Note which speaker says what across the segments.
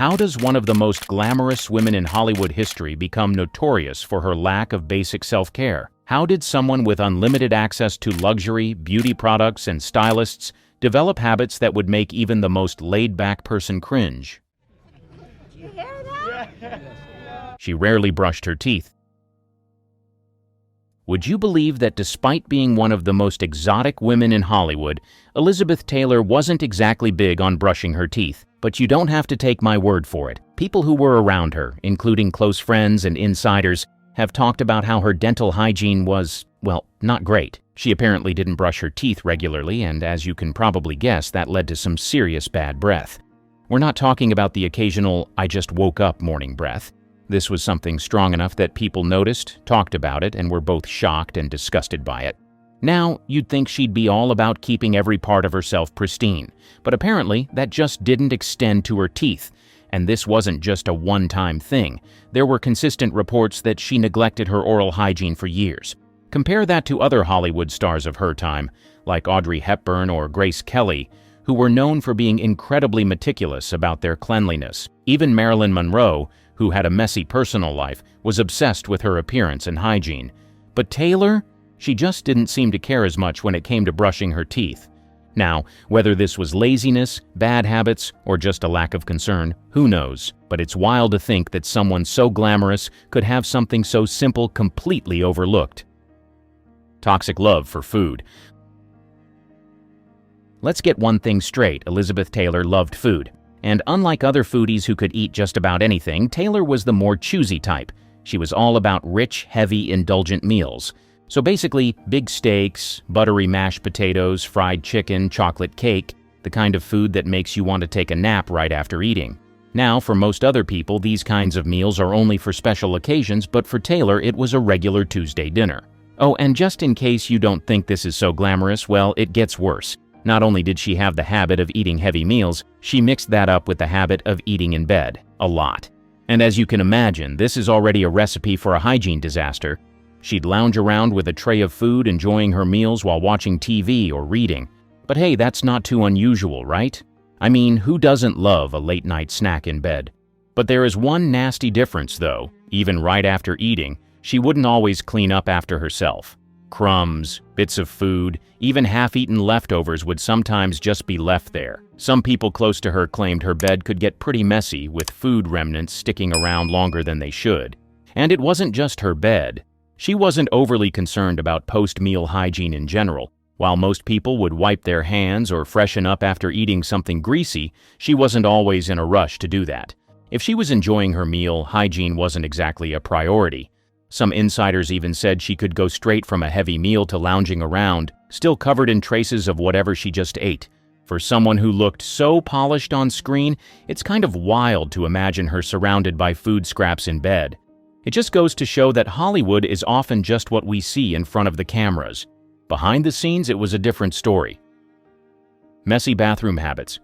Speaker 1: How does one of the most glamorous women in Hollywood history become notorious for her lack of basic self-care? How did someone with unlimited access to luxury, beauty products, and stylists develop habits that would make even the most laid-back person cringe?
Speaker 2: Did you hear that?
Speaker 1: She rarely brushed her teeth. Would you believe that despite being one of the most exotic women in Hollywood, Elizabeth Taylor wasn't exactly big on brushing her teeth? But you don't have to take my word for it. People who were around her, including close friends and insiders, have talked about how her dental hygiene was, well, not great. She apparently didn't brush her teeth regularly, and as you can probably guess, that led to some serious bad breath. We're not talking about the occasional, I just woke up morning breath. This was something strong enough that people noticed, talked about it, and were both shocked and disgusted by it. Now, you'd think she'd be all about keeping every part of herself pristine, but apparently that just didn't extend to her teeth. And this wasn't just a one-time thing. There were consistent reports that she neglected her oral hygiene for years. Compare that to other Hollywood stars of her time, like Audrey Hepburn or Grace Kelly, who were known for being incredibly meticulous about their cleanliness. Even Marilyn Monroe, who had a messy personal life, was obsessed with her appearance and hygiene. But Taylor? She just didn't seem to care as much when it came to brushing her teeth. Now, whether this was laziness, bad habits, or just a lack of concern, who knows? But it's wild to think that someone so glamorous could have something so simple completely overlooked. Toxic love for food. Let's get one thing straight, Elizabeth Taylor loved food. And unlike other foodies who could eat just about anything, Taylor was the more choosy type. She was all about rich, heavy, indulgent meals. So basically, big steaks, buttery mashed potatoes, fried chicken, chocolate cake, the kind of food that makes you want to take a nap right after eating. Now, for most other people, these kinds of meals are only for special occasions, but for Taylor, it was a regular Tuesday dinner. Oh, and just in case you don't think this is so glamorous, well, it gets worse. Not only did she have the habit of eating heavy meals, she mixed that up with the habit of eating in bed, a lot. And as you can imagine, this is already a recipe for a hygiene disaster. She'd lounge around with a tray of food, enjoying her meals while watching TV or reading. But hey, that's not too unusual, right? I mean, who doesn't love a late-night snack in bed? But there is one nasty difference, though. Even right after eating, she wouldn't always clean up after herself. Crumbs, bits of food, even half-eaten leftovers would sometimes just be left there. Some people close to her claimed her bed could get pretty messy, with food remnants sticking around longer than they should. And it wasn't just her bed. She wasn't overly concerned about post-meal hygiene in general. While most people would wipe their hands or freshen up after eating something greasy, she wasn't always in a rush to do that. If she was enjoying her meal, hygiene wasn't exactly a priority. Some insiders even said she could go straight from a heavy meal to lounging around, still covered in traces of whatever she just ate. For someone who looked so polished on screen, it's kind of wild to imagine her surrounded by food scraps in bed. It just goes to show that Hollywood is often just what we see in front of the cameras. Behind the scenes, it was a different story. Messy bathroom habits.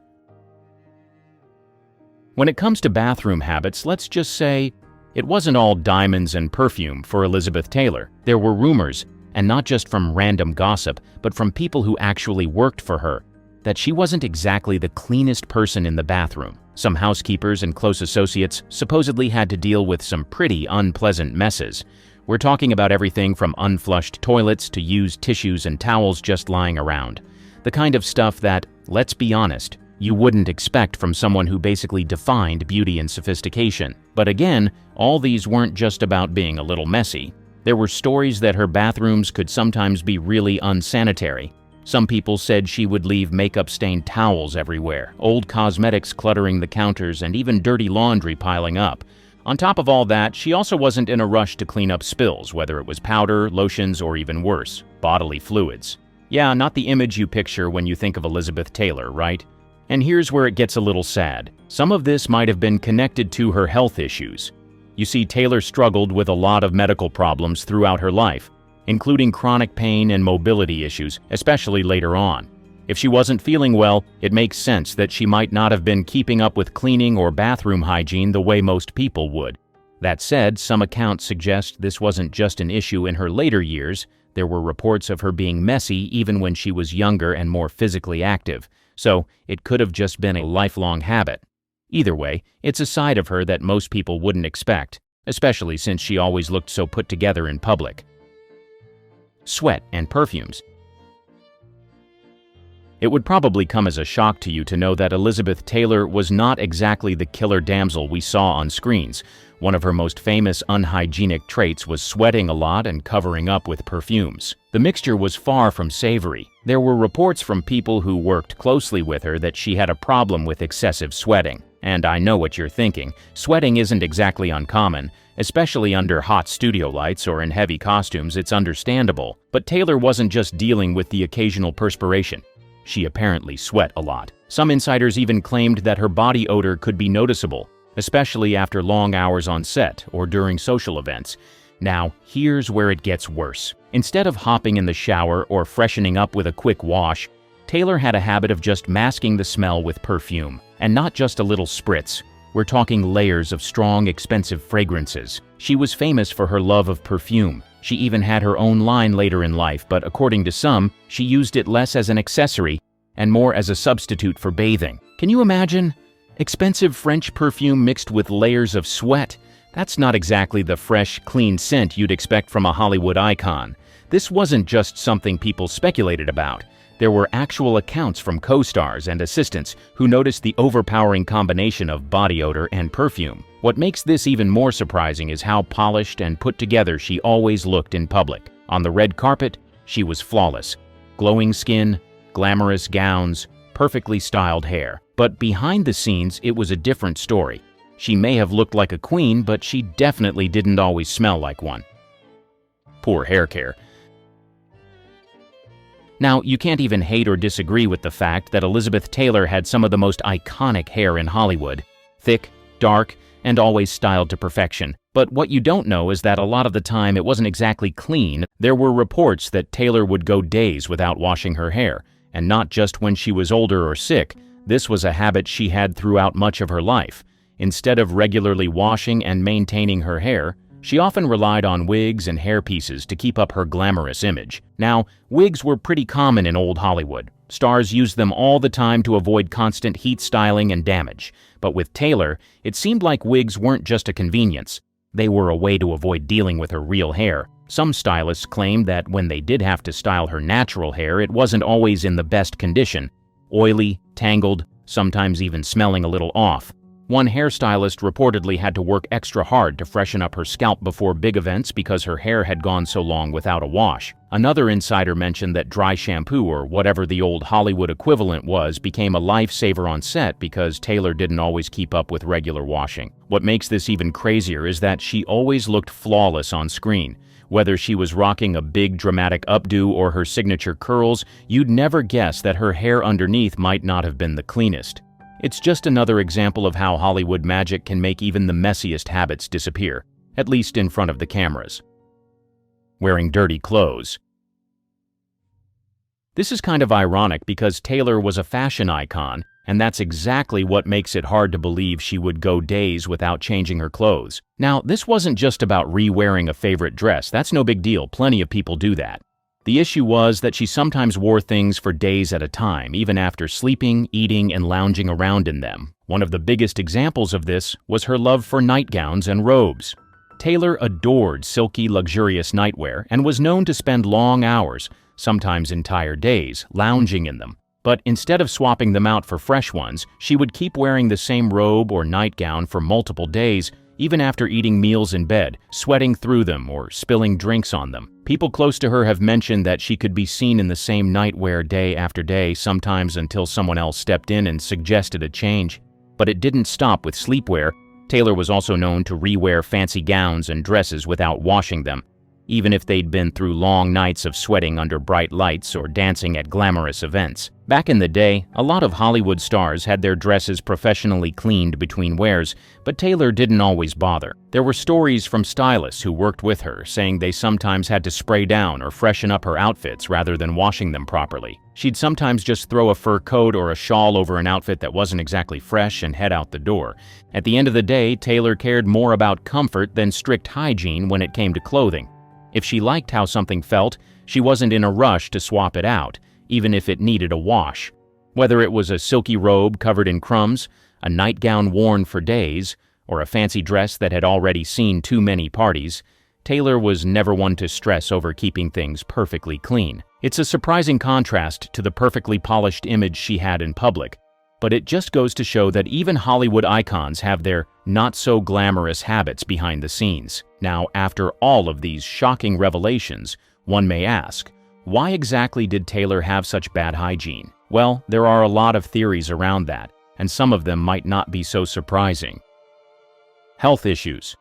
Speaker 1: When it comes to bathroom habits, let's just say, it wasn't all diamonds and perfume for Elizabeth Taylor. There were rumors, and not just from random gossip, but from people who actually worked for her, that she wasn't exactly the cleanest person in the bathroom. Some housekeepers and close associates supposedly had to deal with some pretty unpleasant messes. We're talking about everything from unflushed toilets to used tissues and towels just lying around. The kind of stuff that, let's be honest, you wouldn't expect from someone who basically defined beauty and sophistication. But again, all these weren't just about being a little messy. There were stories that her bathrooms could sometimes be really unsanitary. Some people said she would leave makeup-stained towels everywhere, old cosmetics cluttering the counters, and even dirty laundry piling up. On top of all that, she also wasn't in a rush to clean up spills, whether it was powder, lotions, or even worse, bodily fluids. Yeah, not the image you picture when you think of Elizabeth Taylor, right? And here's where it gets a little sad. Some of this might have been connected to her health issues. You see, Taylor struggled with a lot of medical problems throughout her life, including chronic pain and mobility issues, especially later on. If she wasn't feeling well, it makes sense that she might not have been keeping up with cleaning or bathroom hygiene the way most people would. That said, some accounts suggest this wasn't just an issue in her later years. There were reports of her being messy even when she was younger and more physically active, so it could have just been a lifelong habit. Either way, it's a side of her that most people wouldn't expect, especially since she always looked so put together in public. Sweat and perfumes. It would probably come as a shock to you to know that Elizabeth Taylor was not exactly the killer damsel we saw on screens. One of her most famous unhygienic traits was sweating a lot and covering up with perfumes. The mixture was far from savory. There were reports from people who worked closely with her that she had a problem with excessive sweating. And I know what you're thinking. Sweating isn't exactly uncommon, especially under hot studio lights or in heavy costumes. It's understandable. But Taylor wasn't just dealing with the occasional perspiration. She apparently sweat a lot. Some insiders even claimed that her body odor could be noticeable, especially after long hours on set or during social events. Now, here's where it gets worse. Instead of hopping in the shower or freshening up with a quick wash, Taylor had a habit of just masking the smell with perfume. And not just a little spritz. We're talking layers of strong, expensive fragrances. She was famous for her love of perfume. She even had her own line later in life, but according to some, she used it less as an accessory and more as a substitute for bathing. Can you imagine? Expensive French perfume mixed with layers of sweat? That's not exactly the fresh, clean scent you'd expect from a Hollywood icon. This wasn't just something people speculated about. There were actual accounts from co-stars and assistants who noticed the overpowering combination of body odor and perfume. What makes this even more surprising is how polished and put together she always looked in public. On the red carpet, she was flawless. Glowing skin, glamorous gowns, perfectly styled hair. But behind the scenes, it was a different story. She may have looked like a queen, but she definitely didn't always smell like one. Poor hair care. Now, you can't even hate or disagree with the fact that Elizabeth Taylor had some of the most iconic hair in Hollywood. Thick, dark, and always styled to perfection. But what you don't know is that a lot of the time it wasn't exactly clean. There were reports that Taylor would go days without washing her hair, and not just when she was older or sick. This was a habit she had throughout much of her life. Instead of regularly washing and maintaining her hair, she often relied on wigs and hairpieces to keep up her glamorous image. Now, wigs were pretty common in old Hollywood. Stars used them all the time to avoid constant heat styling and damage. But with Taylor, it seemed like wigs weren't just a convenience. They were a way to avoid dealing with her real hair. Some stylists claimed that when they did have to style her natural hair, it wasn't always in the best condition. Oily, tangled, sometimes even smelling a little off. One hairstylist reportedly had to work extra hard to freshen up her scalp before big events because her hair had gone so long without a wash. Another insider mentioned that dry shampoo, or whatever the old Hollywood equivalent was, became a lifesaver on set because Taylor didn't always keep up with regular washing. What makes this even crazier is that she always looked flawless on screen. Whether she was rocking a big dramatic updo or her signature curls, you'd never guess that her hair underneath might not have been the cleanest. It's just another example of how Hollywood magic can make even the messiest habits disappear, at least in front of the cameras. Wearing dirty clothes. This is kind of ironic because Taylor was a fashion icon, and that's exactly what makes it hard to believe she would go days without changing her clothes. Now, this wasn't just about re-wearing a favorite dress. That's no big deal. Plenty of people do that. The issue was that she sometimes wore things for days at a time, even after sleeping, eating, and lounging around in them. One of the biggest examples of this was her love for nightgowns and robes. Taylor adored silky, luxurious nightwear and was known to spend long hours, sometimes entire days, lounging in them. But instead of swapping them out for fresh ones, she would keep wearing the same robe or nightgown for multiple days, even after eating meals in bed, sweating through them or spilling drinks on them. People close to her have mentioned that she could be seen in the same nightwear day after day, sometimes until someone else stepped in and suggested a change. But it didn't stop with sleepwear. Taylor was also known to re-wear fancy gowns and dresses without washing them, even if they'd been through long nights of sweating under bright lights or dancing at glamorous events. Back in the day, a lot of Hollywood stars had their dresses professionally cleaned between wears, but Taylor didn't always bother. There were stories from stylists who worked with her saying they sometimes had to spray down or freshen up her outfits rather than washing them properly. She'd sometimes just throw a fur coat or a shawl over an outfit that wasn't exactly fresh and head out the door. At the end of the day, Taylor cared more about comfort than strict hygiene when it came to clothing. If she liked how something felt, she wasn't in a rush to swap it out, even if it needed a wash. Whether it was a silky robe covered in crumbs, a nightgown worn for days, or a fancy dress that had already seen too many parties, Taylor was never one to stress over keeping things perfectly clean. It's a surprising contrast to the perfectly polished image she had in public, but it just goes to show that even Hollywood icons have their not-so-glamorous habits behind the scenes. Now, after all of these shocking revelations, one may ask, why exactly did Taylor have such bad hygiene? Well, there are a lot of theories around that, and some of them might not be so surprising. Health issues.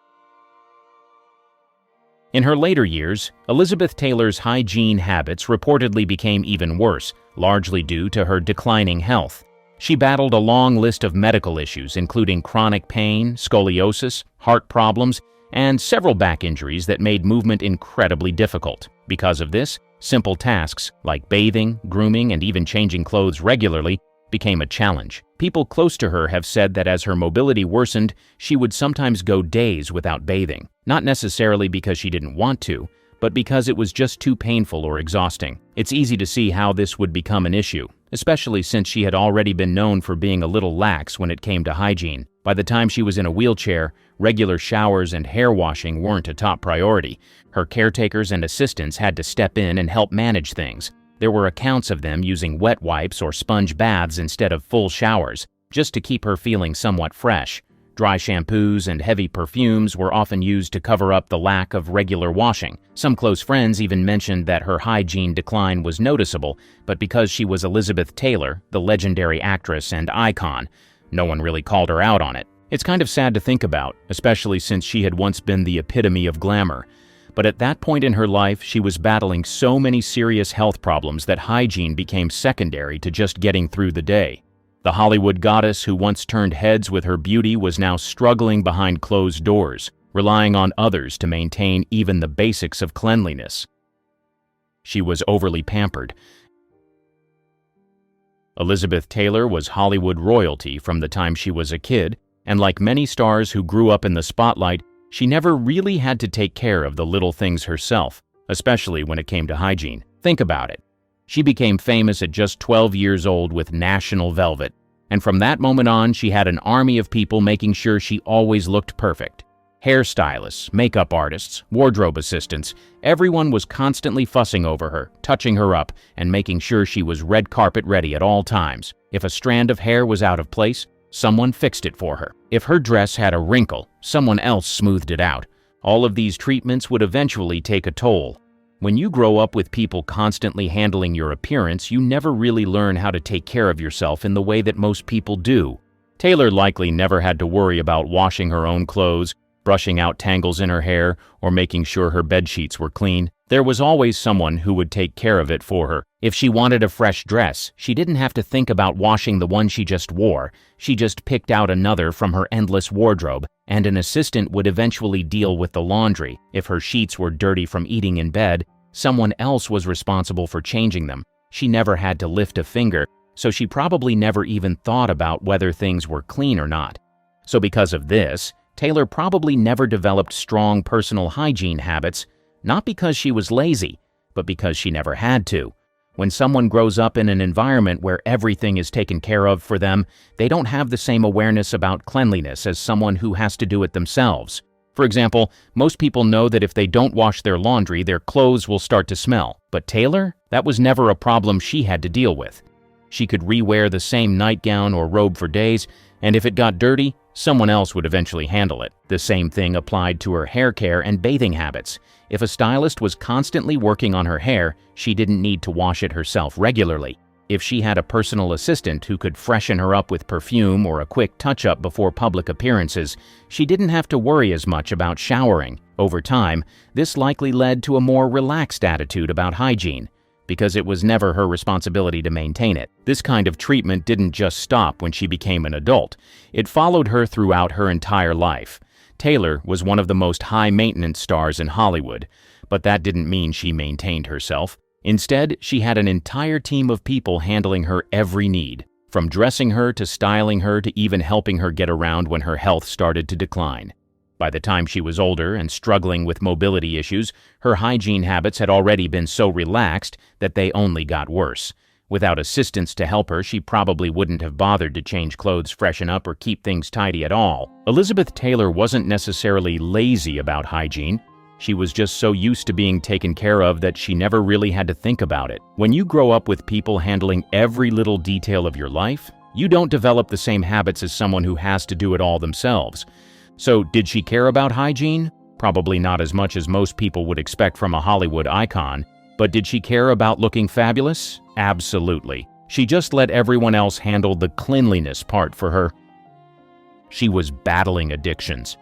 Speaker 1: In her later years, Elizabeth Taylor's hygiene habits reportedly became even worse, largely due to her declining health. She battled a long list of medical issues, including chronic pain, scoliosis, heart problems, and several back injuries that made movement incredibly difficult. Because of this, simple tasks like bathing, grooming, and even changing clothes regularly became a challenge. People close to her have said that as her mobility worsened, she would sometimes go days without bathing, not necessarily because she didn't want to, but because it was just too painful or exhausting. It's easy to see how this would become an issue, especially since she had already been known for being a little lax when it came to hygiene. By the time she was in a wheelchair, regular showers and hair washing weren't a top priority. Her caretakers and assistants had to step in and help manage things. There were accounts of them using wet wipes or sponge baths instead of full showers, just to keep her feeling somewhat fresh. Dry shampoos and heavy perfumes were often used to cover up the lack of regular washing. Some close friends even mentioned that her hygiene decline was noticeable, but because she was Elizabeth Taylor, the legendary actress and icon, no one really called her out on it. It's kind of sad to think about, especially since she had once been the epitome of glamour. But at that point in her life, she was battling so many serious health problems that hygiene became secondary to just getting through the day. The Hollywood goddess who once turned heads with her beauty was now struggling behind closed doors, relying on others to maintain even the basics of cleanliness. She was overly pampered. Elizabeth Taylor was Hollywood royalty from the time she was a kid, and like many stars who grew up in the spotlight, she never really had to take care of the little things herself, especially when it came to hygiene. Think about it. She became famous at just 12 years old with National Velvet, and from that moment on, she had an army of people making sure she always looked perfect. Hairstylists, makeup artists, wardrobe assistants, everyone was constantly fussing over her, touching her up, and making sure she was red carpet ready at all times. If a strand of hair was out of place, someone fixed it for her. If her dress had a wrinkle, someone else smoothed it out. All of these treatments would eventually take a toll. When you grow up with people constantly handling your appearance, you never really learn how to take care of yourself in the way that most people do. Taylor likely never had to worry about washing her own clothes, brushing out tangles in her hair, or making sure her bedsheets were clean. There was always someone who would take care of it for her. If she wanted a fresh dress, she didn't have to think about washing the one she just wore. She just picked out another from her endless wardrobe, and an assistant would eventually deal with the laundry. If her sheets were dirty from eating in bed, someone else was responsible for changing them. She never had to lift a finger, so she probably never even thought about whether things were clean or not. So because of this, Taylor probably never developed strong personal hygiene habits, not because she was lazy, but because she never had to. When someone grows up in an environment where everything is taken care of for them, they don't have the same awareness about cleanliness as someone who has to do it themselves. For example, most people know that if they don't wash their laundry, their clothes will start to smell. But Taylor? That was never a problem she had to deal with. She could re-wear the same nightgown or robe for days, and if it got dirty, someone else would eventually handle it. The same thing applied to her hair care and bathing habits. If a stylist was constantly working on her hair, she didn't need to wash it herself regularly. If she had a personal assistant who could freshen her up with perfume or a quick touch-up before public appearances, she didn't have to worry as much about showering. Over time, this likely led to a more relaxed attitude about hygiene, because it was never her responsibility to maintain it. This kind of treatment didn't just stop when she became an adult. It followed her throughout her entire life. Taylor was one of the most high-maintenance stars in Hollywood, but that didn't mean she maintained herself. Instead, she had an entire team of people handling her every need, from dressing her to styling her to even helping her get around when her health started to decline. By the time she was older and struggling with mobility issues, her hygiene habits had already been so relaxed that they only got worse. Without assistance to help her, she probably wouldn't have bothered to change clothes, freshen up, or keep things tidy at all. Elizabeth Taylor wasn't necessarily lazy about hygiene. She was just so used to being taken care of that she never really had to think about it. When you grow up with people handling every little detail of your life, you don't develop the same habits as someone who has to do it all themselves. So, did she care about hygiene? Probably not as much as most people would expect from a Hollywood icon. But did she care about looking fabulous? Absolutely. She just let everyone else handle the cleanliness part for her. She was battling addictions.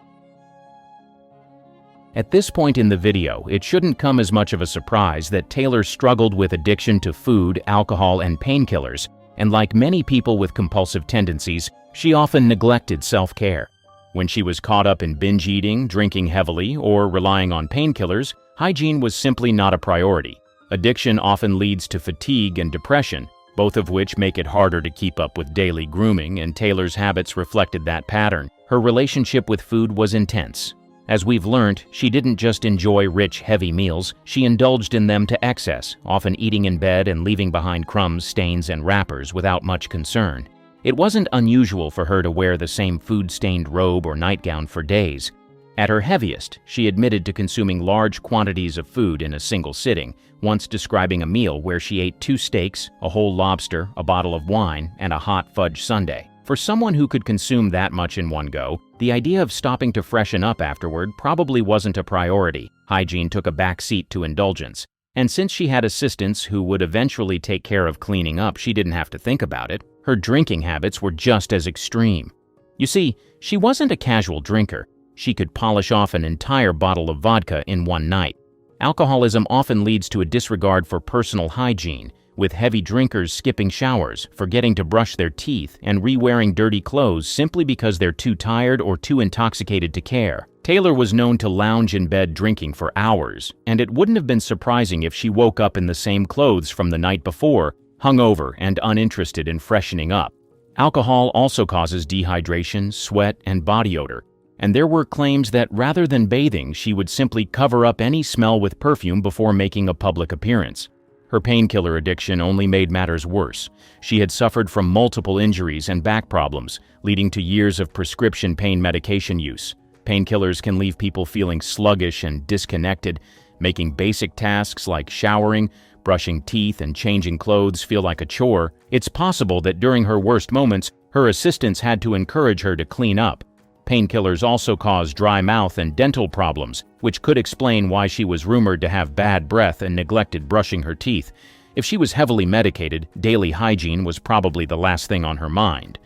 Speaker 1: At this point in the video, it shouldn't come as much of a surprise that Taylor struggled with addiction to food, alcohol, and painkillers, and like many people with compulsive tendencies, she often neglected self-care. When she was caught up in binge eating, drinking heavily, or relying on painkillers, hygiene was simply not a priority. Addiction often leads to fatigue and depression, both of which make it harder to keep up with daily grooming, and Taylor's habits reflected that pattern. Her relationship with food was intense. As we've learned, she didn't just enjoy rich, heavy meals, she indulged in them to excess, often eating in bed and leaving behind crumbs, stains, and wrappers without much concern. It wasn't unusual for her to wear the same food-stained robe or nightgown for days. At her heaviest, she admitted to consuming large quantities of food in a single sitting, once describing a meal where she ate 2 steaks, a whole lobster, a bottle of wine, and a hot fudge sundae. For someone who could consume that much in one go, the idea of stopping to freshen up afterward probably wasn't a priority. Hygiene took a back seat to indulgence. And since she had assistants who would eventually take care of cleaning up, she didn't have to think about it. Her drinking habits were just as extreme. You see, she wasn't a casual drinker. She could polish off an entire bottle of vodka in one night. Alcoholism often leads to a disregard for personal hygiene, with heavy drinkers skipping showers, forgetting to brush their teeth, and re-wearing dirty clothes simply because they're too tired or too intoxicated to care. Taylor was known to lounge in bed drinking for hours, and it wouldn't have been surprising if she woke up in the same clothes from the night before, hungover and uninterested in freshening up. Alcohol also causes dehydration, sweat, and body odor, and there were claims that rather than bathing, she would simply cover up any smell with perfume before making a public appearance. Her painkiller addiction only made matters worse. She had suffered from multiple injuries and back problems, leading to years of prescription pain medication use. Painkillers can leave people feeling sluggish and disconnected, making basic tasks like showering, brushing teeth, and changing clothes feel like a chore. It's possible that during her worst moments, her assistants had to encourage her to clean up. Painkillers also cause dry mouth and dental problems, which could explain why she was rumored to have bad breath and neglected brushing her teeth. If she was heavily medicated, daily hygiene was probably the last thing on her mind.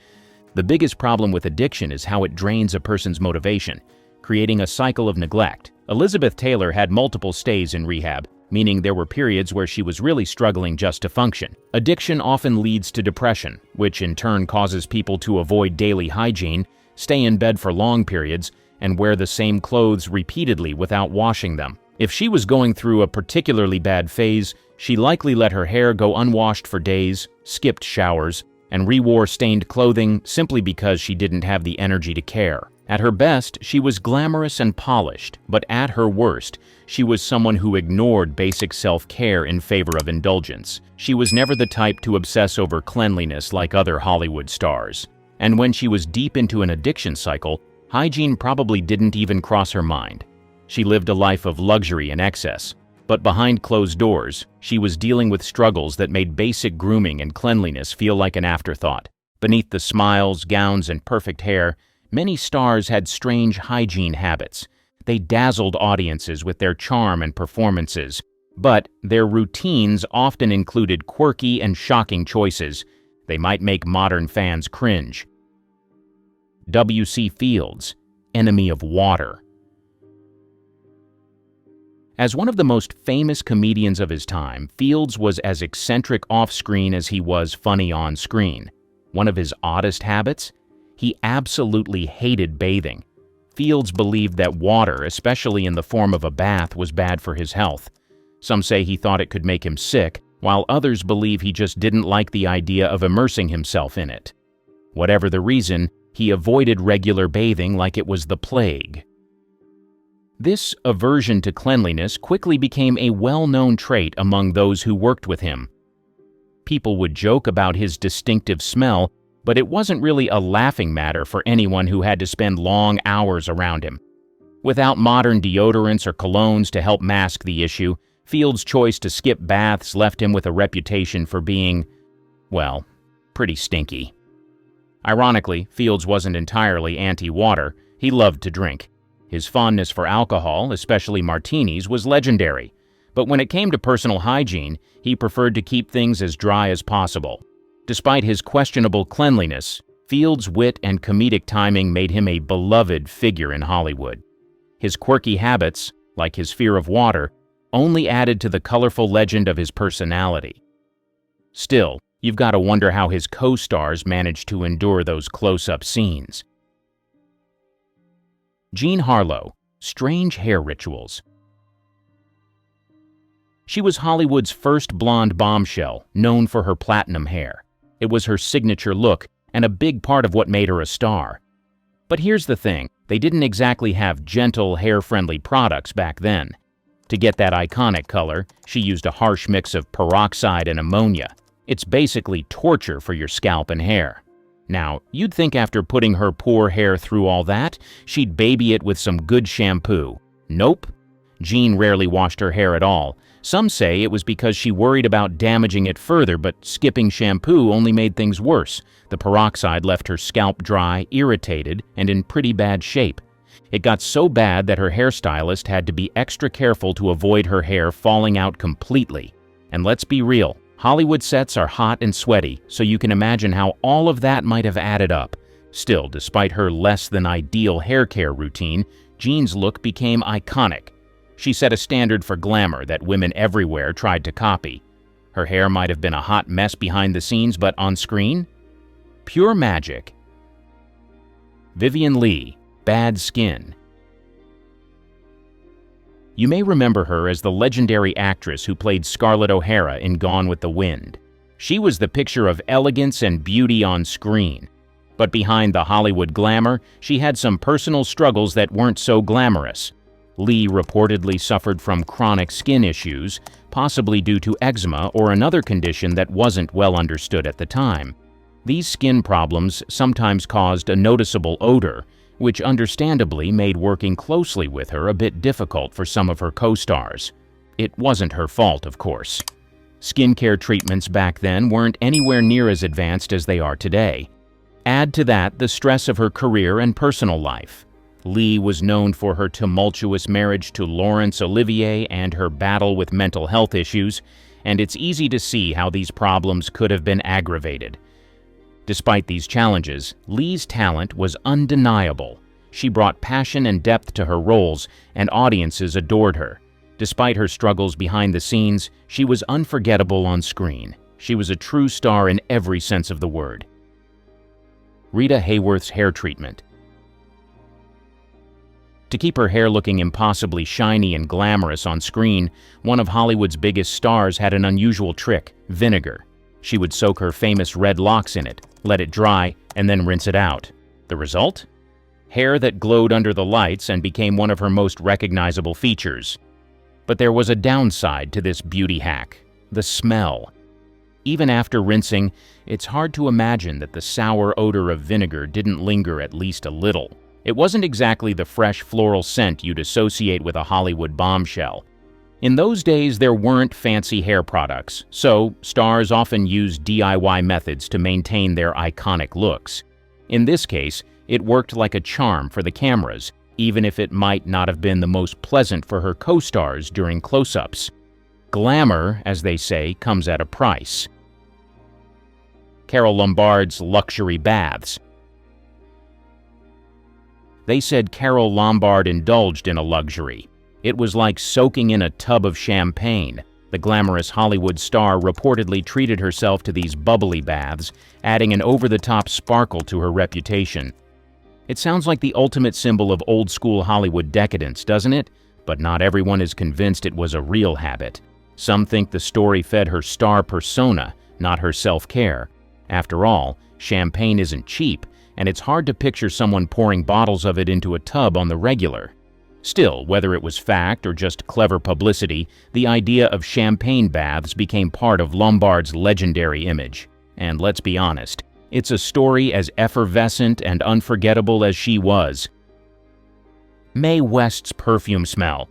Speaker 1: The biggest problem with addiction is how it drains a person's motivation, creating a cycle of neglect. Elizabeth Taylor had multiple stays in rehab, meaning there were periods where she was really struggling just to function. Addiction often leads to depression, which in turn causes people to avoid daily hygiene, stay in bed for long periods, and wear the same clothes repeatedly without washing them. If she was going through a particularly bad phase, she likely let her hair go unwashed for days, skipped showers, and re-wore stained clothing simply because she didn't have the energy to care. At her best, she was glamorous and polished, but at her worst, she was someone who ignored basic self-care in favor of indulgence. She was never the type to obsess over cleanliness like other Hollywood stars. And when she was deep into an addiction cycle, hygiene probably didn't even cross her mind. She lived a life of luxury and excess, but behind closed doors, she was dealing with struggles that made basic grooming and cleanliness feel like an afterthought. Beneath the smiles, gowns, and perfect hair, many stars had strange hygiene habits. They dazzled audiences with their charm and performances, but their routines often included quirky and shocking choices. They might make modern fans cringe. W.C. Fields, enemy of water. As one of the most famous comedians of his time, Fields was as eccentric off-screen as he was funny on-screen. One of his oddest habits? He absolutely hated bathing. Fields believed that water, especially in the form of a bath, was bad for his health. Some say he thought it could make him sick, while others believe he just didn't like the idea of immersing himself in it. Whatever the reason, he avoided regular bathing like it was the plague. This aversion to cleanliness quickly became a well-known trait among those who worked with him. People would joke about his distinctive smell, but it wasn't really a laughing matter for anyone who had to spend long hours around him. Without modern deodorants or colognes to help mask the issue, Fields' choice to skip baths left him with a reputation for being, well, pretty stinky. Ironically, Fields wasn't entirely anti-water. He loved to drink. His fondness for alcohol, especially martinis, was legendary. But when it came to personal hygiene, he preferred to keep things as dry as possible. Despite his questionable cleanliness, Fields' wit and comedic timing made him a beloved figure in Hollywood. His quirky habits, like his fear of water, only added to the colorful legend of his personality. Still, you've got to wonder how his co-stars managed to endure those close-up scenes. Jean Harlow, strange hair rituals. She was Hollywood's first blonde bombshell, known for her platinum hair. It was her signature look and a big part of what made her a star. But here's the thing, they didn't exactly have gentle, hair-friendly products back then. To get that iconic color, she used a harsh mix of peroxide and ammonia. It's basically torture for your scalp and hair. Now, you'd think after putting her poor hair through all that, she'd baby it with some good shampoo. Nope. Jean rarely washed her hair at all. Some say it was because she worried about damaging it further, but skipping shampoo only made things worse. The peroxide left her scalp dry, irritated, and in pretty bad shape. It got so bad that her hairstylist had to be extra careful to avoid her hair falling out completely. And let's be real, Hollywood sets are hot and sweaty, so you can imagine how all of that might have added up. Still, despite her less-than-ideal hair care routine, Jean's look became iconic. She set a standard for glamour that women everywhere tried to copy. Her hair might have been a hot mess behind the scenes, but on screen? Pure magic. Vivien Leigh, Bad Skin. You may remember her as the legendary actress who played Scarlett O'Hara in Gone with the Wind. She was the picture of elegance and beauty on screen. But behind the Hollywood glamour, she had some personal struggles that weren't so glamorous. Leigh reportedly suffered from chronic skin issues, possibly due to eczema or another condition that wasn't well understood at the time. These skin problems sometimes caused a noticeable odor, which understandably made working closely with her a bit difficult for some of her co-stars. It wasn't her fault, of course. Skincare treatments back then weren't anywhere near as advanced as they are today. Add to that the stress of her career and personal life. Leigh was known for her tumultuous marriage to Laurence Olivier and her battle with mental health issues, and it's easy to see how these problems could have been aggravated. Despite these challenges, Leigh's talent was undeniable. She brought passion and depth to her roles, and audiences adored her. Despite her struggles behind the scenes, she was unforgettable on screen. She was a true star in every sense of the word. Rita Hayworth's hair treatment. To keep her hair looking impossibly shiny and glamorous on screen, one of Hollywood's biggest stars had an unusual trick: vinegar. She would soak her famous red locks in it, let it dry, and then rinse it out. The result? Hair that glowed under the lights and became one of her most recognizable features. But there was a downside to this beauty hack: the smell. Even after rinsing, it's hard to imagine that the sour odor of vinegar didn't linger at least a little. It wasn't exactly the fresh floral scent you'd associate with a Hollywood bombshell. In those days, there weren't fancy hair products, so stars often used DIY methods to maintain their iconic looks. In this case, it worked like a charm for the cameras, even if it might not have been the most pleasant for her co-stars during close-ups. Glamour, as they say, comes at a price. Carole Lombard's luxury baths. They said Carole Lombard indulged in a luxury. It was like soaking in a tub of champagne. The glamorous Hollywood star reportedly treated herself to these bubbly baths, adding an over-the-top sparkle to her reputation. It sounds like the ultimate symbol of old-school Hollywood decadence, doesn't it? But not everyone is convinced it was a real habit. Some think the story fed her star persona, not her self-care. After all, champagne isn't cheap, and it's hard to picture someone pouring bottles of it into a tub on the regular. Still, whether it was fact or just clever publicity, the idea of champagne baths became part of Lombard's legendary image. And let's be honest, it's a story as effervescent and unforgettable as she was. Mae West's perfume smell.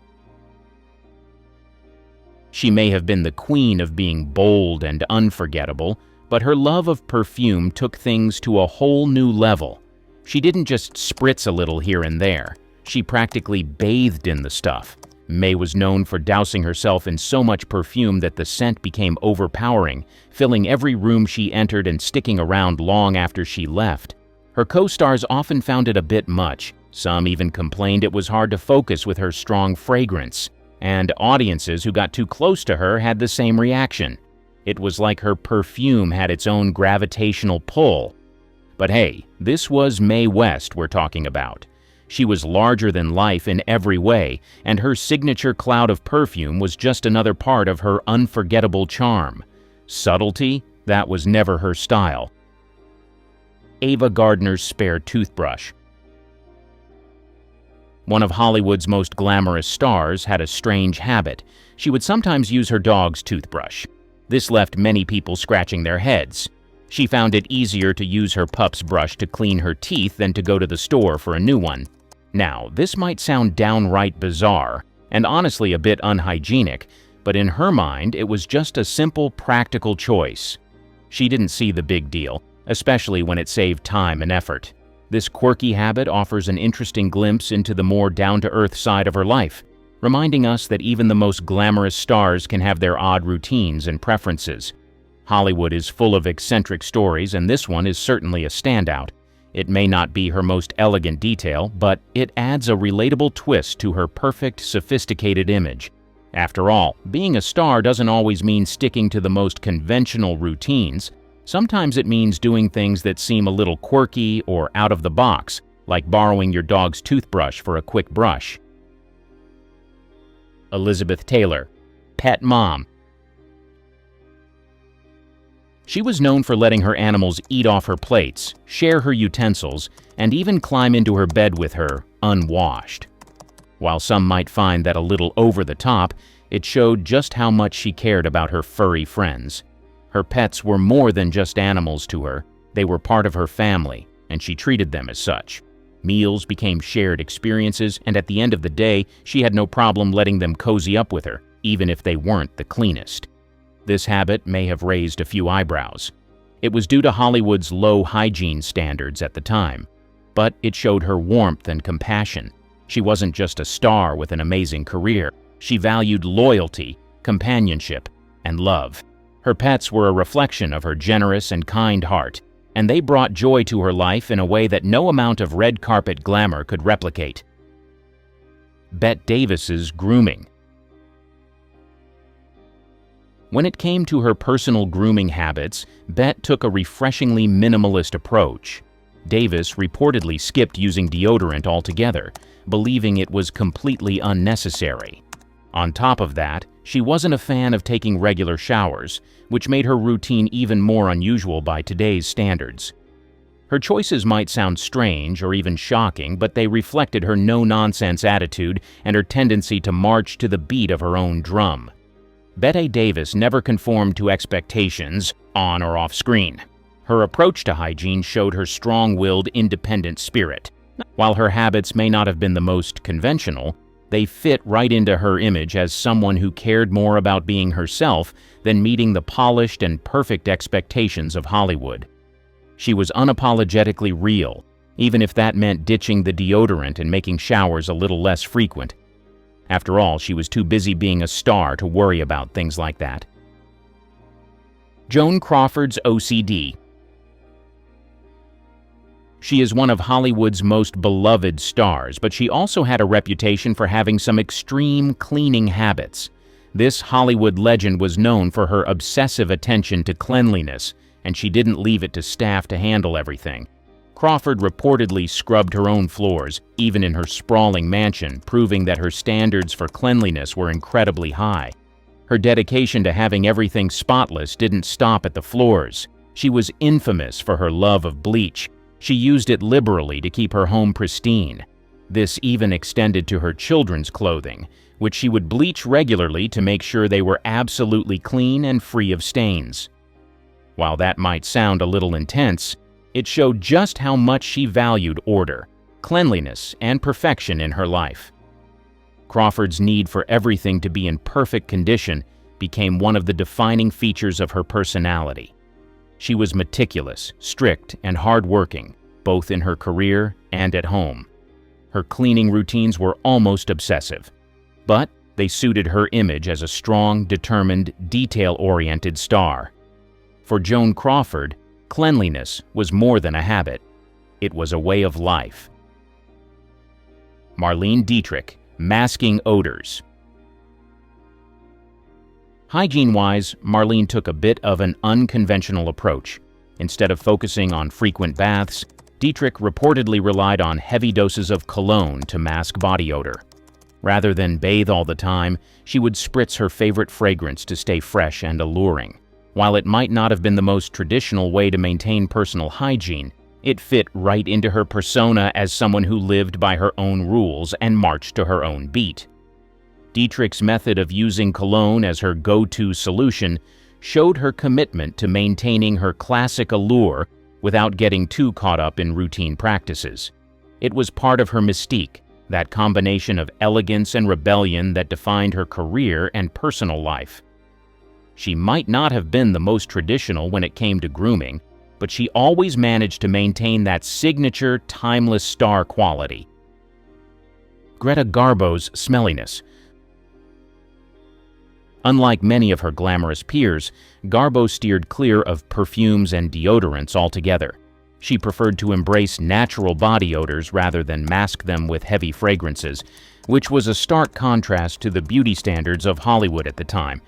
Speaker 1: She may have been the queen of being bold and unforgettable, but her love of perfume took things to a whole new level. She didn't just spritz a little here and there. She practically bathed in the stuff. Mae was known for dousing herself in so much perfume that the scent became overpowering, filling every room she entered and sticking around long after she left. Her co-stars often found it a bit much. Some even complained it was hard to focus with her strong fragrance. And audiences who got too close to her had the same reaction. It was like her perfume had its own gravitational pull. But hey, this was Mae West we're talking about. She was larger than life in every way, and her signature cloud of perfume was just another part of her unforgettable charm. Subtlety? That was never her style. Ava Gardner's spare toothbrush. One of Hollywood's most glamorous stars had a strange habit. She would sometimes use her dog's toothbrush. This left many people scratching their heads. She found it easier to use her pup's brush to clean her teeth than to go to the store for a new one. Now, this might sound downright bizarre, and honestly a bit unhygienic, but in her mind it was just a simple, practical choice. She didn't see the big deal, especially when it saved time and effort. This quirky habit offers an interesting glimpse into the more down-to-earth side of her life, reminding us that even the most glamorous stars can have their odd routines and preferences. Hollywood is full of eccentric stories, and this one is certainly a standout. It may not be her most elegant detail, but it adds a relatable twist to her perfect, sophisticated image. After all, being a star doesn't always mean sticking to the most conventional routines. Sometimes it means doing things that seem a little quirky or out of the box, like borrowing your dog's toothbrush for a quick brush. Elizabeth Taylor, pet mom. She was known for letting her animals eat off her plates, share her utensils, and even climb into her bed with her, unwashed. While some might find that a little over the top, it showed just how much she cared about her furry friends. Her pets were more than just animals to her. They were part of her family, and she treated them as such. Meals became shared experiences, and at the end of the day, she had no problem letting them cozy up with her, even if they weren't the cleanest. This habit may have raised a few eyebrows. It was due to Hollywood's low hygiene standards at the time, but it showed her warmth and compassion. She wasn't just a star with an amazing career. She valued loyalty, companionship, and love. Her pets were a reflection of her generous and kind heart, and they brought joy to her life in a way that no amount of red carpet glamour could replicate. Bette Davis's grooming. When it came to her personal grooming habits, Bette took a refreshingly minimalist approach. Davis reportedly skipped using deodorant altogether, believing it was completely unnecessary. On top of that, she wasn't a fan of taking regular showers, which made her routine even more unusual by today's standards. Her choices might sound strange or even shocking, but they reflected her no-nonsense attitude and her tendency to march to the beat of her own drum. Bette Davis never conformed to expectations, on or off screen. Her approach to hygiene showed her strong-willed, independent spirit. While her habits may not have been the most conventional, they fit right into her image as someone who cared more about being herself than meeting the polished and perfect expectations of Hollywood. She was unapologetically real, even if that meant ditching the deodorant and making showers a little less frequent. After all, she was too busy being a star to worry about things like that. Joan Crawford's OCD. She is one of Hollywood's most beloved stars, but she also had a reputation for having some extreme cleaning habits. This Hollywood legend was known for her obsessive attention to cleanliness, and she didn't leave it to staff to handle everything. Crawford reportedly scrubbed her own floors, even in her sprawling mansion, proving that her standards for cleanliness were incredibly high. Her dedication to having everything spotless didn't stop at the floors. She was infamous for her love of bleach. She used it liberally to keep her home pristine. This even extended to her children's clothing, which she would bleach regularly to make sure they were absolutely clean and free of stains. While that might sound a little intense, it showed just how much she valued order, cleanliness, and perfection in her life. Crawford's need for everything to be in perfect condition became one of the defining features of her personality. She was meticulous, strict, and hardworking, both in her career and at home. Her cleaning routines were almost obsessive, but they suited her image as a strong, determined, detail-oriented star. For Joan Crawford, cleanliness was more than a habit. It was a way of life. Marlene Dietrich, masking odors. Hygiene-wise, Marlene took a bit of an unconventional approach. Instead of focusing on frequent baths, Dietrich reportedly relied on heavy doses of cologne to mask body odor. Rather than bathe all the time, she would spritz her favorite fragrance to stay fresh and alluring. While it might not have been the most traditional way to maintain personal hygiene, it fit right into her persona as someone who lived by her own rules and marched to her own beat. Dietrich's method of using cologne as her go-to solution showed her commitment to maintaining her classic allure without getting too caught up in routine practices. It was part of her mystique, that combination of elegance and rebellion that defined her career and personal life. She might not have been the most traditional when it came to grooming, but she always managed to maintain that signature, timeless star quality. Greta Garbo's smelliness. Unlike many of her glamorous peers, Garbo steered clear of perfumes and deodorants altogether. She preferred to embrace natural body odors rather than mask them with heavy fragrances, which was a stark contrast to the beauty standards of Hollywood at the time.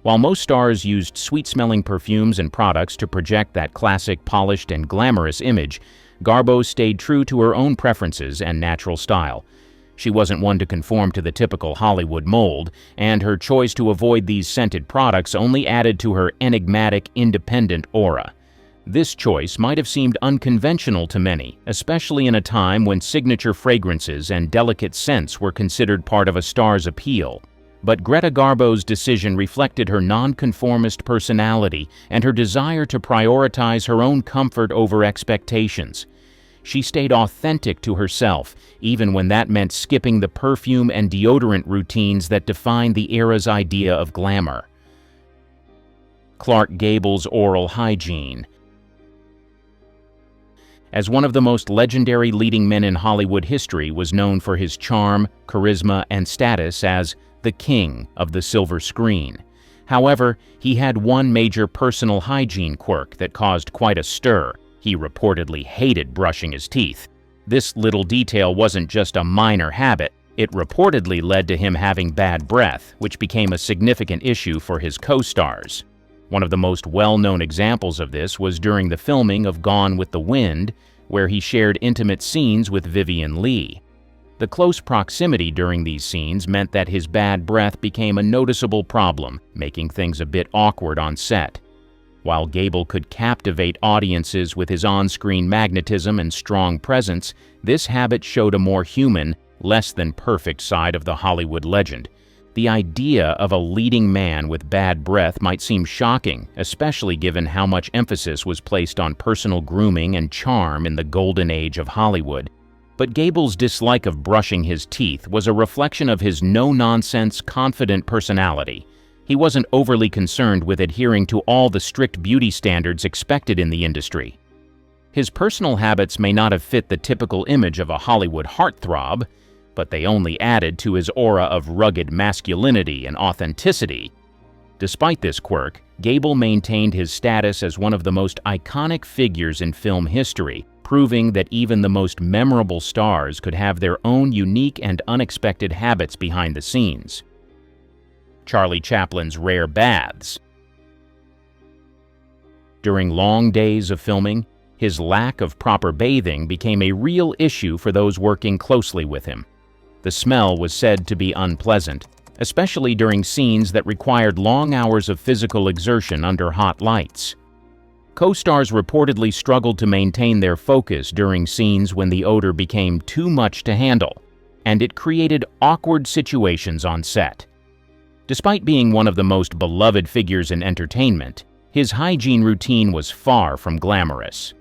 Speaker 1: While most stars used sweet-smelling perfumes and products to project that classic, polished, and glamorous image, Garbo stayed true to her own preferences and natural style. She wasn't one to conform to the typical Hollywood mold, and her choice to avoid these scented products only added to her enigmatic, independent aura. This choice might have seemed unconventional to many, especially in a time when signature fragrances and delicate scents were considered part of a star's appeal. But Greta Garbo's decision reflected her nonconformist personality and her desire to prioritize her own comfort over expectations. She stayed authentic to herself, even when that meant skipping the perfume and deodorant routines that defined the era's idea of glamour. Clark Gable's oral hygiene. As one of the most legendary leading men in Hollywood history, was known for his charm, charisma, and status as the king of the silver screen. However, he had one major personal hygiene quirk that caused quite a stir. He reportedly hated brushing his teeth. This little detail wasn't just a minor habit. It reportedly led to him having bad breath, which became a significant issue for his co-stars. One of the most well-known examples of this was during the filming of Gone with the Wind, where he shared intimate scenes with Vivien Leigh. The close proximity during these scenes meant that his bad breath became a noticeable problem, making things a bit awkward on set. While Gable could captivate audiences with his on-screen magnetism and strong presence, this habit showed a more human, less than perfect side of the Hollywood legend. The idea of a leading man with bad breath might seem shocking, especially given how much emphasis was placed on personal grooming and charm in the golden age of Hollywood. But Gable's dislike of brushing his teeth was a reflection of his no-nonsense, confident personality. He wasn't overly concerned with adhering to all the strict beauty standards expected in the industry. His personal habits may not have fit the typical image of a Hollywood heartthrob, but they only added to his aura of rugged masculinity and authenticity. Despite this quirk, Gable maintained his status as one of the most iconic figures in film history, proving that even the most memorable stars could have their own unique and unexpected habits behind the scenes. Charlie Chaplin's rare baths. During long days of filming, his lack of proper bathing became a real issue for those working closely with him. The smell was said to be unpleasant, especially during scenes that required long hours of physical exertion under hot lights. Co-stars reportedly struggled to maintain their focus during scenes when the odor became too much to handle, and it created awkward situations on set. Despite being one of the most beloved figures in entertainment, his hygiene routine was far from glamorous.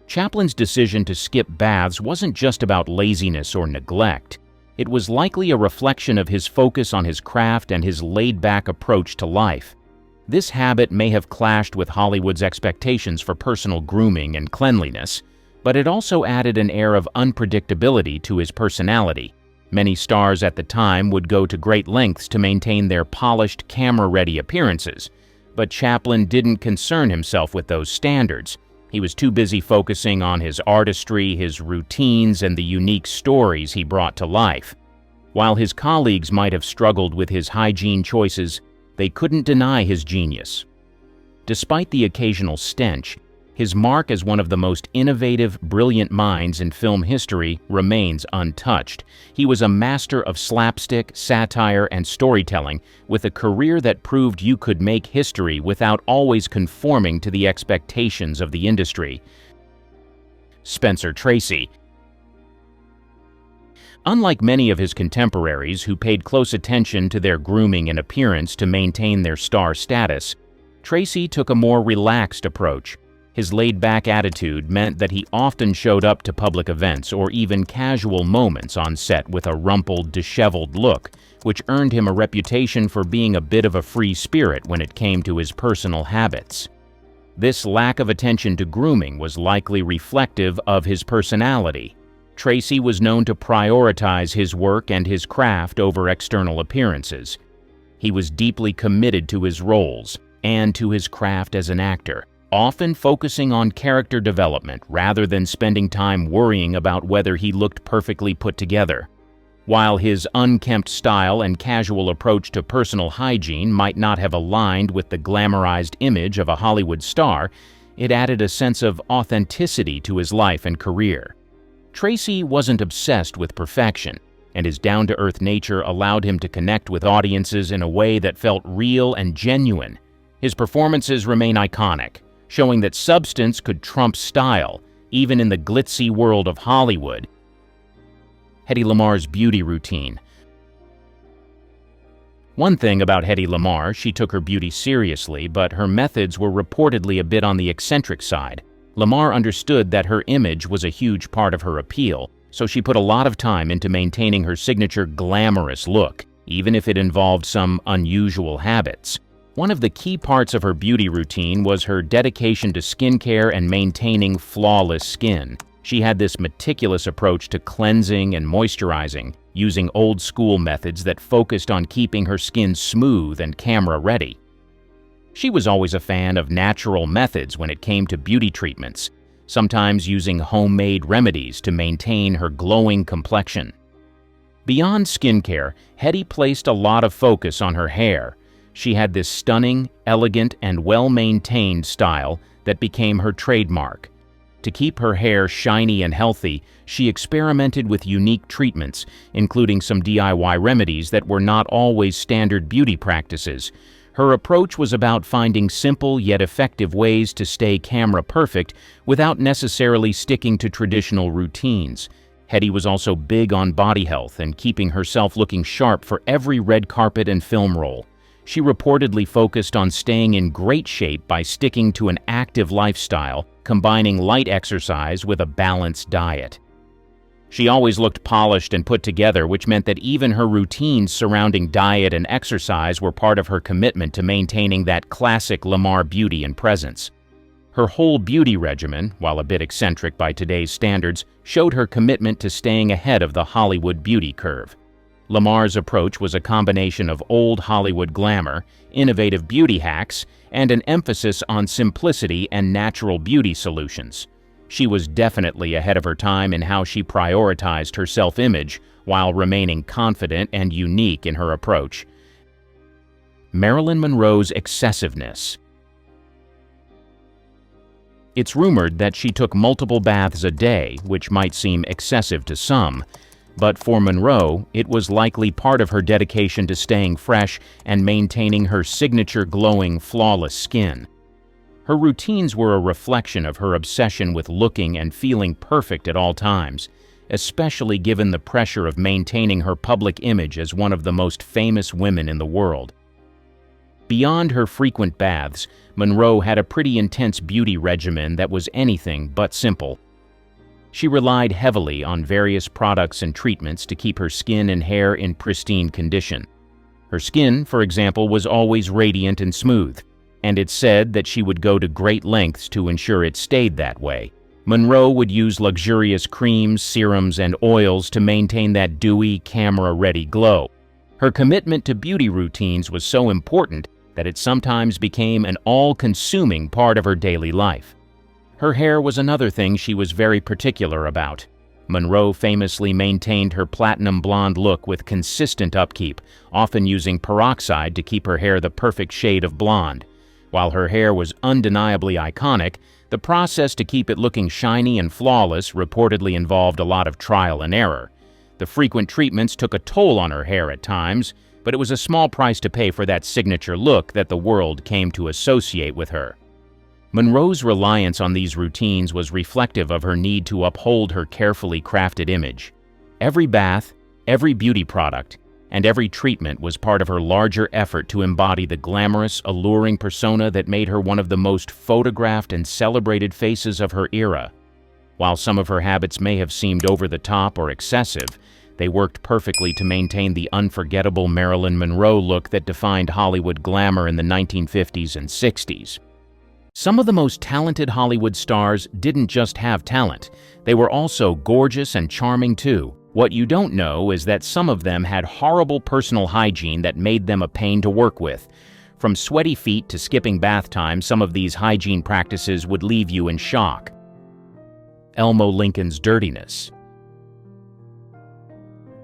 Speaker 1: Chaplin's decision to skip baths wasn't just about laziness or neglect. It was likely a reflection of his focus on his craft and his laid-back approach to life. This habit may have clashed with Hollywood's expectations for personal grooming and cleanliness, but it also added an air of unpredictability to his personality. Many stars at the time would go to great lengths to maintain their polished, camera-ready appearances, but Chaplin didn't concern himself with those standards. He was too busy focusing on his artistry, his routines, and the unique stories he brought to life. While his colleagues might have struggled with his hygiene choices, they couldn't deny his genius. Despite the occasional stench, his mark as one of the most innovative, brilliant minds in film history remains untouched. He was a master of slapstick, satire, and storytelling, with a career that proved you could make history without always conforming to the expectations of the industry. Spencer Tracy. Unlike many of his contemporaries who paid close attention to their grooming and appearance to maintain their star status, Tracy took a more relaxed approach. His laid-back attitude meant that he often showed up to public events or even casual moments on set with a rumpled, disheveled look, which earned him a reputation for being a bit of a free spirit when it came to his personal habits. This lack of attention to grooming was likely reflective of his personality. Tracy was known to prioritize his work and his craft over external appearances. He was deeply committed to his roles and to his craft as an actor, often focusing on character development rather than spending time worrying about whether he looked perfectly put together. While his unkempt style and casual approach to personal hygiene might not have aligned with the glamorized image of a Hollywood star, it added a sense of authenticity to his life and career. Tracy wasn't obsessed with perfection, and his down-to-earth nature allowed him to connect with audiences in a way that felt real and genuine. His performances remain iconic, showing that substance could trump style, even in the glitzy world of Hollywood. Hedy Lamar's beauty routine. One thing about Hedy Lamarr, she took her beauty seriously, but her methods were reportedly a bit on the eccentric side. Lamarr understood that her image was a huge part of her appeal, so she put a lot of time into maintaining her signature glamorous look, even if it involved some unusual habits. One of the key parts of her beauty routine was her dedication to skincare and maintaining flawless skin. She had this meticulous approach to cleansing and moisturizing, using old-school methods that focused on keeping her skin smooth and camera-ready. She was always a fan of natural methods when it came to beauty treatments, sometimes using homemade remedies to maintain her glowing complexion. Beyond skincare, Hedy placed a lot of focus on her hair. She had this stunning, elegant, and well-maintained style that became her trademark. To keep her hair shiny and healthy, she experimented with unique treatments, including some DIY remedies that were not always standard beauty practices. Her approach was about finding simple yet effective ways to stay camera perfect without necessarily sticking to traditional routines. Hedy was also big on body health and keeping herself looking sharp for every red carpet and film role. She reportedly focused on staying in great shape by sticking to an active lifestyle, combining light exercise with a balanced diet. She always looked polished and put together, which meant that even her routines surrounding diet and exercise were part of her commitment to maintaining that classic Lamarr beauty and presence. Her whole beauty regimen, while a bit eccentric by today's standards, showed her commitment to staying ahead of the Hollywood beauty curve. Lamarr's approach was a combination of old Hollywood glamour, innovative beauty hacks, and an emphasis on simplicity and natural beauty solutions. She was definitely ahead of her time in how she prioritized her self-image while remaining confident and unique in her approach. Marilyn Monroe's excessiveness. It's rumored that she took multiple baths a day, which might seem excessive to some. But for Monroe, it was likely part of her dedication to staying fresh and maintaining her signature glowing, flawless skin. Her routines were a reflection of her obsession with looking and feeling perfect at all times, especially given the pressure of maintaining her public image as one of the most famous women in the world. Beyond her frequent baths, Monroe had a pretty intense beauty regimen that was anything but simple. She relied heavily on various products and treatments to keep her skin and hair in pristine condition. Her skin, for example, was always radiant and smooth, and it's said that she would go to great lengths to ensure it stayed that way. Monroe would use luxurious creams, serums, and oils to maintain that dewy, camera-ready glow. Her commitment to beauty routines was so important that it sometimes became an all-consuming part of her daily life. Her hair was another thing she was very particular about. Monroe famously maintained her platinum blonde look with consistent upkeep, often using peroxide to keep her hair the perfect shade of blonde. While her hair was undeniably iconic, the process to keep it looking shiny and flawless reportedly involved a lot of trial and error. The frequent treatments took a toll on her hair at times, but it was a small price to pay for that signature look that the world came to associate with her. Monroe's reliance on these routines was reflective of her need to uphold her carefully crafted image. Every bath, every beauty product, and every treatment was part of her larger effort to embody the glamorous, alluring persona that made her one of the most photographed and celebrated faces of her era. While some of her habits may have seemed over the top or excessive, they worked perfectly to maintain the unforgettable Marilyn Monroe look that defined Hollywood glamour in the 1950s and 60s. Some of the most talented Hollywood stars didn't just have talent, they were also gorgeous and charming too. What you don't know is that some of them had horrible personal hygiene that made them a pain to work with. From sweaty feet to skipping bath time, some of these hygiene practices would leave you in shock. Elmo Lincoln's dirtiness.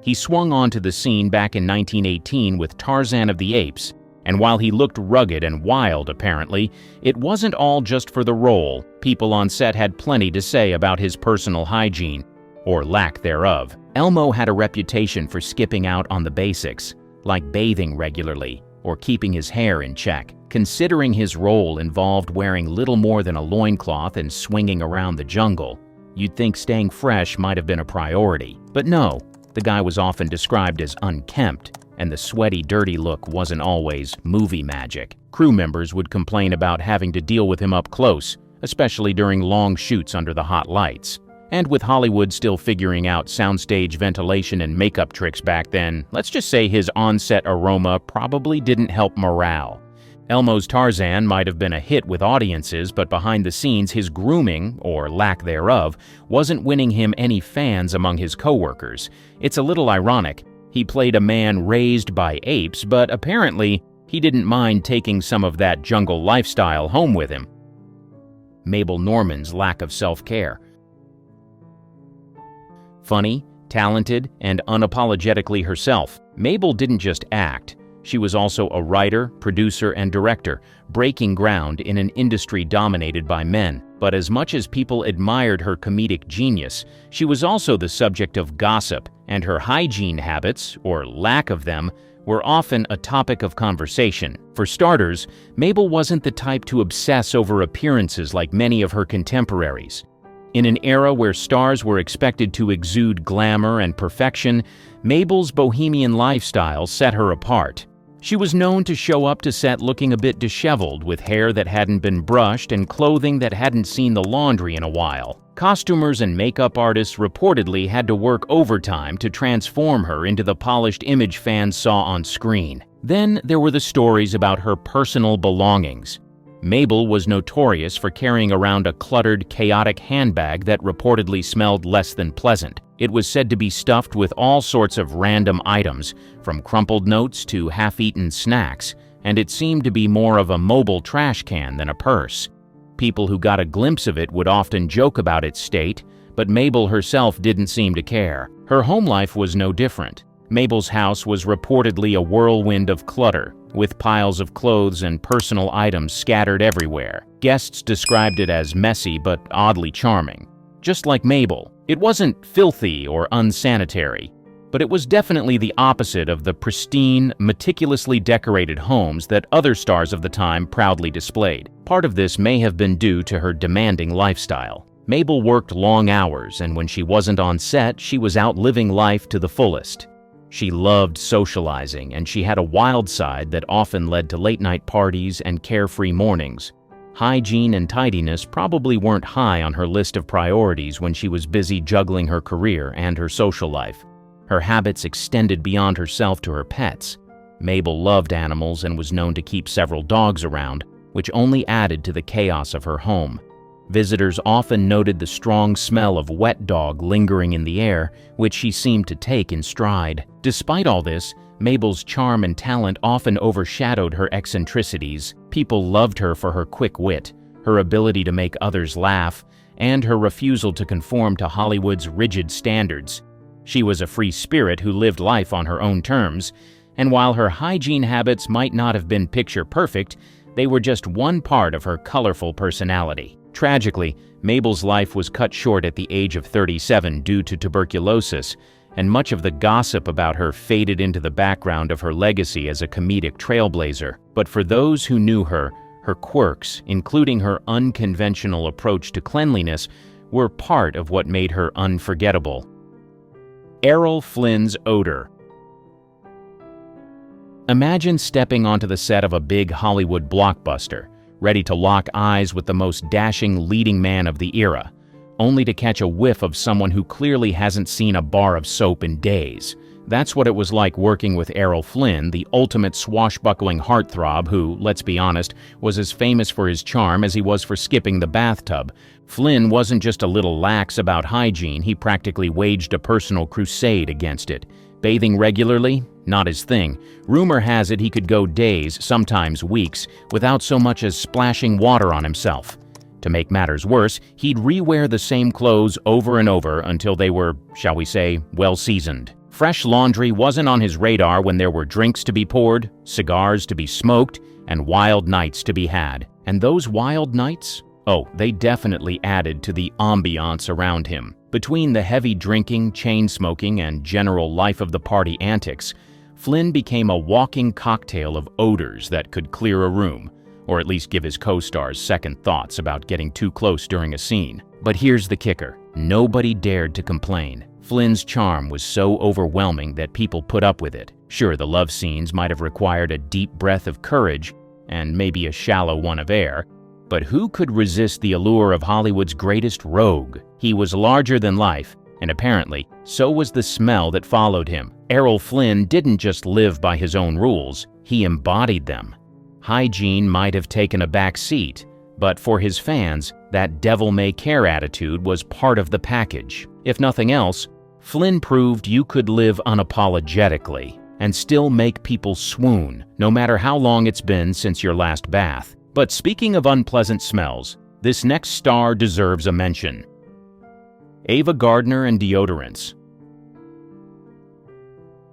Speaker 1: He swung onto the scene back in 1918 with Tarzan of the Apes, and while he looked rugged and wild apparently, it wasn't all just for the role. People on set had plenty to say about his personal hygiene, or lack thereof. Elmo had a reputation for skipping out on the basics, like bathing regularly or keeping his hair in check. Considering his role involved wearing little more than a loincloth and swinging around the jungle, you'd think staying fresh might have been a priority. But no, the guy was often described as unkempt, and the sweaty, dirty look wasn't always movie magic. Crew members would complain about having to deal with him up close, especially during long shoots under the hot lights. And with Hollywood still figuring out soundstage ventilation and makeup tricks back then, let's just say his on-set aroma probably didn't help morale. Elmo's Tarzan might have been a hit with audiences, but behind the scenes his grooming, or lack thereof, wasn't winning him any fans among his co-workers. It's a little ironic. He played a man raised by apes, but apparently he didn't mind taking some of that jungle lifestyle home with him. Mabel Norman's lack of self-care. Funny, talented, and unapologetically herself, Mabel didn't just act. She was also a writer, producer, and director, breaking ground in an industry dominated by men. But as much as people admired her comedic genius, she was also the subject of gossip, and her hygiene habits, or lack of them, were often a topic of conversation. For starters, Mabel wasn't the type to obsess over appearances like many of her contemporaries. In an era where stars were expected to exude glamour and perfection, Mabel's bohemian lifestyle set her apart. She was known to show up to set looking a bit disheveled, with hair that hadn't been brushed and clothing that hadn't seen the laundry in a while. Costumers and makeup artists reportedly had to work overtime to transform her into the polished image fans saw on screen. Then there were the stories about her personal belongings. Mabel was notorious for carrying around a cluttered, chaotic handbag that reportedly smelled less than pleasant. It was said to be stuffed with all sorts of random items, from crumpled notes to half-eaten snacks, and it seemed to be more of a mobile trash can than a purse. People who got a glimpse of it would often joke about its state, but Mabel herself didn't seem to care. Her home life was no different. Mabel's house was reportedly a whirlwind of clutter, with piles of clothes and personal items scattered everywhere. Guests described it as messy but oddly charming. Just like Mabel, it wasn't filthy or unsanitary. But it was definitely the opposite of the pristine, meticulously decorated homes that other stars of the time proudly displayed. Part of this may have been due to her demanding lifestyle. Mabel worked long hours, and when she wasn't on set, she was out living life to the fullest. She loved socializing, and she had a wild side that often led to late-night parties and carefree mornings. Hygiene and tidiness probably weren't high on her list of priorities when she was busy juggling her career and her social life. Her habits extended beyond herself to her pets. Mabel loved animals and was known to keep several dogs around, which only added to the chaos of her home. Visitors often noted the strong smell of wet dog lingering in the air, which she seemed to take in stride. Despite all this, Mabel's charm and talent often overshadowed her eccentricities. People loved her for her quick wit, her ability to make others laugh, and her refusal to conform to Hollywood's rigid standards. She was a free spirit who lived life on her own terms, and while her hygiene habits might not have been picture perfect, they were just one part of her colorful personality. Tragically, Mabel's life was cut short at the age of 37 due to tuberculosis, and much of the gossip about her faded into the background of her legacy as a comedic trailblazer. But for those who knew her, her quirks, including her unconventional approach to cleanliness, were part of what made her unforgettable. Errol Flynn's odor. Imagine stepping onto the set of a big Hollywood blockbuster, ready to lock eyes with the most dashing leading man of the era, only to catch a whiff of someone who clearly hasn't seen a bar of soap in days. That's what it was like working with Errol Flynn, the ultimate swashbuckling heartthrob who, let's be honest, was as famous for his charm as he was for skipping the bathtub. Flynn wasn't just a little lax about hygiene, he practically waged a personal crusade against it. Bathing regularly? Not his thing. Rumor has it he could go days, sometimes weeks, without so much as splashing water on himself. To make matters worse, he'd rewear the same clothes over and over until they were, shall we say, well-seasoned. Fresh laundry wasn't on his radar when there were drinks to be poured, cigars to be smoked, and wild nights to be had. And those wild nights? Oh, they definitely added to the ambiance around him. Between the heavy drinking, chain-smoking, and general life-of-the-party antics, Flynn became a walking cocktail of odors that could clear a room, or at least give his co-stars second thoughts about getting too close during a scene. But here's the kicker. Nobody dared to complain. Flynn's charm was so overwhelming that people put up with it. Sure, the love scenes might have required a deep breath of courage, and maybe a shallow one of air, but who could resist the allure of Hollywood's greatest rogue? He was larger than life, and apparently, so was the smell that followed him. Errol Flynn didn't just live by his own rules, he embodied them. Hygiene might have taken a back seat, but for his fans, that devil-may-care attitude was part of the package. If nothing else, Flynn proved you could live unapologetically and still make people swoon, no matter how long it's been since your last bath. But speaking of unpleasant smells, this next star deserves a mention. Ava Gardner and deodorants.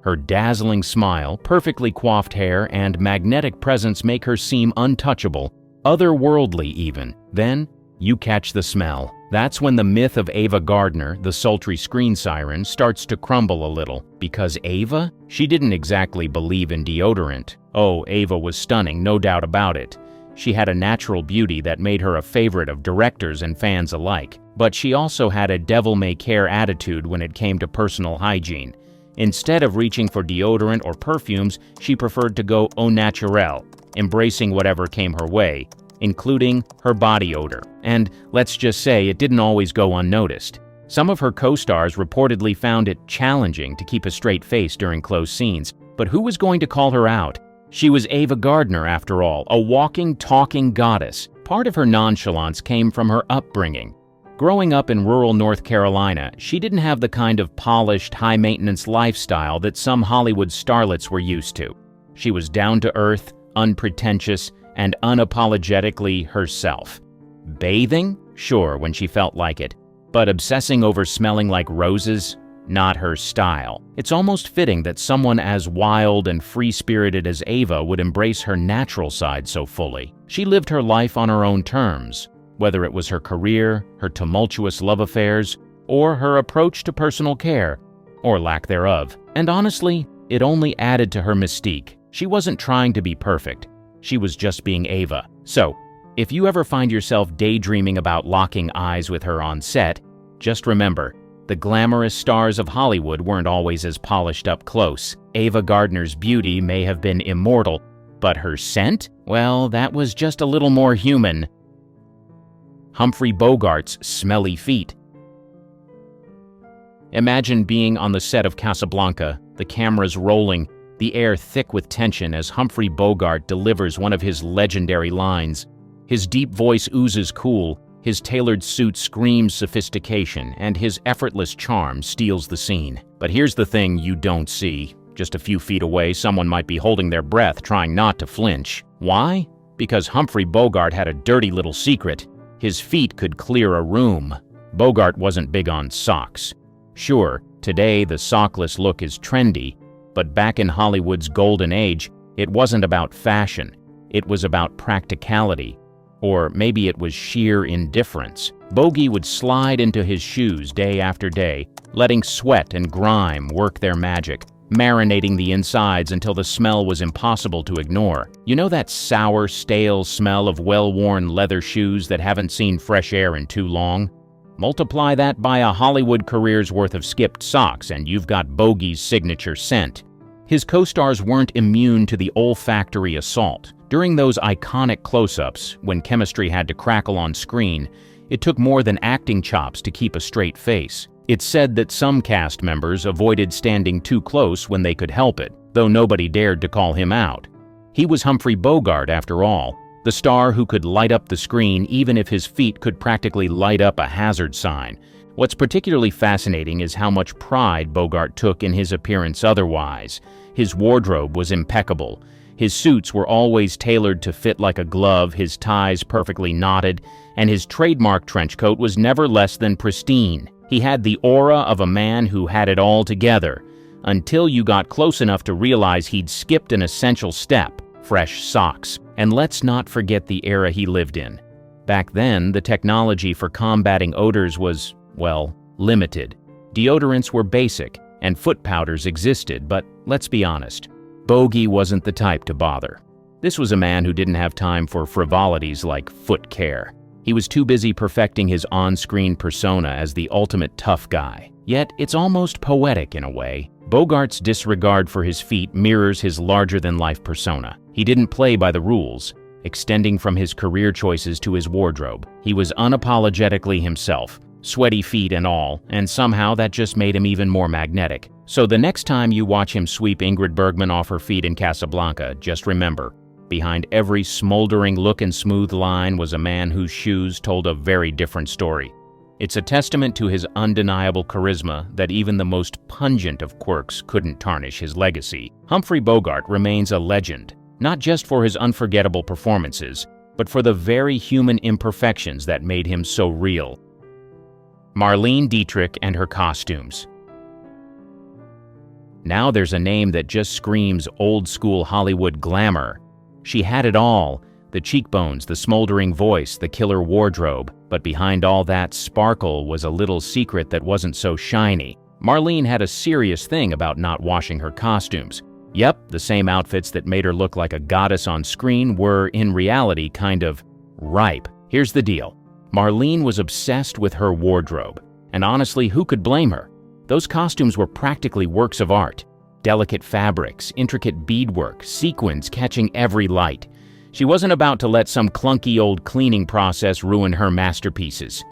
Speaker 1: Her dazzling smile, perfectly coiffed hair, and magnetic presence make her seem untouchable, otherworldly even. Then, you catch the smell. That's when the myth of Ava Gardner, the sultry screen siren, starts to crumble a little. Because Ava? She didn't exactly believe in deodorant. Oh, Ava was stunning, no doubt about it. She had a natural beauty that made her a favorite of directors and fans alike. But she also had a devil-may-care attitude when it came to personal hygiene. Instead of reaching for deodorant or perfumes, she preferred to go au naturel, embracing whatever came her way, including her body odor. And let's just say it didn't always go unnoticed. Some of her co-stars reportedly found it challenging to keep a straight face during close scenes, but who was going to call her out? She was Ava Gardner, after all, a walking, talking goddess. Part of her nonchalance came from her upbringing. Growing up in rural North Carolina, she didn't have the kind of polished, high-maintenance lifestyle that some Hollywood starlets were used to. She was down-to-earth, unpretentious, and unapologetically herself. Bathing? Sure, when she felt like it. But obsessing over smelling like roses? Not her style. It's almost fitting that someone as wild and free-spirited as Ava would embrace her natural side so fully. She lived her life on her own terms, whether it was her career, her tumultuous love affairs, or her approach to personal care. or lack thereof. And honestly, it only added to her mystique. She wasn't trying to be perfect. She was just being Ava. So, if you ever find yourself daydreaming about locking eyes with her on set, just remember, the glamorous stars of Hollywood weren't always as polished up close. Ava Gardner's beauty may have been immortal, but her scent? Well, that was just a little more human. Humphrey Bogart's smelly feet. Imagine being on the set of Casablanca, the cameras rolling, the air thick with tension as Humphrey Bogart delivers one of his legendary lines. His deep voice oozes cool, his tailored suit screams sophistication, and his effortless charm steals the scene. But here's the thing you don't see. Just a few feet away, someone might be holding their breath, trying not to flinch. Why? Because Humphrey Bogart had a dirty little secret. His feet could clear a room. Bogart wasn't big on socks. Sure, today the sockless look is trendy, but back in Hollywood's golden age, it wasn't about fashion. It was about practicality. Or maybe it was sheer indifference. Bogey would slide into his shoes day after day, letting sweat and grime work their magic, marinating the insides until the smell was impossible to ignore. You know that sour, stale smell of well-worn leather shoes that haven't seen fresh air in too long? Multiply that by a Hollywood career's worth of skipped socks and you've got Bogey's signature scent. His co-stars weren't immune to the olfactory assault. During those iconic close-ups, when chemistry had to crackle on screen, it took more than acting chops to keep a straight face. It's said that some cast members avoided standing too close when they could help it, though nobody dared to call him out. He was Humphrey Bogart, after all, the star who could light up the screen even if his feet could practically light up a hazard sign. What's particularly fascinating is how much pride Bogart took in his appearance otherwise. His wardrobe was impeccable. His suits were always tailored to fit like a glove, his ties perfectly knotted, and his trademark trench coat was never less than pristine. He had the aura of a man who had it all together, until you got close enough to realize he'd skipped an essential step: fresh socks. And let's not forget the era he lived in. Back then, the technology for combating odors was, well, limited. Deodorants were basic, and foot powders existed, but let's be honest, Bogey wasn't the type to bother. This was a man who didn't have time for frivolities like foot care. He was too busy perfecting his on-screen persona as the ultimate tough guy. Yet, it's almost poetic in a way. Bogart's disregard for his feet mirrors his larger-than-life persona. He didn't play by the rules, extending from his career choices to his wardrobe. He was unapologetically himself, sweaty feet and all, and somehow that just made him even more magnetic. So the next time you watch him sweep Ingrid Bergman off her feet in Casablanca, just remember, behind every smoldering look and smooth line was a man whose shoes told a very different story. It's a testament to his undeniable charisma that even the most pungent of quirks couldn't tarnish his legacy. Humphrey Bogart remains a legend, not just for his unforgettable performances, but for the very human imperfections that made him so real. Marlene Dietrich and her costumes. Now there's a name that just screams old-school Hollywood glamour. She had it all: the cheekbones, the smoldering voice, the killer wardrobe. But behind all that sparkle was a little secret that wasn't so shiny. Marlene had a serious thing about not washing her costumes. Yep, the same outfits that made her look like a goddess on screen were, in reality, kind of ripe. Here's the deal. Marlene was obsessed with her wardrobe. And honestly, who could blame her? Those costumes were practically works of art. Delicate fabrics, intricate beadwork, sequins catching every light. She wasn't about to let some clunky old cleaning process ruin her masterpieces.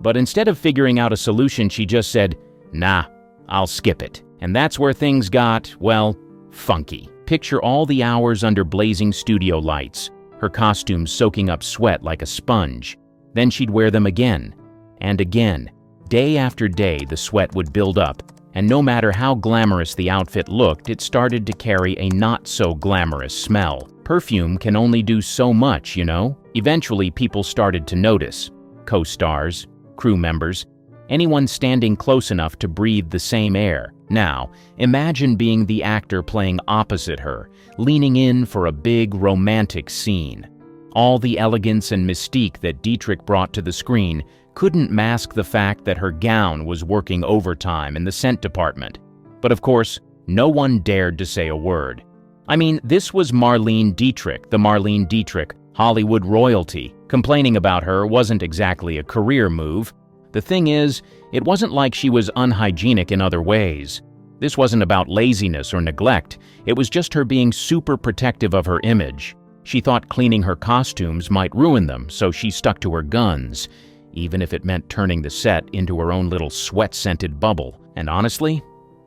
Speaker 1: But instead of figuring out a solution, she just said, "Nah, I'll skip it." And that's where things got, well, funky. Picture all the hours under blazing studio lights, her costumes soaking up sweat like a sponge. Then she'd wear them again and again. Day after day, the sweat would build up, and no matter how glamorous the outfit looked, it started to carry a not-so-glamorous smell. Perfume can only do so much, you know? Eventually, people started to notice. Co-stars, crew members, anyone standing close enough to breathe the same air. Now, imagine being the actor playing opposite her, leaning in for a big romantic scene. All the elegance and mystique that Dietrich brought to the screen couldn't mask the fact that her gown was working overtime in the scent department. But of course, no one dared to say a word. I mean, this was Marlene Dietrich, the Marlene Dietrich, Hollywood royalty. Complaining about her wasn't exactly a career move. The thing is, it wasn't like she was unhygienic in other ways. This wasn't about laziness or neglect. It was just her being super protective of her image. She thought cleaning her costumes might ruin them, so she stuck to her guns, even if it meant turning the set into her own little sweat-scented bubble. And honestly,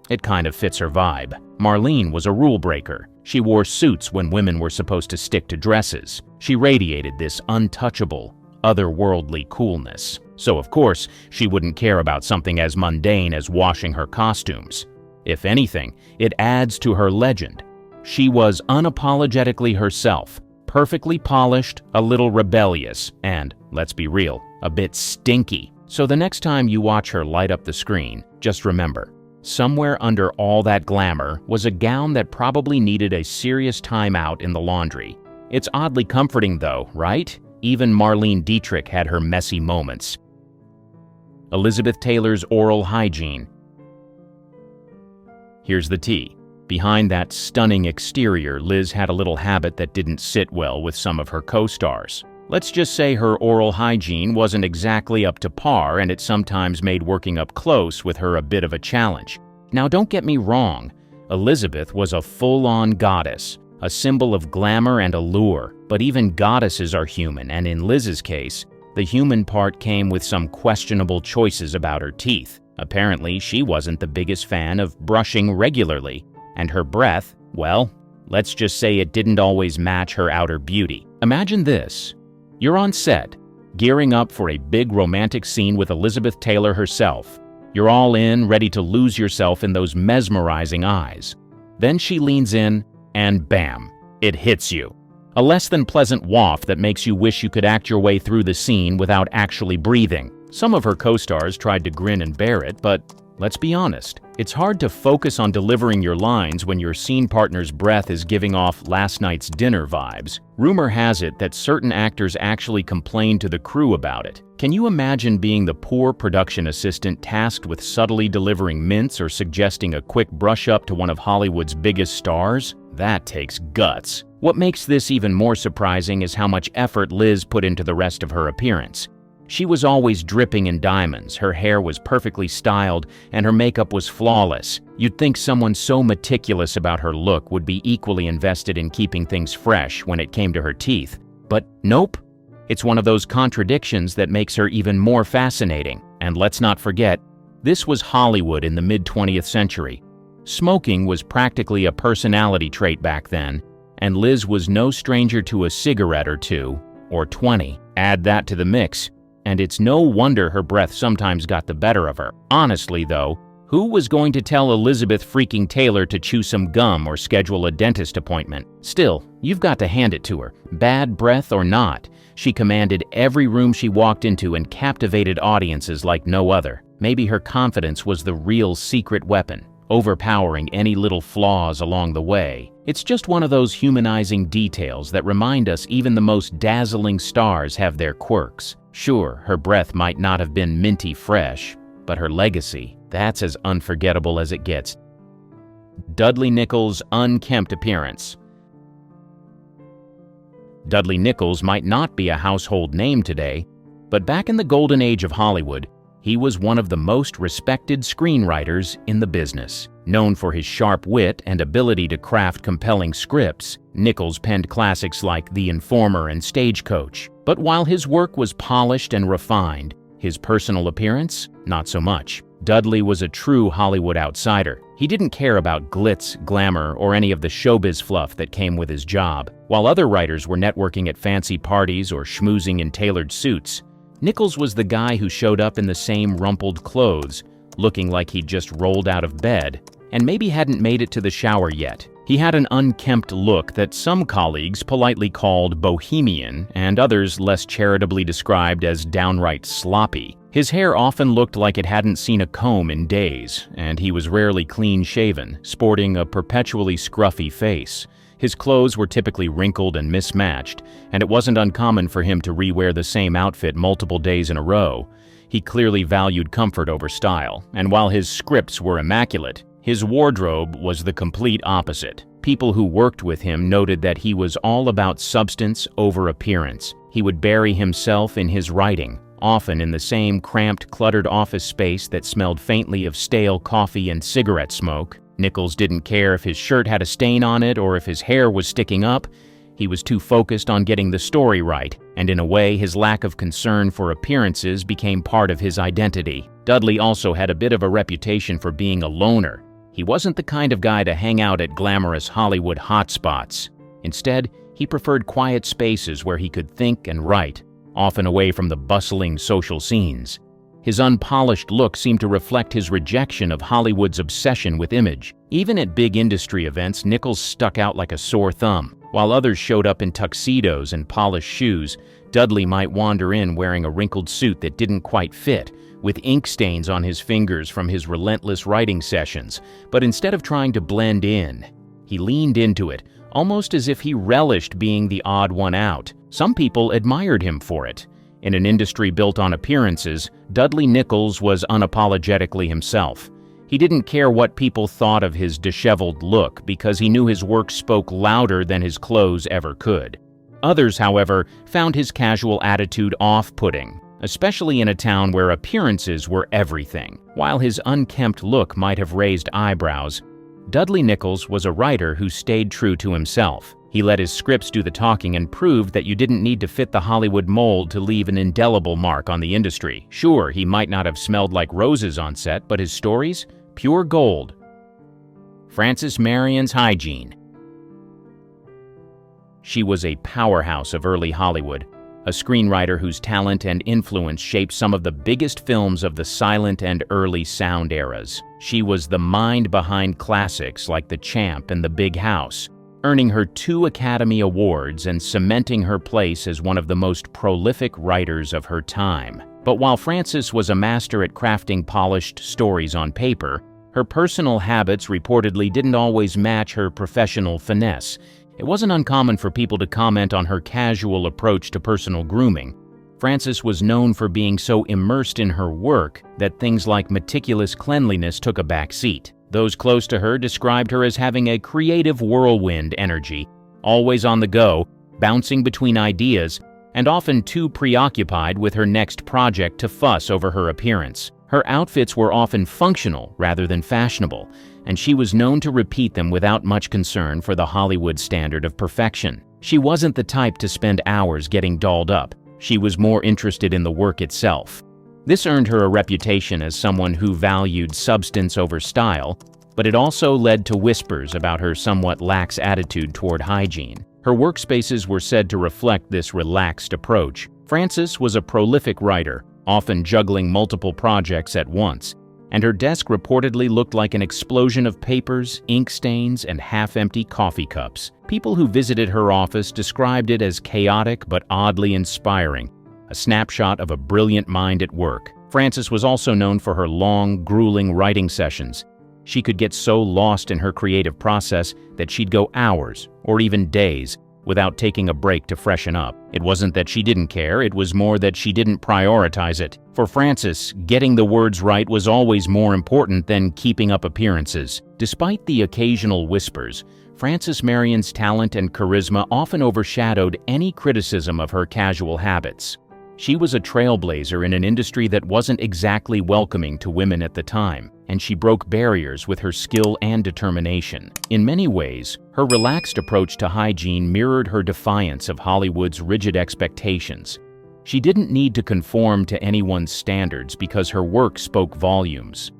Speaker 1: it kind of fits her vibe. Marlene was a rule breaker. She wore suits when women were supposed to stick to dresses. She radiated this untouchable, otherworldly coolness. So of course, she wouldn't care about something as mundane as washing her costumes. If anything, it adds to her legend. She was unapologetically herself, perfectly polished, a little rebellious, and, let's be real, a bit stinky. So the next time you watch her light up the screen, just remember, somewhere under all that glamour was a gown that probably needed a serious time out in the laundry. It's oddly comforting though, right? Even Marlene Dietrich had her messy moments. Elizabeth Taylor's oral hygiene. Here's the tea. Behind that stunning exterior, Liz had a little habit that didn't sit well with some of her co-stars. Let's just say her oral hygiene wasn't exactly up to par, and it sometimes made working up close with her a bit of a challenge. Now don't get me wrong, Elizabeth was a full-on goddess, a symbol of glamour and allure, but even goddesses are human, and in Liz's case, the human part came with some questionable choices about her teeth. Apparently, she wasn't the biggest fan of brushing regularly, and her breath, well, let's just say it didn't always match her outer beauty. Imagine this. You're on set, gearing up for a big romantic scene with Elizabeth Taylor herself. You're all in, ready to lose yourself in those mesmerizing eyes. Then she leans in, and bam, it hits you. A less than pleasant waft that makes you wish you could act your way through the scene without actually breathing. Some of her co-stars tried to grin and bear it, but let's be honest, it's hard to focus on delivering your lines when your scene partner's breath is giving off last night's dinner vibes. Rumor has it that certain actors actually complained to the crew about it. Can you imagine being the poor production assistant tasked with subtly delivering mints or suggesting a quick brush-up to one of Hollywood's biggest stars? That takes guts. What makes this even more surprising is how much effort Liz put into the rest of her appearance. She was always dripping in diamonds, her hair was perfectly styled, and her makeup was flawless. You'd think someone so meticulous about her look would be equally invested in keeping things fresh when it came to her teeth. But nope. It's one of those contradictions that makes her even more fascinating. And let's not forget, this was Hollywood in the mid-20th century. Smoking was practically a personality trait back then, and Liz was no stranger to a cigarette or two, or 20. Add that to the mix, and it's no wonder her breath sometimes got the better of her. Honestly though, who was going to tell Elizabeth freaking Taylor to chew some gum or schedule a dentist appointment? Still, you've got to hand it to her. Bad breath or not, she commanded every room she walked into and captivated audiences like no other. Maybe her confidence was the real secret weapon, overpowering any little flaws along the way. It's just one of those humanizing details that remind us even the most dazzling stars have their quirks. Sure, her breath might not have been minty fresh, but her legacy, that's as unforgettable as it gets. Dudley Nichols' unkempt appearance. Dudley Nichols might not be a household name today, but back in the golden age of Hollywood, he was one of the most respected screenwriters in the business. Known for his sharp wit and ability to craft compelling scripts, Nichols penned classics like The Informer and Stagecoach. But while his work was polished and refined, his personal appearance, not so much. Dudley was a true Hollywood outsider. He didn't care about glitz, glamour, or any of the showbiz fluff that came with his job. While other writers were networking at fancy parties or schmoozing in tailored suits, Nichols was the guy who showed up in the same rumpled clothes, looking like he'd just rolled out of bed, and maybe hadn't made it to the shower yet. He had an unkempt look that some colleagues politely called bohemian, and others less charitably described as downright sloppy. His hair often looked like it hadn't seen a comb in days, and he was rarely clean-shaven, sporting a perpetually scruffy face. His clothes were typically wrinkled and mismatched, and it wasn't uncommon for him to rewear the same outfit multiple days in a row. He clearly valued comfort over style, and while his scripts were immaculate, His wardrobe was the complete opposite. People who worked with him noted that he was all about substance over appearance. He would bury himself in his writing, often in the same cramped, cluttered office space that smelled faintly of stale coffee and cigarette smoke. Nichols didn't care if his shirt had a stain on it or if his hair was sticking up. He was too focused on getting the story right, and in a way, his lack of concern for appearances became part of his identity. Dudley also had a bit of a reputation for being a loner. He wasn't the kind of guy to hang out at glamorous Hollywood hotspots. Instead, he preferred quiet spaces where he could think and write, often away from the bustling social scenes. His unpolished look seemed to reflect his rejection of Hollywood's obsession with image. Even at big industry events, Nichols stuck out like a sore thumb. While others showed up in tuxedos and polished shoes, Dudley might wander in wearing a wrinkled suit that didn't quite fit, with ink stains on his fingers from his relentless writing sessions. But instead of trying to blend in, he leaned into it, almost as if he relished being the odd one out. Some people admired him for it. In an industry built on appearances, Dudley Nichols was unapologetically himself. He didn't care what people thought of his disheveled look because he knew his work spoke louder than his clothes ever could. Others, however, found his casual attitude off-putting, especially in a town where appearances were everything. While his unkempt look might have raised eyebrows, Dudley Nichols was a writer who stayed true to himself. He let his scripts do the talking and proved that you didn't need to fit the Hollywood mold to leave an indelible mark on the industry. Sure, he might not have smelled like roses on set, but his stories? Pure gold. Frances Marion's Hygiene. She was a powerhouse of early Hollywood, a screenwriter whose talent and influence shaped some of the biggest films of the silent and early sound eras. She was the mind behind classics like The Champ and The Big House, earning her 2 Academy Awards and cementing her place as one of the most prolific writers of her time. But while Frances was a master at crafting polished stories on paper, her personal habits reportedly didn't always match her professional finesse. It wasn't uncommon for people to comment on her casual approach to personal grooming. Frances was known for being so immersed in her work that things like meticulous cleanliness took a back seat. Those close to her described her as having a creative whirlwind energy, always on the go, bouncing between ideas, and often too preoccupied with her next project to fuss over her appearance. Her outfits were often functional rather than fashionable, and she was known to repeat them without much concern for the Hollywood standard of perfection. She wasn't the type to spend hours getting dolled up. She was more interested in the work itself. This earned her a reputation as someone who valued substance over style, but it also led to whispers about her somewhat lax attitude toward hygiene. Her workspaces were said to reflect this relaxed approach. Frances was a prolific writer, often juggling multiple projects at once, and her desk reportedly looked like an explosion of papers, ink stains, and half-empty coffee cups. People who visited her office described it as chaotic but oddly inspiring, a snapshot of a brilliant mind at work. Frances was also known for her long, grueling writing sessions. She could get so lost in her creative process that she'd go hours, or even days, without taking a break to freshen up. It wasn't that she didn't care, it was more that she didn't prioritize it. For Frances, getting the words right was always more important than keeping up appearances. Despite the occasional whispers, Frances Marion's talent and charisma often overshadowed any criticism of her casual habits. She was a trailblazer in an industry that wasn't exactly welcoming to women at the time, and she broke barriers with her skill and determination. In many ways, her relaxed approach to hygiene mirrored her defiance of Hollywood's rigid expectations. She didn't need to conform to anyone's standards because her work spoke volumes.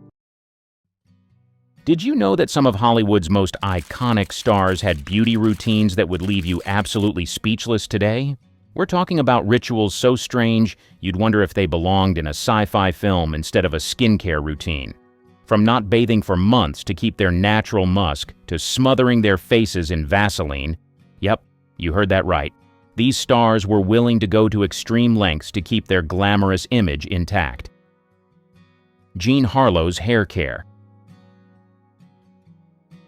Speaker 1: Did you know that some of Hollywood's most iconic stars had beauty routines that would leave you absolutely speechless today? We're talking about rituals so strange, you'd wonder if they belonged in a sci-fi film instead of a skincare routine. From not bathing for months to keep their natural musk, to smothering their faces in Vaseline. Yep, you heard that right. These stars were willing to go to extreme lengths to keep their glamorous image intact. Jean Harlow's hair care.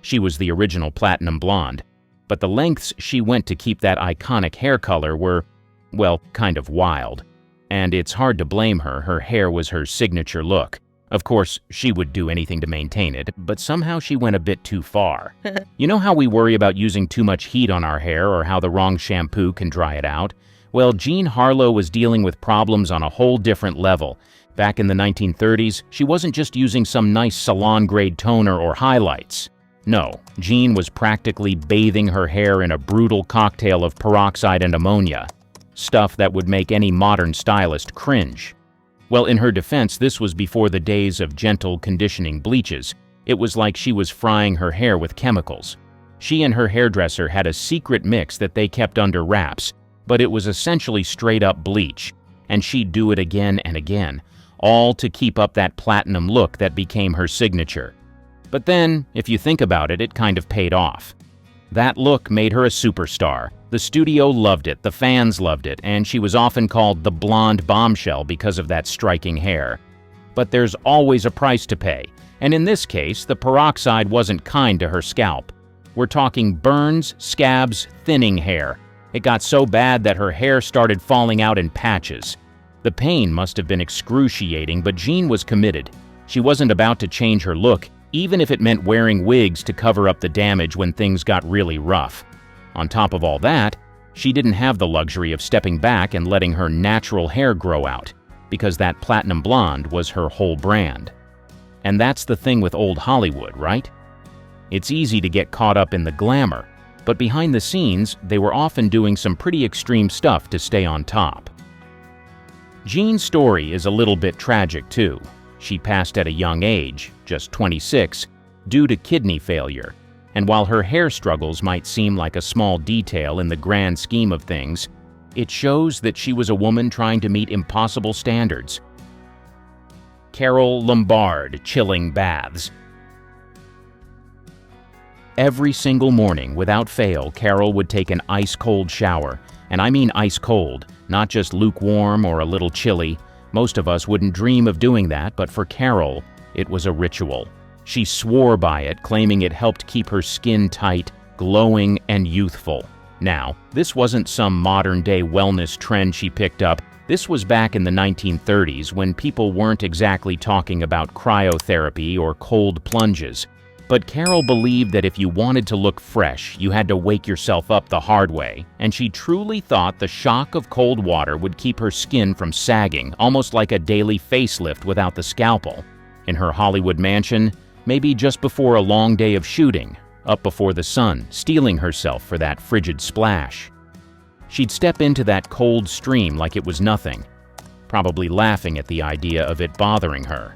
Speaker 1: She was the original platinum blonde, but the lengths she went to keep that iconic hair color were, well, kind of wild. And it's hard to blame her, her hair was her signature look. Of course, she would do anything to maintain it, but somehow she went a bit too far. You know how we worry about using too much heat on our hair or how the wrong shampoo can dry it out? Well, Jean Harlow was dealing with problems on a whole different level. Back in the 1930s, she wasn't just using some nice salon-grade toner or highlights. No, Jean was practically bathing her hair in a brutal cocktail of peroxide and ammonia, stuff that would make any modern stylist cringe. Well, in her defense, this was before the days of gentle conditioning bleaches. It was like she was frying her hair with chemicals. She and her hairdresser had a secret mix that they kept under wraps, but it was essentially straight-up bleach, and she'd do it again and again, all to keep up that platinum look that became her signature. But then, if you think about it, it kind of paid off. That look made her a superstar. The studio loved it, the fans loved it, and she was often called the blonde bombshell because of that striking hair. But there's always a price to pay, and in this case, the peroxide wasn't kind to her scalp. We're talking burns, scabs, thinning hair. It got so bad that her hair started falling out in patches. The pain must have been excruciating, but Jean was committed. She wasn't about to change her look, even if it meant wearing wigs to cover up the damage when things got really rough. On top of all that, she didn't have the luxury of stepping back and letting her natural hair grow out, because that platinum blonde was her whole brand. And that's the thing with old Hollywood, right? It's easy to get caught up in the glamour, but behind the scenes, they were often doing some pretty extreme stuff to stay on top. Jean's story is a little bit tragic too. She passed at a young age, just 26, due to kidney failure. And while her hair struggles might seem like a small detail in the grand scheme of things, it shows that she was a woman trying to meet impossible standards. Carole Lombard chilling baths. Every single morning, without fail, Carole would take an ice-cold shower. And I mean ice-cold, not just lukewarm or a little chilly. Most of us wouldn't dream of doing that, but for Carole, it was a ritual. She swore by it, claiming it helped keep her skin tight, glowing, and youthful. Now, this wasn't some modern-day wellness trend she picked up. This was back in the 1930s when people weren't exactly talking about cryotherapy or cold plunges. But Carole believed that if you wanted to look fresh, you had to wake yourself up the hard way, and she truly thought the shock of cold water would keep her skin from sagging, almost like a daily facelift without the scalpel. In her Hollywood mansion, maybe just before a long day of shooting, up before the sun, steeling herself for that frigid splash. She'd step into that cold stream like it was nothing, probably laughing at the idea of it bothering her.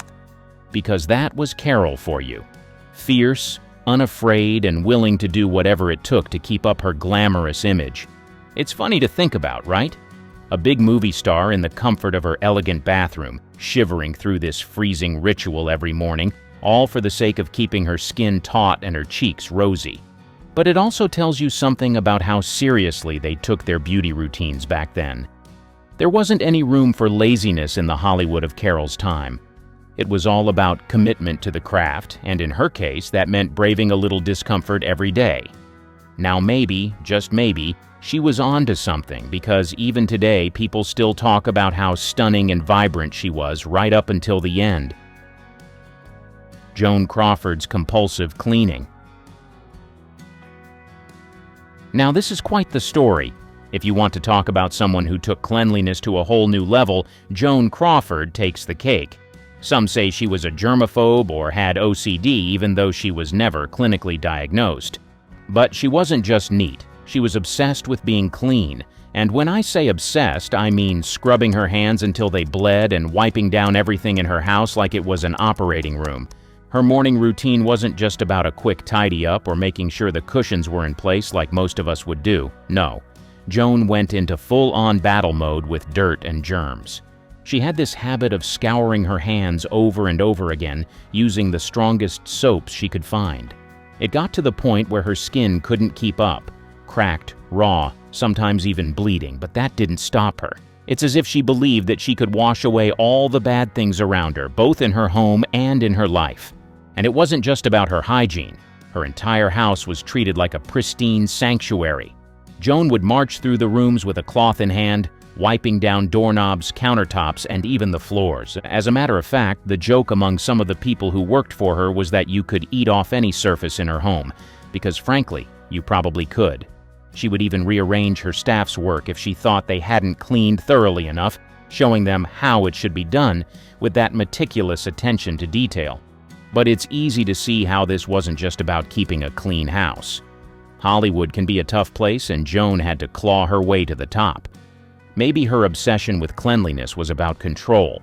Speaker 1: Because that was Carole for you. Fierce, unafraid, and willing to do whatever it took to keep up her glamorous image. It's funny to think about, right? A big movie star in the comfort of her elegant bathroom, shivering through this freezing ritual every morning, all for the sake of keeping her skin taut and her cheeks rosy. But it also tells you something about how seriously they took their beauty routines back then. There wasn't any room for laziness in the Hollywood of Carole's time. It was all about commitment to the craft, and in her case, that meant braving a little discomfort every day. Now maybe, just maybe, she was onto something, because even today people still talk about how stunning and vibrant she was right up until the end. Joan Crawford's compulsive cleaning. Now this is quite the story. If you want to talk about someone who took cleanliness to a whole new level, Joan Crawford takes the cake. Some say she was a germaphobe or had OCD even though she was never clinically diagnosed. But she wasn't just neat, she was obsessed with being clean. And when I say obsessed, I mean scrubbing her hands until they bled and wiping down everything in her house like it was an operating room. Her morning routine wasn't just about a quick tidy up or making sure the cushions were in place like most of us would do. No, Joan went into full-on battle mode with dirt and germs. She had this habit of scouring her hands over and over again, using the strongest soaps she could find. It got to the point where her skin couldn't keep up, cracked, raw, sometimes even bleeding, but that didn't stop her. It's as if she believed that she could wash away all the bad things around her, both in her home and in her life. And it wasn't just about her hygiene. Her entire house was treated like a pristine sanctuary. Joan would march through the rooms with a cloth in hand, wiping down doorknobs, countertops, and even the floors. As a matter of fact, the joke among some of the people who worked for her was that you could eat off any surface in her home, because frankly, you probably could. She would even rearrange her staff's work if she thought they hadn't cleaned thoroughly enough, showing them how it should be done with that meticulous attention to detail. But it's easy to see how this wasn't just about keeping a clean house. Hollywood can be a tough place, and Joan had to claw her way to the top. Maybe her obsession with cleanliness was about control,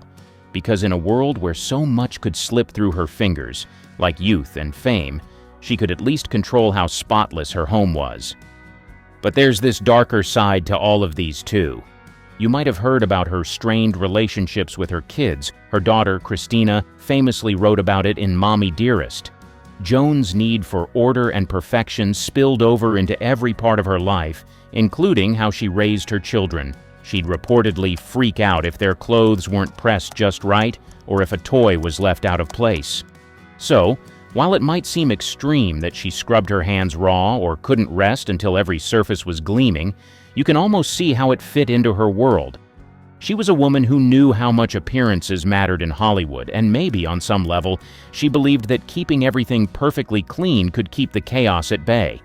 Speaker 1: because in a world where so much could slip through her fingers, like youth and fame, she could at least control how spotless her home was. But there's this darker side to all of these too. You might have heard about her strained relationships with her kids. Her daughter, Christina, famously wrote about it in Mommy Dearest. Joan's need for order and perfection spilled over into every part of her life, including how she raised her children. She'd reportedly freak out if their clothes weren't pressed just right or if a toy was left out of place. So, while it might seem extreme that she scrubbed her hands raw or couldn't rest until every surface was gleaming, you can almost see how it fit into her world. She was a woman who knew how much appearances mattered in Hollywood, and maybe, on some level, she believed that keeping everything perfectly clean could keep the chaos at bay.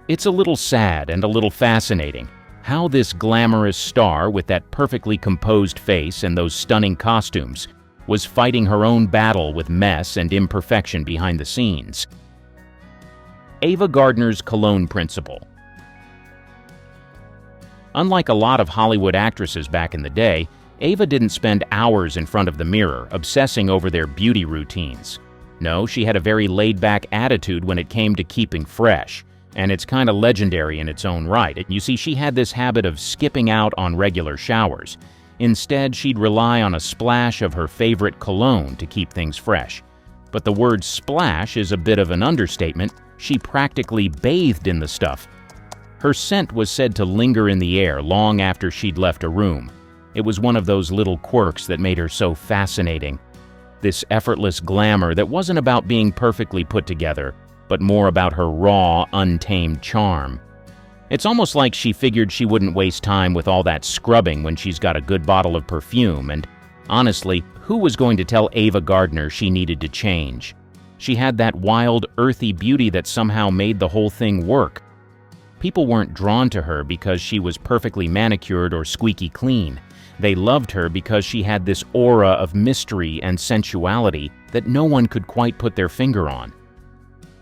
Speaker 1: It's a little sad and a little fascinating how this glamorous star with that perfectly composed face and those stunning costumes was fighting her own battle with mess and imperfection behind the scenes. Ava Gardner's cologne principle. Unlike a lot of Hollywood actresses back in the day, Ava didn't spend hours in front of the mirror obsessing over their beauty routines. No, she had a very laid-back attitude when it came to keeping fresh, and it's kind of legendary in its own right. You see, she had this habit of skipping out on regular showers. Instead, she'd rely on a splash of her favorite cologne to keep things fresh. But the word splash is a bit of an understatement. She practically bathed in the stuff. Her scent was said to linger in the air long after she'd left a room. It was one of those little quirks that made her so fascinating. This effortless glamour that wasn't about being perfectly put together, but more about her raw, untamed charm. It's almost like she figured she wouldn't waste time with all that scrubbing when she's got a good bottle of perfume, and honestly, who was going to tell Ava Gardner she needed to change? She had that wild, earthy beauty that somehow made the whole thing work. People weren't drawn to her because she was perfectly manicured or squeaky clean. They loved her because she had this aura of mystery and sensuality that no one could quite put their finger on.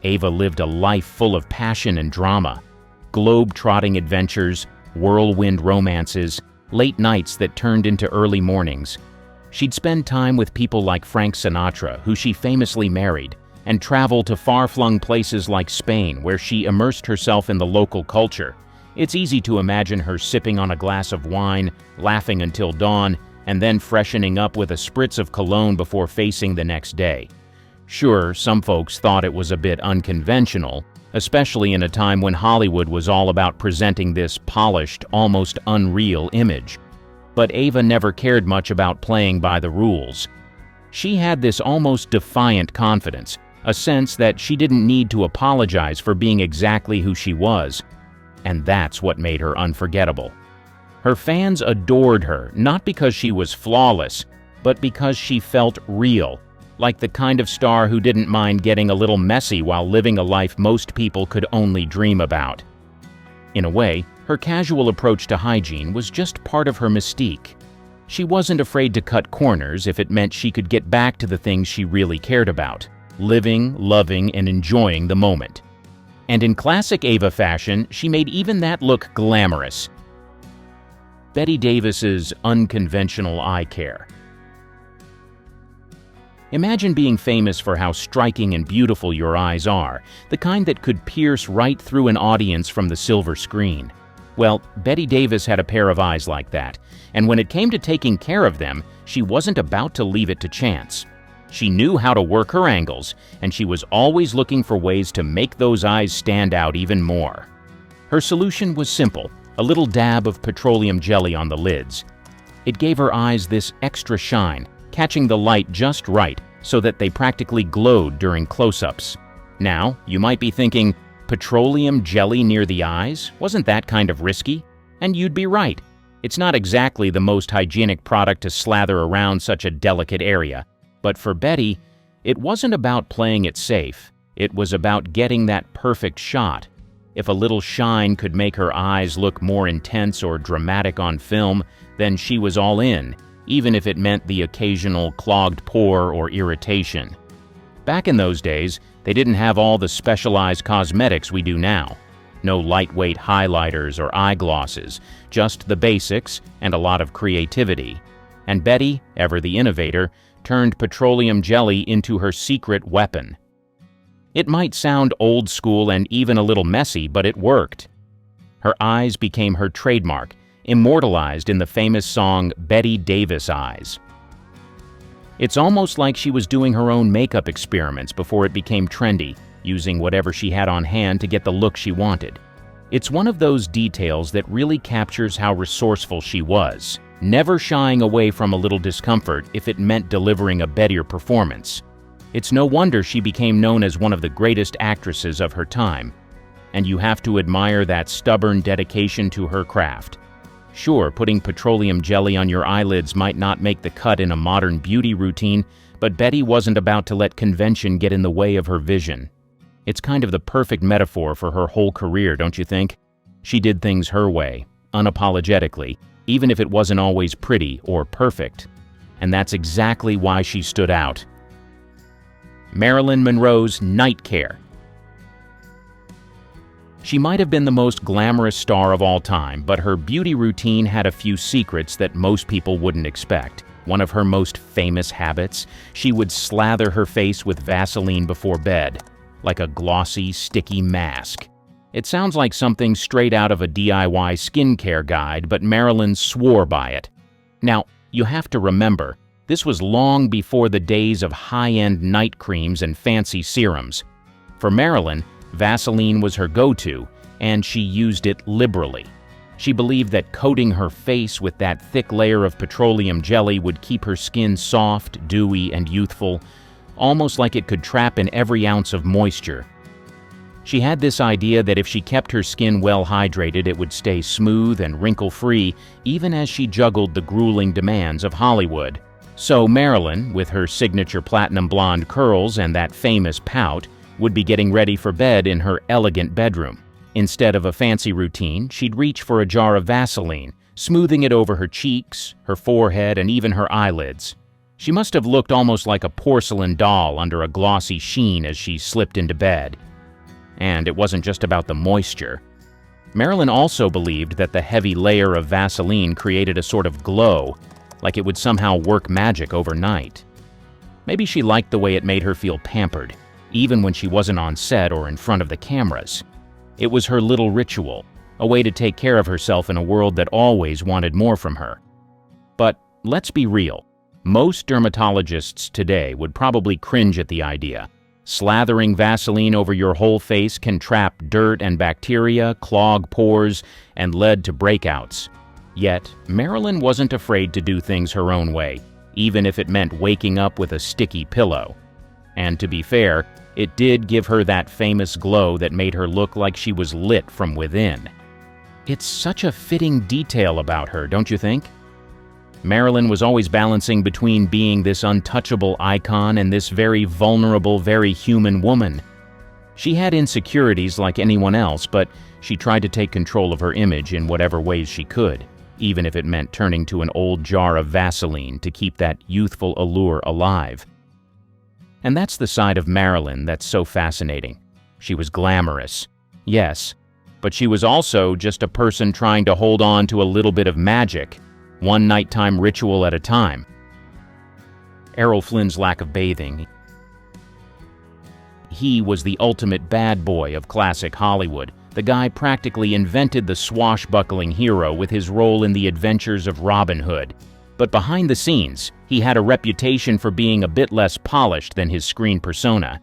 Speaker 1: Ava lived a life full of passion and drama, globe-trotting adventures, whirlwind romances, late nights that turned into early mornings. She'd spend time with people like Frank Sinatra, who she famously married, and travel to far-flung places like Spain, where she immersed herself in the local culture. It's easy to imagine her sipping on a glass of wine, laughing until dawn, and then freshening up with a spritz of cologne before facing the next day. Sure, some folks thought it was a bit unconventional, especially in a time when Hollywood was all about presenting this polished, almost unreal image. But Ava never cared much about playing by the rules. She had this almost defiant confidence, a sense that she didn't need to apologize for being exactly who she was, and that's what made her unforgettable. Her fans adored her, not because she was flawless, but because she felt real, like the kind of star who didn't mind getting a little messy while living a life most people could only dream about. In a way, her casual approach to hygiene was just part of her mystique. She wasn't afraid to cut corners if it meant she could get back to the things she really cared about: living, loving, and enjoying the moment. And in classic Ava fashion, she made even that look glamorous. Bette Davis's unconventional eye care. Imagine being famous for how striking and beautiful your eyes are, the kind that could pierce right through an audience from the silver screen. Well, Bette Davis had a pair of eyes like that, and when it came to taking care of them, she wasn't about to leave it to chance. She knew how to work her angles, and she was always looking for ways to make those eyes stand out even more. Her solution was simple: a little dab of petroleum jelly on the lids. It gave her eyes this extra shine, catching the light just right so that they practically glowed during close-ups. Now, you might be thinking, petroleum jelly near the eyes? Wasn't that kind of risky? And you'd be right. It's not exactly the most hygienic product to slather around such a delicate area, but for Betty, it wasn't about playing it safe. It was about getting that perfect shot. If a little shine could make her eyes look more intense or dramatic on film, then she was all in, even if it meant the occasional clogged pore or irritation. Back in those days, they didn't have all the specialized cosmetics we do now. No lightweight highlighters or eyeglosses, just the basics and a lot of creativity. And Betty, ever the innovator, turned petroleum jelly into her secret weapon. It might sound old school and even a little messy, but it worked. Her eyes became her trademark, immortalized in the famous song Betty Davis Eyes. It's almost like she was doing her own makeup experiments before it became trendy, using whatever she had on hand to get the look she wanted. It's one of those details that really captures how resourceful she was, never shying away from a little discomfort if it meant delivering a better performance. It's no wonder she became known as one of the greatest actresses of her time, and you have to admire that stubborn dedication to her craft. Sure, putting petroleum jelly on your eyelids might not make the cut in a modern beauty routine, but Betty wasn't about to let convention get in the way of her vision. It's kind of the perfect metaphor for her whole career, don't you think? She did things her way, unapologetically, even if it wasn't always pretty or perfect. And that's exactly why she stood out. Marilyn Monroe's night care. She might have been the most glamorous star of all time, but her beauty routine had a few secrets that most people wouldn't expect. One of her most famous habits, she would slather her face with Vaseline before bed, like a glossy, sticky mask. It sounds like something straight out of a DIY skincare guide, but Marilyn swore by it. Now, you have to remember, this was long before the days of high-end night creams and fancy serums. For Marilyn, Vaseline was her go-to, and she used it liberally. She believed that coating her face with that thick layer of petroleum jelly would keep her skin soft, dewy, and youthful, almost like it could trap in every ounce of moisture. She had this idea that if she kept her skin well hydrated, it would stay smooth and wrinkle-free, even as she juggled the grueling demands of Hollywood. So Marilyn, with her signature platinum blonde curls and that famous pout, would be getting ready for bed in her elegant bedroom. Instead of a fancy routine, she'd reach for a jar of Vaseline, smoothing it over her cheeks, her forehead, and even her eyelids. She must have looked almost like a porcelain doll under a glossy sheen as she slipped into bed. And it wasn't just about the moisture. Marilyn also believed that the heavy layer of Vaseline created a sort of glow, like it would somehow work magic overnight. Maybe she liked the way it made her feel pampered, even when she wasn't on set or in front of the cameras. It was her little ritual, a way to take care of herself in a world that always wanted more from her. But let's be real. Most dermatologists today would probably cringe at the idea. Slathering Vaseline over your whole face can trap dirt and bacteria, clog pores, and lead to breakouts. Yet, Marilyn wasn't afraid to do things her own way, even if it meant waking up with a sticky pillow. And to be fair, it did give her that famous glow that made her look like she was lit from within. It's such a fitting detail about her, don't you think? Marilyn was always balancing between being this untouchable icon and this very vulnerable, very human woman. She had insecurities like anyone else, but she tried to take control of her image in whatever ways she could, even if it meant turning to an old jar of Vaseline to keep that youthful allure alive. And that's the side of Marilyn that's so fascinating. She was glamorous, yes, but she was also just a person trying to hold on to a little bit of magic, one nighttime ritual at a time. Errol Flynn's lack of bathing. He was the ultimate bad boy of classic Hollywood. The guy practically invented the swashbuckling hero with his role in The Adventures of Robin Hood. But behind the scenes, he had a reputation for being a bit less polished than his screen persona.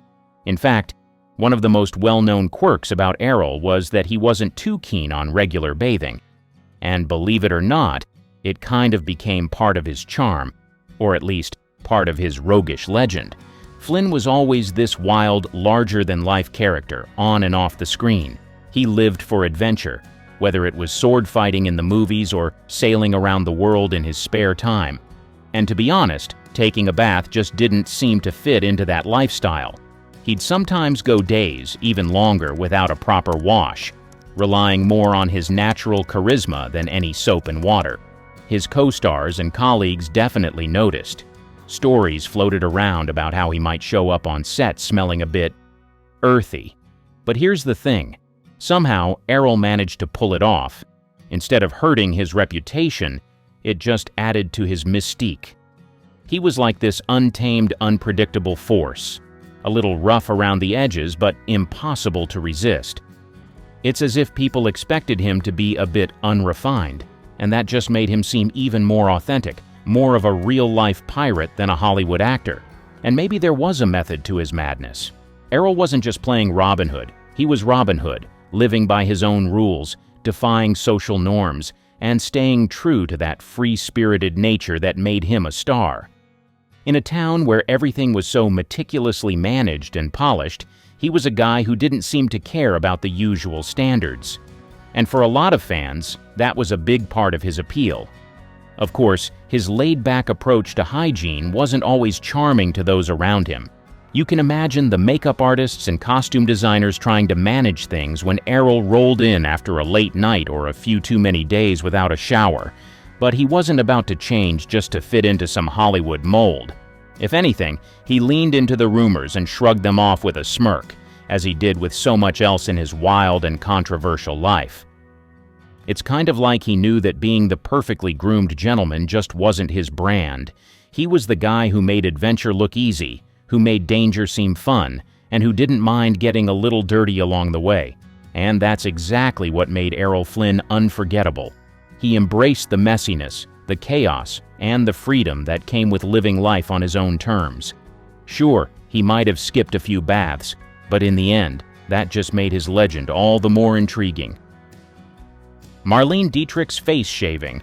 Speaker 1: In fact, one of the most well-known quirks about Errol was that he wasn't too keen on regular bathing. And believe it or not, it kind of became part of his charm, or at least part of his roguish legend. Flynn was always this wild, larger-than-life character, on and off the screen. He lived for adventure, whether it was sword fighting in the movies or sailing around the world in his spare time. And to be honest, taking a bath just didn't seem to fit into that lifestyle. He'd sometimes go days, even longer, without a proper wash, relying more on his natural charisma than any soap and water. His co-stars and colleagues definitely noticed. Stories floated around about how he might show up on set smelling a bit earthy. But here's the thing. Somehow, Errol managed to pull it off. Instead of hurting his reputation, it just added to his mystique. He was like this untamed, unpredictable force, a little rough around the edges, but impossible to resist. It's as if people expected him to be a bit unrefined, and that just made him seem even more authentic, more of a real-life pirate than a Hollywood actor. And maybe there was a method to his madness. Errol wasn't just playing Robin Hood, he was Robin Hood, living by his own rules, defying social norms, and staying true to that free-spirited nature that made him a star. In a town where everything was so meticulously managed and polished, he was a guy who didn't seem to care about the usual standards. And for a lot of fans, that was a big part of his appeal. Of course, his laid-back approach to hygiene wasn't always charming to those around him. You can imagine the makeup artists and costume designers trying to manage things when Errol rolled in after a late night or a few too many days without a shower. But he wasn't about to change just to fit into some Hollywood mold. If anything, he leaned into the rumors and shrugged them off with a smirk, as he did with so much else in his wild and controversial life. It's kind of like he knew that being the perfectly groomed gentleman just wasn't his brand. He was the guy who made adventure look easy, who made danger seem fun, and who didn't mind getting a little dirty along the way. And that's exactly what made Errol Flynn unforgettable. He embraced the messiness, the chaos, and the freedom that came with living life on his own terms. Sure, he might have skipped a few baths, but in the end, that just made his legend all the more intriguing. Marlene Dietrich's face shaving.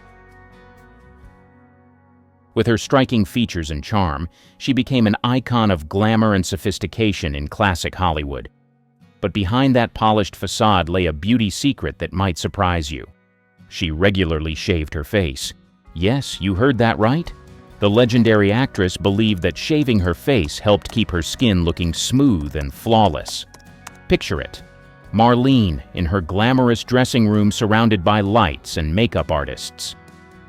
Speaker 1: With her striking features and charm, she became an icon of glamour and sophistication in classic Hollywood. But behind that polished facade lay a beauty secret that might surprise you. She regularly shaved her face. Yes, you heard that right. The legendary actress believed that shaving her face helped keep her skin looking smooth and flawless. Picture it. Marlene in her glamorous dressing room surrounded by lights and makeup artists.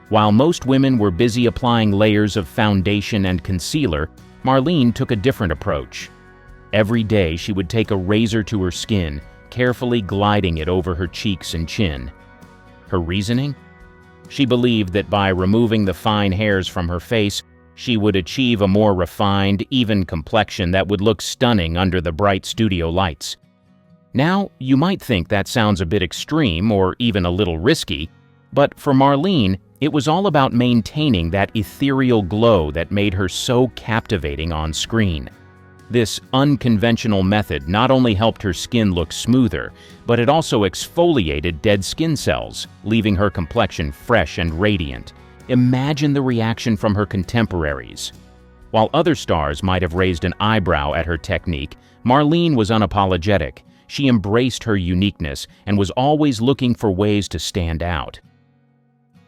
Speaker 1: While most women were busy applying layers of foundation and concealer, Marlene took a different approach. Every day she would take a razor to her skin, carefully gliding it over her cheeks and chin. Her reasoning? She believed that by removing the fine hairs from her face, she would achieve a more refined, even complexion that would look stunning under the bright studio lights. Now, you might think that sounds a bit extreme or even a little risky, but for Marlene, it was all about maintaining that ethereal glow that made her so captivating on screen. This unconventional method not only helped her skin look smoother, but it also exfoliated dead skin cells, leaving her complexion fresh and radiant. Imagine the reaction from her contemporaries. While other stars might have raised an eyebrow at her technique, Marlene was unapologetic. She embraced her uniqueness and was always looking for ways to stand out.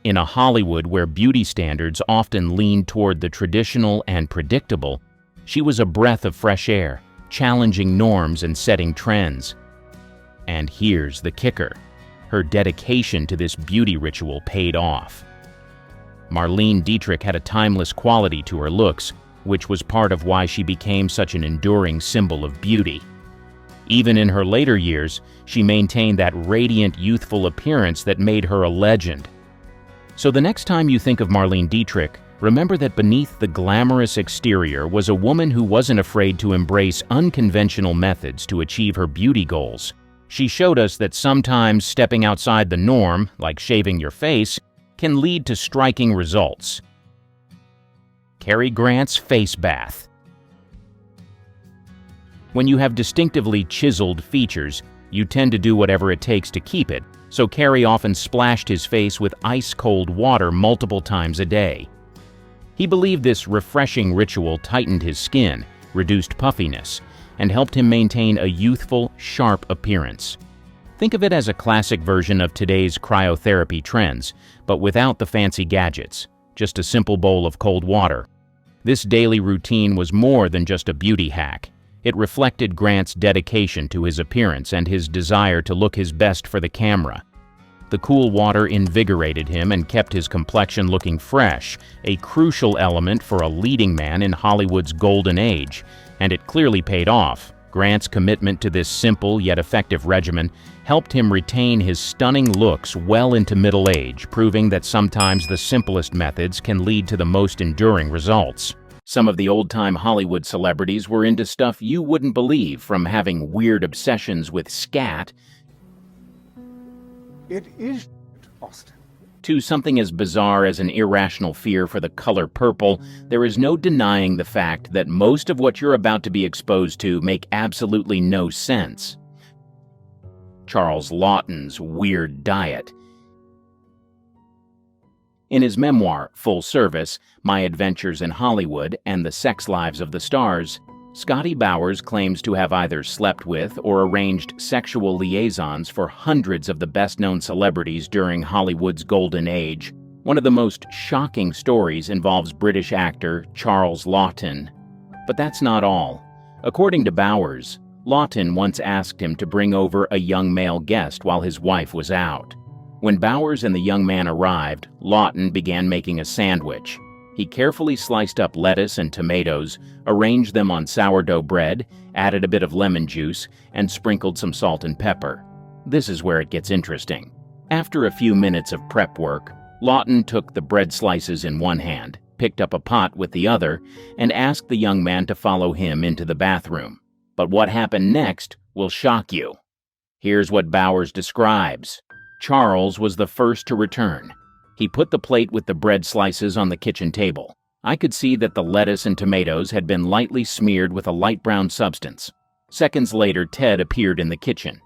Speaker 1: In a Hollywood where beauty standards often leaned toward the traditional and predictable, she was a breath of fresh air, challenging norms and setting trends. And here's the kicker. Her dedication to this beauty ritual paid off. Marlene Dietrich had a timeless quality to her looks, which was part of why she became such an enduring symbol of beauty. Even in her later years, she maintained that radiant, youthful appearance that made her a legend. So the next time you think of Marlene Dietrich, remember that beneath the glamorous exterior was a woman who wasn't afraid to embrace unconventional methods to achieve her beauty goals. She showed us that sometimes stepping outside the norm, like shaving your face, can lead to striking results. Cary Grant's face bath. When you have distinctively chiseled features, you tend to do whatever it takes to keep it, so Cary often splashed his face with ice-cold water multiple times a day. He believed this refreshing ritual tightened his skin, reduced puffiness, and helped him maintain a youthful, sharp appearance. Think of it as a classic version of today's cryotherapy trends, but without the fancy gadgets, just a simple bowl of cold water. This daily routine was more than just a beauty hack. It reflected Grant's dedication to his appearance and his desire to look his best for the camera. The cool water invigorated him and kept his complexion looking fresh, a crucial element for a leading man in Hollywood's golden age, and it clearly paid off. Grant's commitment to this simple yet effective regimen helped him retain his stunning looks well into middle age, proving that sometimes the simplest methods can lead to the most enduring results. Some of the old-time Hollywood celebrities were into stuff you wouldn't believe, from having weird obsessions with scat
Speaker 3: It is Austin.
Speaker 1: to something as bizarre as an irrational fear for the color purple. There is no denying the fact that most of what you're about to be exposed to make absolutely no sense. Charles Laughton's weird diet. In his memoir, Full Service, My Adventures in Hollywood and the Sex Lives of the Stars, Scotty Bowers claims to have either slept with or arranged sexual liaisons for hundreds of the best-known celebrities during Hollywood's golden age. One of the most shocking stories involves British actor Charles Laughton. But that's not all. According to Bowers, Laughton once asked him to bring over a young male guest while his wife was out. When Bowers and the young man arrived, Laughton began making a sandwich. He carefully sliced up lettuce and tomatoes, arranged them on sourdough bread, added a bit of lemon juice, and sprinkled some salt and pepper. This is where it gets interesting. After a few minutes of prep work, Laughton took the bread slices in one hand, picked up a pot with the other, and asked the young man to follow him into the bathroom. But what happened next will shock you. Here's what Bowers describes. Charles was the first to return. He put the plate with the bread slices on the kitchen table. I could see that the lettuce and tomatoes had been lightly smeared with a light brown substance. Seconds later, Ted appeared in the kitchen.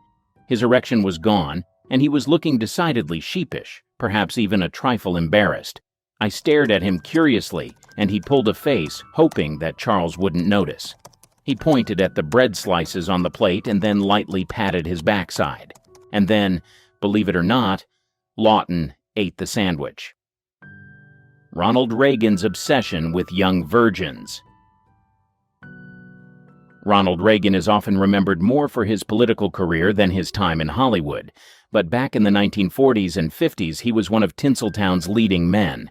Speaker 1: His erection was gone, and he was looking decidedly sheepish, perhaps even a trifle embarrassed. I stared at him curiously, and he pulled a face, hoping that Charles wouldn't notice. He pointed at the bread slices on the plate and then lightly patted his backside. And then, believe it or not, Laughton ate the sandwich. Ronald Reagan's obsession with young virgins. Ronald Reagan is often remembered more for his political career than his time in Hollywood, but back in the 1940s and 50s he was one of Tinseltown's leading men.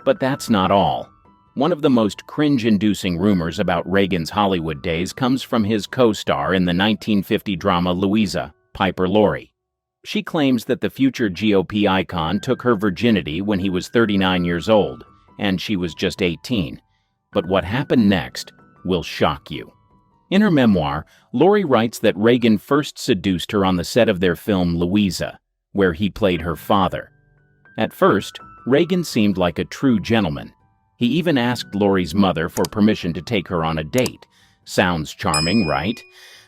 Speaker 1: But that's not all. One of the most cringe-inducing rumors about Reagan's Hollywood days comes from his co-star in the 1950 drama Louisa, Piper Laurie. She claims that the future GOP icon took her virginity when he was 39 years old, and she was just 18. But what happened next will shock you. In her memoir, Laurie writes that Reagan first seduced her on the set of their film Louisa, where he played her father. At first, Reagan seemed like a true gentleman. He even asked Laurie's mother for permission to take her on a date. Sounds charming, right?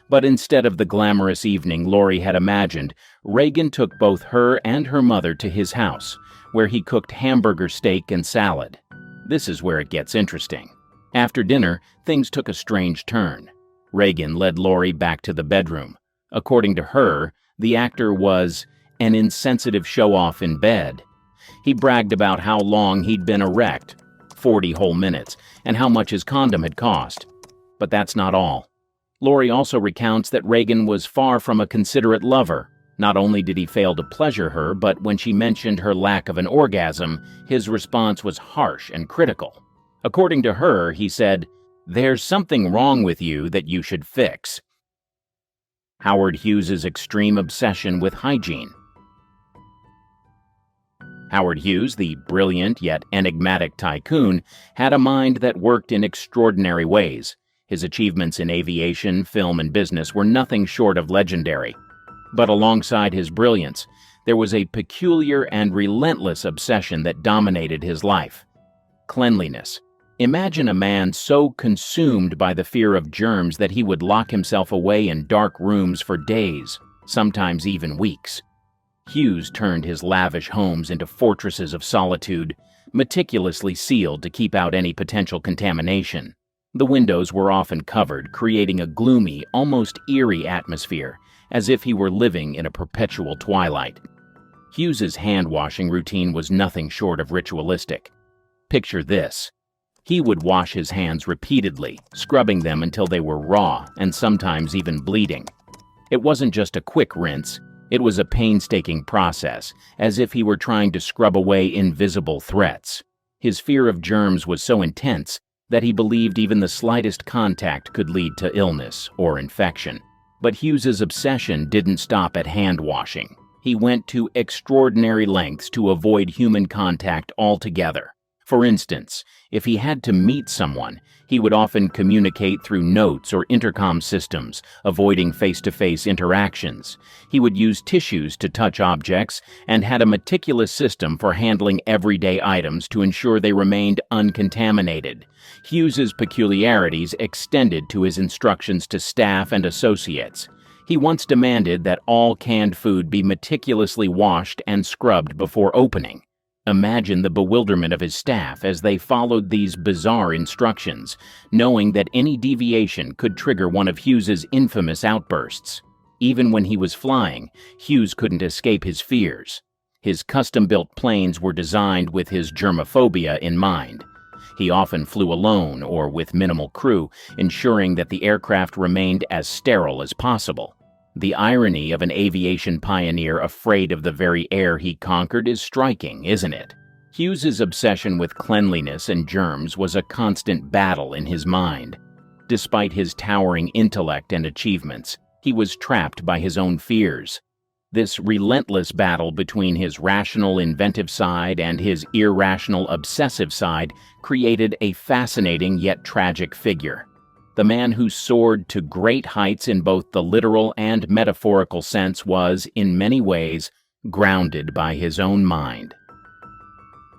Speaker 1: But instead of the glamorous evening Laurie had imagined, Reagan took both her and her mother to his house, where he cooked hamburger steak and salad. This is where it gets interesting. After dinner, things took a strange turn. Reagan led Laurie back to the bedroom. According to her, the actor was an insensitive show-off in bed. He bragged about how long he'd been erect, 40 whole minutes, and how much his condom had cost. But that's not all. Laurie also recounts that Reagan was far from a considerate lover. Not only did he fail to pleasure her, but when she mentioned her lack of an orgasm, his response was harsh and critical. According to her, he said, "There's something wrong with you that you should fix." Howard Hughes's extreme obsession with hygiene. Howard Hughes, the brilliant yet enigmatic tycoon, had a mind that worked in extraordinary ways. His achievements in aviation, film, and business were nothing short of legendary. But alongside his brilliance, there was a peculiar and relentless obsession that dominated his life: cleanliness. Imagine a man so consumed by the fear of germs that he would lock himself away in dark rooms for days, sometimes even weeks. Hughes turned his lavish homes into fortresses of solitude, meticulously sealed to keep out any potential contamination. The windows were often covered, creating a gloomy, almost eerie atmosphere, as if he were living in a perpetual twilight. Hughes's hand-washing routine was nothing short of ritualistic. Picture this. He would wash his hands repeatedly, scrubbing them until they were raw and sometimes even bleeding. It wasn't just a quick rinse, it was a painstaking process, as if he were trying to scrub away invisible threats. His fear of germs was so intense that he believed even the slightest contact could lead to illness or infection. But Hughes's obsession didn't stop at hand-washing. He went to extraordinary lengths to avoid human contact altogether. For instance, if he had to meet someone, he would often communicate through notes or intercom systems, avoiding face-to-face interactions. He would use tissues to touch objects and had a meticulous system for handling everyday items to ensure they remained uncontaminated. Hughes's peculiarities extended to his instructions to staff and associates. He once demanded that all canned food be meticulously washed and scrubbed before opening. Imagine the bewilderment of his staff as they followed these bizarre instructions, knowing that any deviation could trigger one of Hughes's infamous outbursts. Even when he was flying, Hughes couldn't escape his fears. His custom-built planes were designed with his germophobia in mind. He often flew alone or with minimal crew, ensuring that the aircraft remained as sterile as possible. The irony of an aviation pioneer afraid of the very air he conquered is striking, isn't it? Hughes's obsession with cleanliness and germs was a constant battle in his mind. Despite his towering intellect and achievements, he was trapped by his own fears. This relentless battle between his rational, inventive side and his irrational, obsessive side created a fascinating yet tragic figure. The man who soared to great heights in both the literal and metaphorical sense was, in many ways, grounded by his own mind.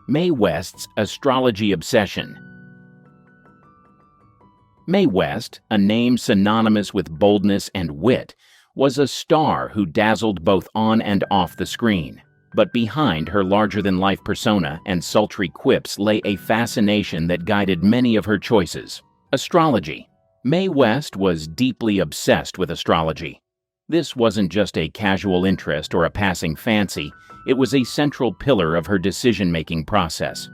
Speaker 1: Mae West's astrology obsession. Mae West, a name synonymous with boldness and wit, was a star who dazzled both on and off the screen. But behind her larger-than-life persona and sultry quips lay a fascination that guided many of her choices: astrology. Mae West was deeply obsessed with astrology. This wasn't just a casual interest or a passing fancy, it was a central pillar of her decision-making process.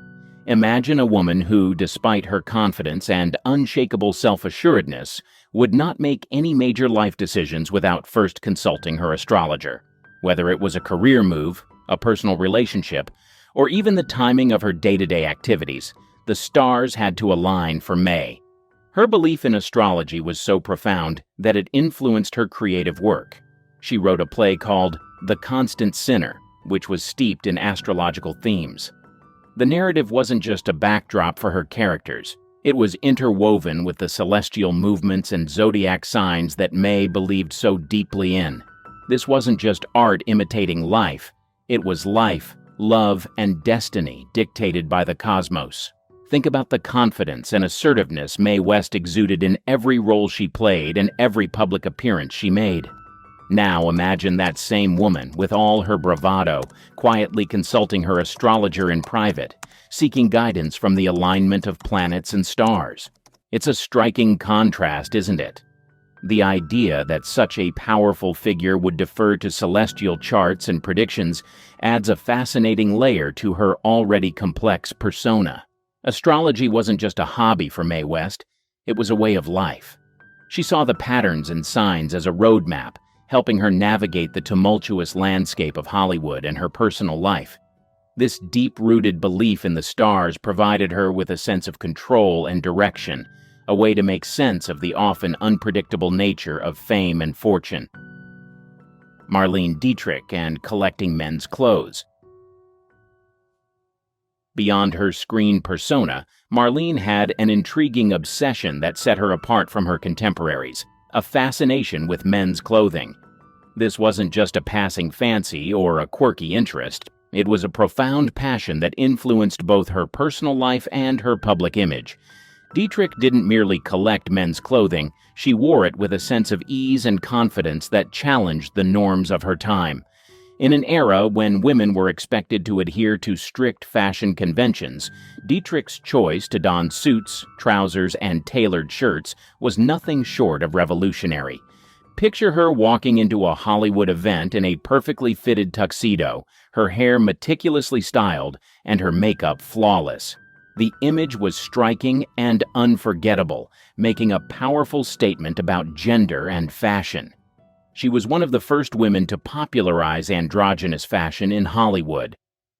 Speaker 1: Imagine a woman who, despite her confidence and unshakable self-assuredness, would not make any major life decisions without first consulting her astrologer. Whether it was a career move, a personal relationship, or even the timing of her day-to-day activities, the stars had to align for Mae. Her belief in astrology was so profound that it influenced her creative work. She wrote a play called The Constant Sinner, which was steeped in astrological themes. The narrative wasn't just a backdrop for her characters. It was interwoven with the celestial movements and zodiac signs that Mae believed so deeply in. This wasn't just art imitating life. It was life, love, and destiny dictated by the cosmos. Think about the confidence and assertiveness Mae West exuded in every role she played and every public appearance she made. Now imagine that same woman, with all her bravado, quietly consulting her astrologer in private, seeking guidance from the alignment of planets and stars. It's a striking contrast, isn't it? The idea that such a powerful figure would defer to celestial charts and predictions adds a fascinating layer to her already complex persona. Astrology wasn't just a hobby for Mae West, it was a way of life. She saw the patterns and signs as a roadmap, helping her navigate the tumultuous landscape of Hollywood and her personal life. This deep-rooted belief in the stars provided her with a sense of control and direction, a way to make sense of the often unpredictable nature of fame and fortune. Marlene Dietrich and collecting men's clothes. Beyond her screen persona, Marlene had an intriguing obsession that set her apart from her contemporaries: a fascination with men's clothing. This wasn't just a passing fancy or a quirky interest. It was a profound passion that influenced both her personal life and her public image. Dietrich didn't merely collect men's clothing, she wore it with a sense of ease and confidence that challenged the norms of her time. In an era when women were expected to adhere to strict fashion conventions, Dietrich's choice to don suits, trousers, and tailored shirts was nothing short of revolutionary. Picture her walking into a Hollywood event in a perfectly fitted tuxedo, her hair meticulously styled, and her makeup flawless. The image was striking and unforgettable, making a powerful statement about gender and fashion. She was one of the first women to popularize androgynous fashion in Hollywood.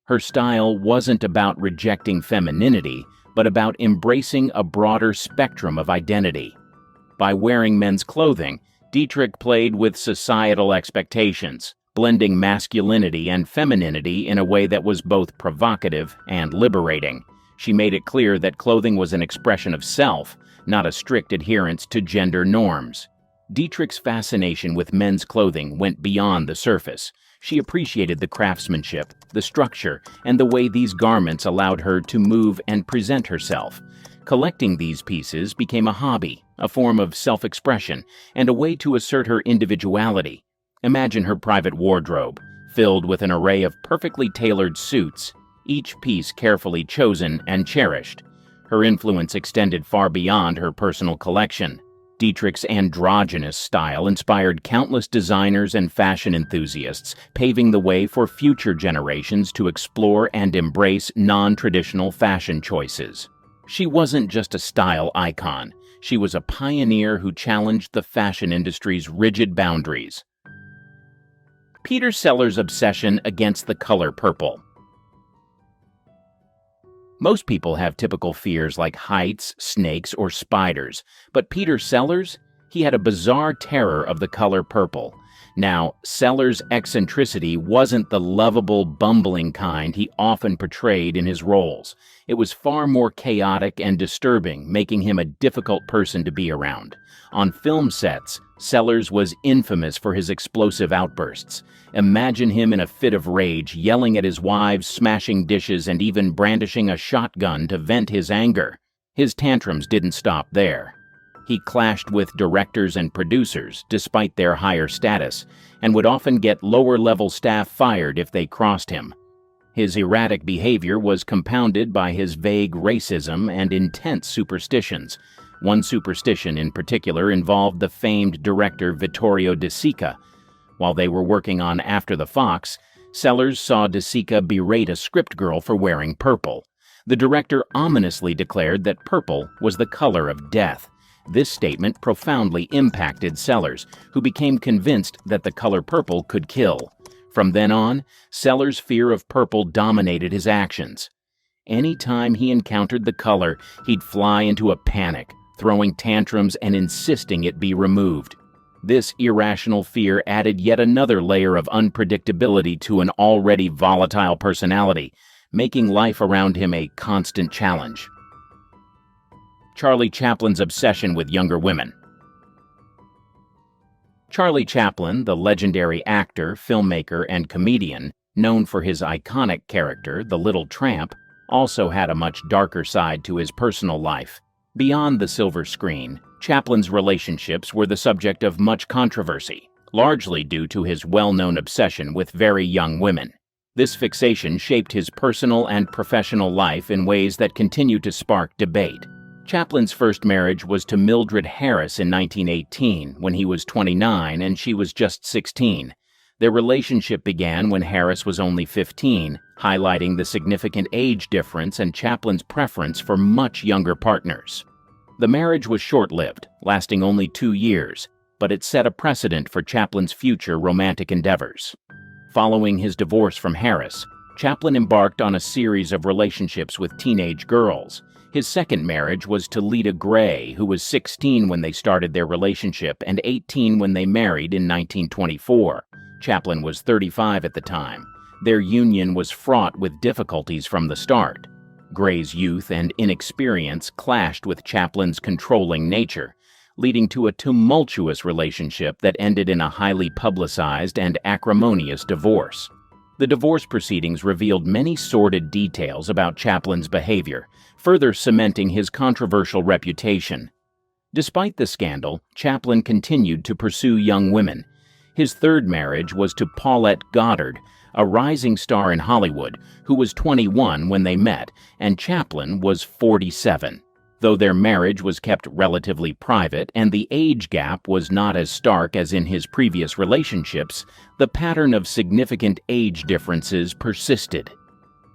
Speaker 1: Her style wasn't about rejecting femininity, but about embracing a broader spectrum of identity. By wearing men's clothing, Dietrich played with societal expectations, blending masculinity and femininity in a way that was both provocative and liberating. She made it clear that clothing was an expression of self, not a strict adherence to gender norms. Dietrich's fascination with men's clothing went beyond the surface. She appreciated the craftsmanship, the structure, and the way these garments allowed her to move and present herself. Collecting these pieces became a hobby, a form of self-expression, and a way to assert her individuality. Imagine her private wardrobe, filled with an array of perfectly tailored suits, each piece carefully chosen and cherished. Her influence extended far beyond her personal collection. Dietrich's androgynous style inspired countless designers and fashion enthusiasts, paving the way for future generations to explore and embrace non-traditional fashion choices. She wasn't just a style icon. She was a pioneer who challenged the fashion industry's rigid boundaries. Peter Sellers' obsession against the color purple. Most people have typical fears like heights, snakes, or spiders, but Peter Sellers, he had a bizarre terror of the color purple. Now, Sellers' eccentricity wasn't the lovable, bumbling kind he often portrayed in his roles. It was far more chaotic and disturbing, making him a difficult person to be around. On film sets, Sellers was infamous for his explosive outbursts. Imagine him in a fit of rage, yelling at his wives, smashing dishes, and even brandishing a shotgun to vent his anger. His tantrums didn't stop there. He clashed with directors and producers, despite their higher status, and would often get lower-level staff fired if they crossed him. His erratic behavior was compounded by his vague racism and intense superstitions. One superstition in particular involved the famed director Vittorio De Sica. While they were working on After the Fox, Sellers saw De Sica berate a script girl for wearing purple. The director ominously declared that purple was the color of death. This statement profoundly impacted Sellers, who became convinced that the color purple could kill. From then on, Sellers' fear of purple dominated his actions. Anytime he encountered the color, he'd fly into a panic, throwing tantrums and insisting it be removed. This irrational fear added yet another layer of unpredictability to an already volatile personality, making life around him a constant challenge. Charlie Chaplin's obsession with younger women. Charlie Chaplin, the legendary actor, filmmaker, and comedian, known for his iconic character, the Little Tramp, also had a much darker side to his personal life. Beyond the silver screen, Chaplin's relationships were the subject of much controversy, largely due to his well-known obsession with very young women. This fixation shaped his personal and professional life in ways that continue to spark debate. Chaplin's first marriage was to Mildred Harris in 1918, when he was 29 and she was just 16. Their relationship began when Harris was only 15, highlighting the significant age difference and Chaplin's preference for much younger partners. The marriage was short-lived, lasting only 2 years, but it set a precedent for Chaplin's future romantic endeavors. Following his divorce from Harris, Chaplin embarked on a series of relationships with teenage girls. His second marriage was to Lita Gray, who was 16 when they started their relationship and 18 when they married in 1924. Chaplin was 35 at the time. Their union was fraught with difficulties from the start. Gray's youth and inexperience clashed with Chaplin's controlling nature, leading to a tumultuous relationship that ended in a highly publicized and acrimonious divorce. The divorce proceedings revealed many sordid details about Chaplin's behavior, further cementing his controversial reputation. Despite the scandal, Chaplin continued to pursue young women. His third marriage was to Paulette Goddard, a rising star in Hollywood, who was 21 when they met, and Chaplin was 47. Though their marriage was kept relatively private and the age gap was not as stark as in his previous relationships, the pattern of significant age differences persisted.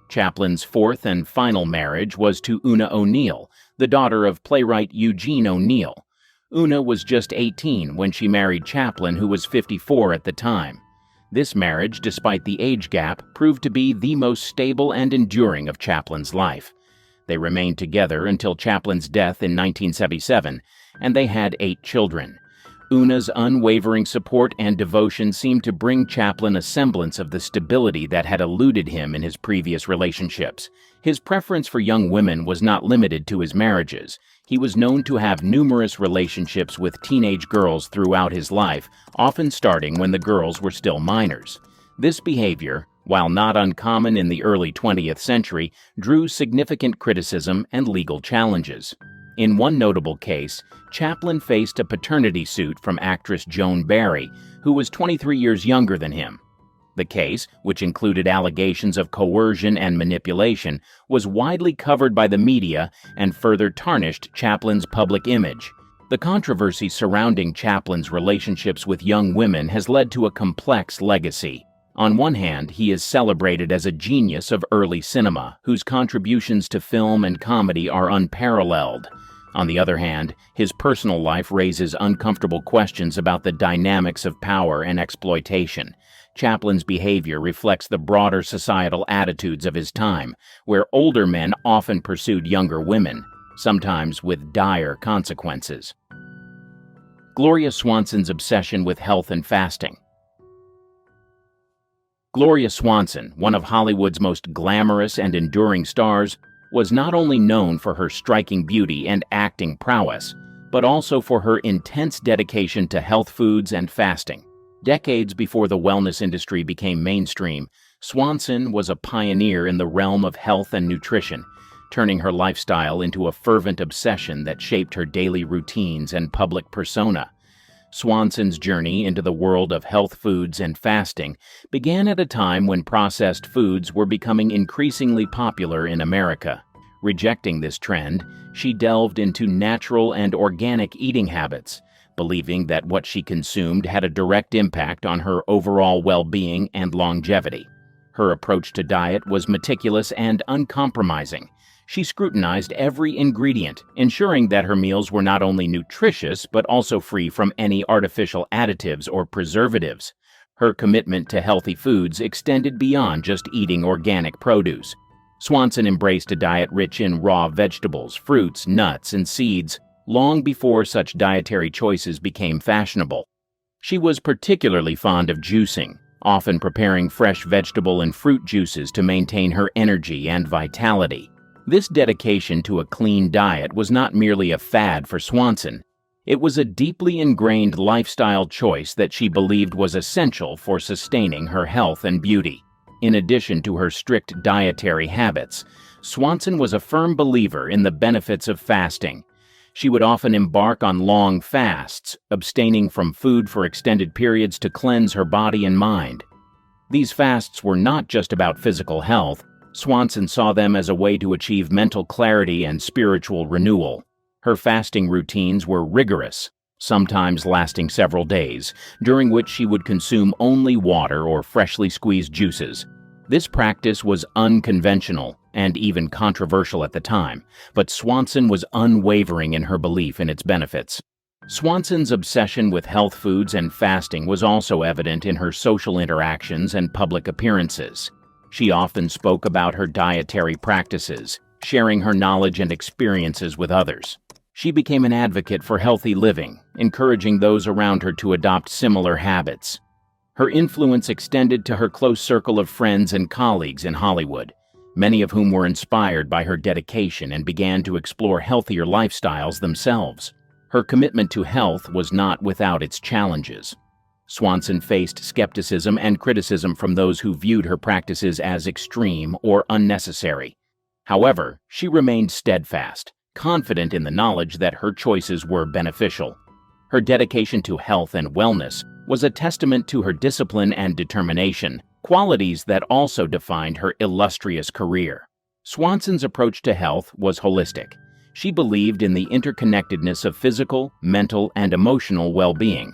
Speaker 1: Chaplin's fourth and final marriage was to Una O'Neill, the daughter of playwright Eugene O'Neill. Una was just 18 when she married Chaplin, who was 54 at the time. This marriage, despite the age gap, proved to be the most stable and enduring of Chaplin's life. They remained together until Chaplin's death in 1977, and they had 8 children. Una's unwavering support and devotion seemed to bring Chaplin a semblance of the stability that had eluded him in his previous relationships. His preference for young women was not limited to his marriages. He was known to have numerous relationships with teenage girls throughout his life, often starting when the girls were still minors. This behavior, while not uncommon in the early 20th century, drew significant criticism and legal challenges. In one notable case, Chaplin faced a paternity suit from actress Joan Barry, who was 23 years younger than him. The case, which included allegations of coercion and manipulation, was widely covered by the media and further tarnished Chaplin's public image. The controversy surrounding Chaplin's relationships with young women has led to a complex legacy. On one hand, he is celebrated as a genius of early cinema, whose contributions to film and comedy are unparalleled. On the other hand, his personal life raises uncomfortable questions about the dynamics of power and exploitation. Chaplin's behavior reflects the broader societal attitudes of his time, where older men often pursued younger women, sometimes with dire consequences. Gloria Swanson's obsession with health and fasting. Gloria Swanson, one of Hollywood's most glamorous and enduring stars, was not only known for her striking beauty and acting prowess, but also for her intense dedication to health foods and fasting. Decades before the wellness industry became mainstream, Swanson was a pioneer in the realm of health and nutrition, turning her lifestyle into a fervent obsession that shaped her daily routines and public persona. Swanson's journey into the world of health foods and fasting began at a time when processed foods were becoming increasingly popular in America. Rejecting this trend, she delved into natural and organic eating habits, believing that what she consumed had a direct impact on her overall well-being and longevity. Her approach to diet was meticulous and uncompromising. She scrutinized every ingredient, ensuring that her meals were not only nutritious but also free from any artificial additives or preservatives. Her commitment to healthy foods extended beyond just eating organic produce. Swanson embraced a diet rich in raw vegetables, fruits, nuts, and seeds, long before such dietary choices became fashionable. She was particularly fond of juicing, often preparing fresh vegetable and fruit juices to maintain her energy and vitality. This dedication to a clean diet was not merely a fad for Swanson. It was a deeply ingrained lifestyle choice that she believed was essential for sustaining her health and beauty. In addition to her strict dietary habits, Swanson was a firm believer in the benefits of fasting. She would often embark on long fasts, abstaining from food for extended periods to cleanse her body and mind. These fasts were not just about physical health. Swanson saw them as a way to achieve mental clarity and spiritual renewal. Her fasting routines were rigorous, sometimes lasting several days, during which she would consume only water or freshly squeezed juices. This practice was unconventional and even controversial at the time, but Swanson was unwavering in her belief in its benefits. Swanson's obsession with health foods and fasting was also evident in her social interactions and public appearances. She often spoke about her dietary practices, sharing her knowledge and experiences with others. She became an advocate for healthy living, encouraging those around her to adopt similar habits. Her influence extended to her close circle of friends and colleagues in Hollywood, many of whom were inspired by her dedication and began to explore healthier lifestyles themselves. Her commitment to health was not without its challenges. Swanson faced skepticism and criticism from those who viewed her practices as extreme or unnecessary. However, she remained steadfast, confident in the knowledge that her choices were beneficial. Her dedication to health and wellness was a testament to her discipline and determination, qualities that also defined her illustrious career. Swanson's approach to health was holistic. She believed in the interconnectedness of physical, mental, and emotional well-being.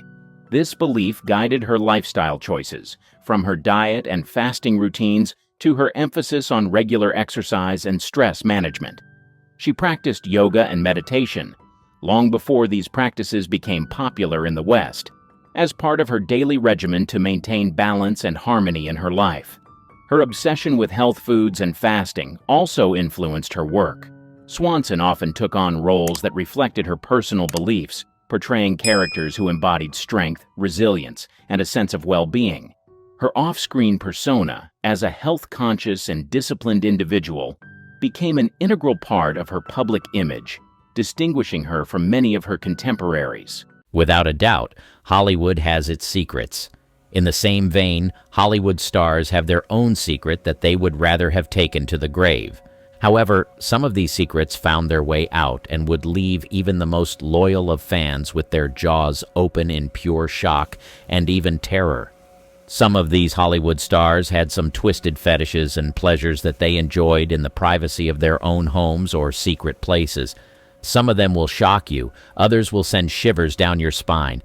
Speaker 1: This belief guided her lifestyle choices, from her diet and fasting routines to her emphasis on regular exercise and stress management. She practiced yoga and meditation, long before these practices became popular in the West, as part of her daily regimen to maintain balance and harmony in her life. Her obsession with health foods and fasting also influenced her work. Swanson often took on roles that reflected her personal beliefs, portraying characters who embodied strength, resilience, and a sense of well-being. Her off-screen persona, as a health-conscious and disciplined individual, became an integral part of her public image, distinguishing her from many of her contemporaries.
Speaker 4: Without a doubt, Hollywood has its secrets. In the same vein, Hollywood stars have their own secret that they would rather have taken to the grave. However, some of these secrets found their way out and would leave even the most loyal of fans with their jaws open in pure shock and even terror. Some of these Hollywood stars had some twisted fetishes and pleasures that they enjoyed in the privacy of their own homes or secret places. Some of them will shock you, others will send shivers down your spine.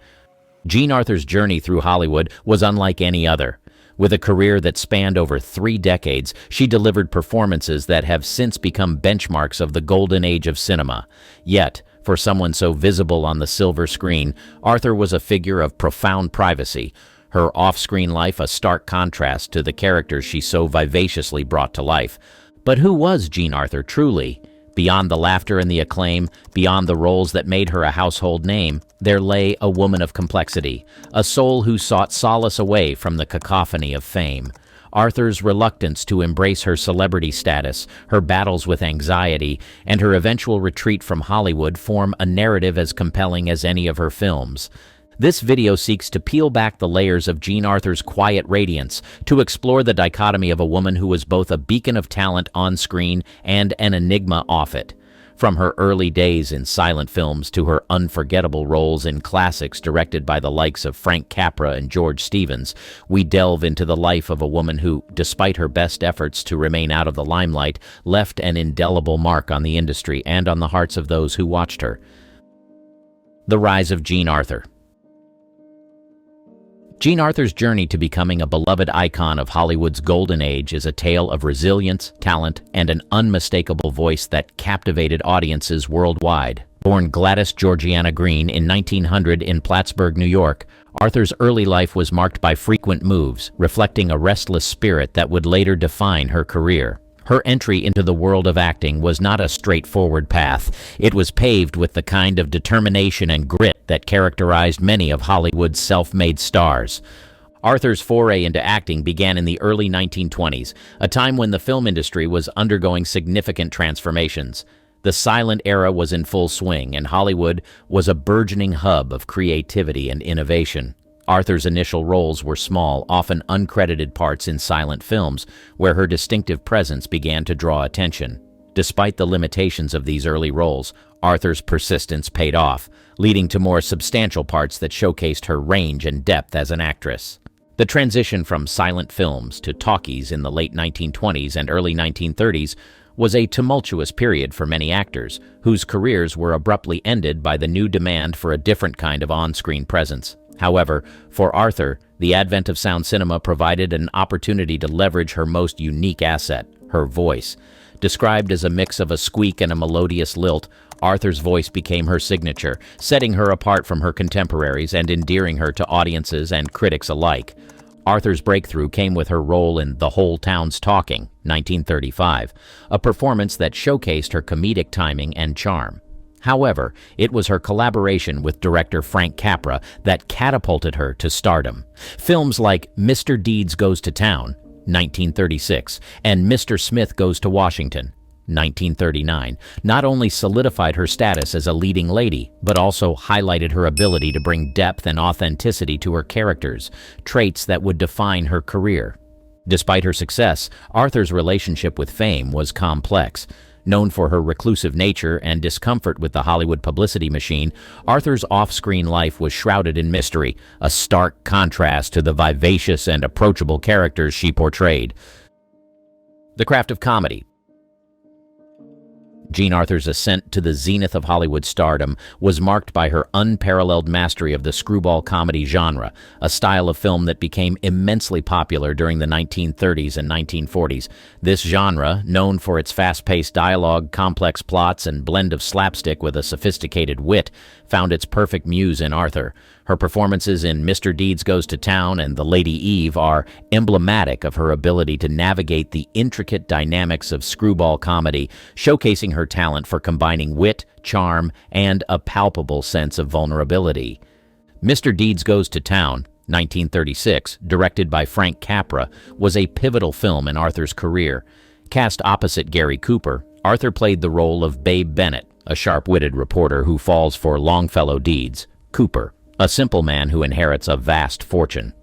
Speaker 4: Jean Arthur's journey through Hollywood was unlike any other. With a career that spanned over 3 decades, she delivered performances that have since become benchmarks of the golden age of cinema. Yet, for someone so visible on the silver screen, Arthur was a figure of profound privacy, her off-screen life a stark contrast to the characters she so vivaciously brought to life. But who was Jean Arthur truly? Beyond the laughter and the acclaim, beyond the roles that made her a household name, there lay a woman of complexity, a soul who sought solace away from the cacophony of fame. Arthur's reluctance to embrace her celebrity status, her battles with anxiety, and her eventual retreat from Hollywood form a narrative as compelling as any of her films. This video seeks to peel back the layers of Jean Arthur's quiet radiance, to explore the dichotomy of a woman who was both a beacon of talent on screen and an enigma off it. From her early days in silent films to her unforgettable roles in classics directed by the likes of Frank Capra and George Stevens, we delve into the life of a woman who, despite her best efforts to remain out of the limelight, left an indelible mark on the industry and on the hearts of those who watched her. The rise of Jean Arthur. Jean Arthur's journey to becoming a beloved icon of Hollywood's golden age is a tale of resilience, talent, and an unmistakable voice that captivated audiences worldwide. Born Gladys Georgiana Green in 1900 in Plattsburgh, New York, Arthur's early life was marked by frequent moves, reflecting a restless spirit that would later define her career. Her entry into the world of acting was not a straightforward path. It was paved with the kind of determination and grit that characterized many of Hollywood's self-made stars. Arthur's foray into acting began in the early 1920s, a time when the film industry was undergoing significant transformations. The silent era was in full swing, and Hollywood was a burgeoning hub of creativity and innovation. Arthur's initial roles were small, often uncredited parts in silent films, where her distinctive presence began to draw attention. Despite the limitations of these early roles, Arthur's persistence paid off, leading to more substantial parts that showcased her range and depth as an actress. The transition from silent films to talkies in the late 1920s and early 1930s was a tumultuous period for many actors, whose careers were abruptly ended by the new demand for a different kind of on-screen presence. However, for Arthur, the advent of sound cinema provided an opportunity to leverage her most unique asset, her voice. Described as a mix of a squeak and a melodious lilt, Arthur's voice became her signature, setting her apart from her contemporaries and endearing her to audiences and critics alike. Arthur's breakthrough came with her role in The Whole Town's Talking, 1935, a performance that showcased her comedic timing and charm. However, it was her collaboration with director Frank Capra that catapulted her to stardom. Films like Mr. Deeds Goes to Town, 1936, and Mr. Smith Goes to Washington, 1939, not only solidified her status as a leading lady, but also highlighted her ability to bring depth and authenticity to her characters, traits that would define her career. Despite her success, Arthur's relationship with fame was complex. Known for her reclusive nature and discomfort with the Hollywood publicity machine, Arthur's off-screen life was shrouded in mystery, a stark contrast to the vivacious and approachable characters she portrayed. The craft of comedy. Jean Arthur's ascent to the zenith of Hollywood stardom was marked by her unparalleled mastery of the screwball comedy genre, a style of film that became immensely popular during the 1930s and 1940s. This genre, known for its fast-paced dialogue, complex plots, and blend of slapstick with a sophisticated wit, found its perfect muse in Arthur. Her performances in Mr. Deeds Goes to Town and The Lady Eve are emblematic of her ability to navigate the intricate dynamics of screwball comedy, showcasing her talent for combining wit, charm, and a palpable sense of vulnerability. Mr. Deeds Goes to Town, 1936, directed by Frank Capra, was a pivotal film in Arthur's career. Cast opposite Gary Cooper, Arthur played the role of Babe Bennett, a sharp-witted reporter who falls for Longfellow deeds. Cooper, a simple man who inherits a vast fortune.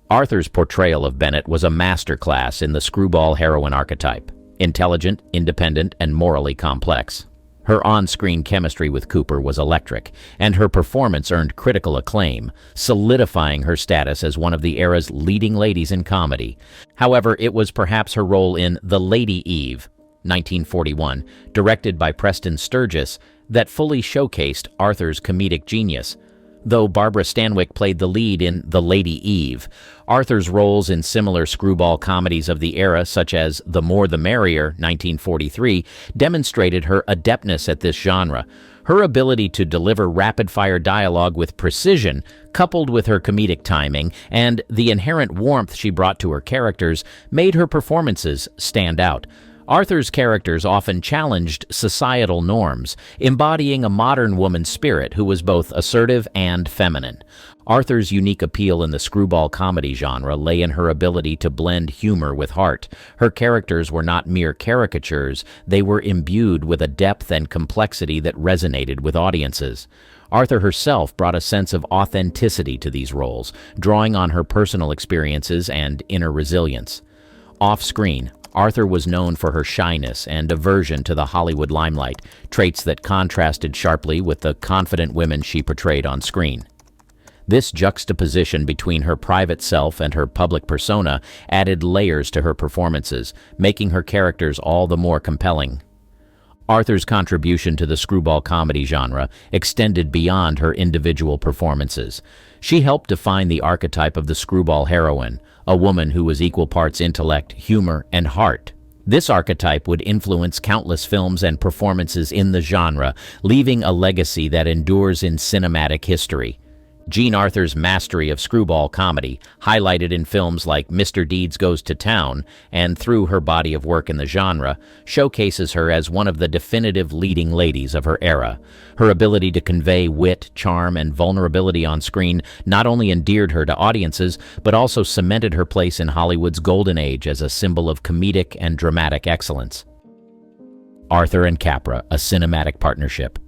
Speaker 4: Arthur's portrayal of Bennett was a masterclass in the screwball heroine archetype, intelligent, independent, and morally complex. Her on-screen chemistry with Cooper was electric, and her performance earned critical acclaim, solidifying her status as one of the era's leading ladies in comedy. However, it was perhaps her role in The Lady Eve, 1941, directed by Preston Sturges, that fully showcased Arthur's comedic genius. Though Barbara Stanwyck played the lead in The Lady Eve, Arthur's roles in similar screwball comedies of the era, such as The More the Merrier, 1943, demonstrated her adeptness at this genre. Her ability to deliver rapid-fire dialogue with precision, coupled with her comedic timing and the inherent warmth she brought to her characters, made her performances stand out. Arthur's characters often challenged societal norms, embodying a modern woman's spirit who was both assertive and feminine. Arthur's unique appeal in the screwball comedy genre lay in her ability to blend humor with heart. Her characters were not mere caricatures, they were imbued with a depth and complexity that resonated with audiences. Arthur herself brought a sense of authenticity to these roles, drawing on her personal experiences and inner resilience. Off-screen, Arthur was known for her shyness and aversion to the Hollywood limelight, traits that contrasted sharply with the confident women she portrayed on screen. This juxtaposition between her private self and her public persona added layers to her performances, making her characters all the more compelling. Arthur's contribution to the screwball comedy genre extended beyond her individual performances. She helped define the archetype of the screwball heroine, a woman who was equal parts intellect, humor, and heart. This archetype would influence countless films and performances in the genre, leaving a legacy that endures in cinematic history. Jean Arthur's mastery of screwball comedy, highlighted in films like Mr. Deeds Goes to Town and through her body of work in the genre, showcases her as one of the definitive leading ladies of her era. Her ability to convey wit, charm, and vulnerability on screen not only endeared her to audiences, but also cemented her place in Hollywood's golden age as a symbol of comedic and dramatic excellence. Arthur and Capra, a cinematic partnership.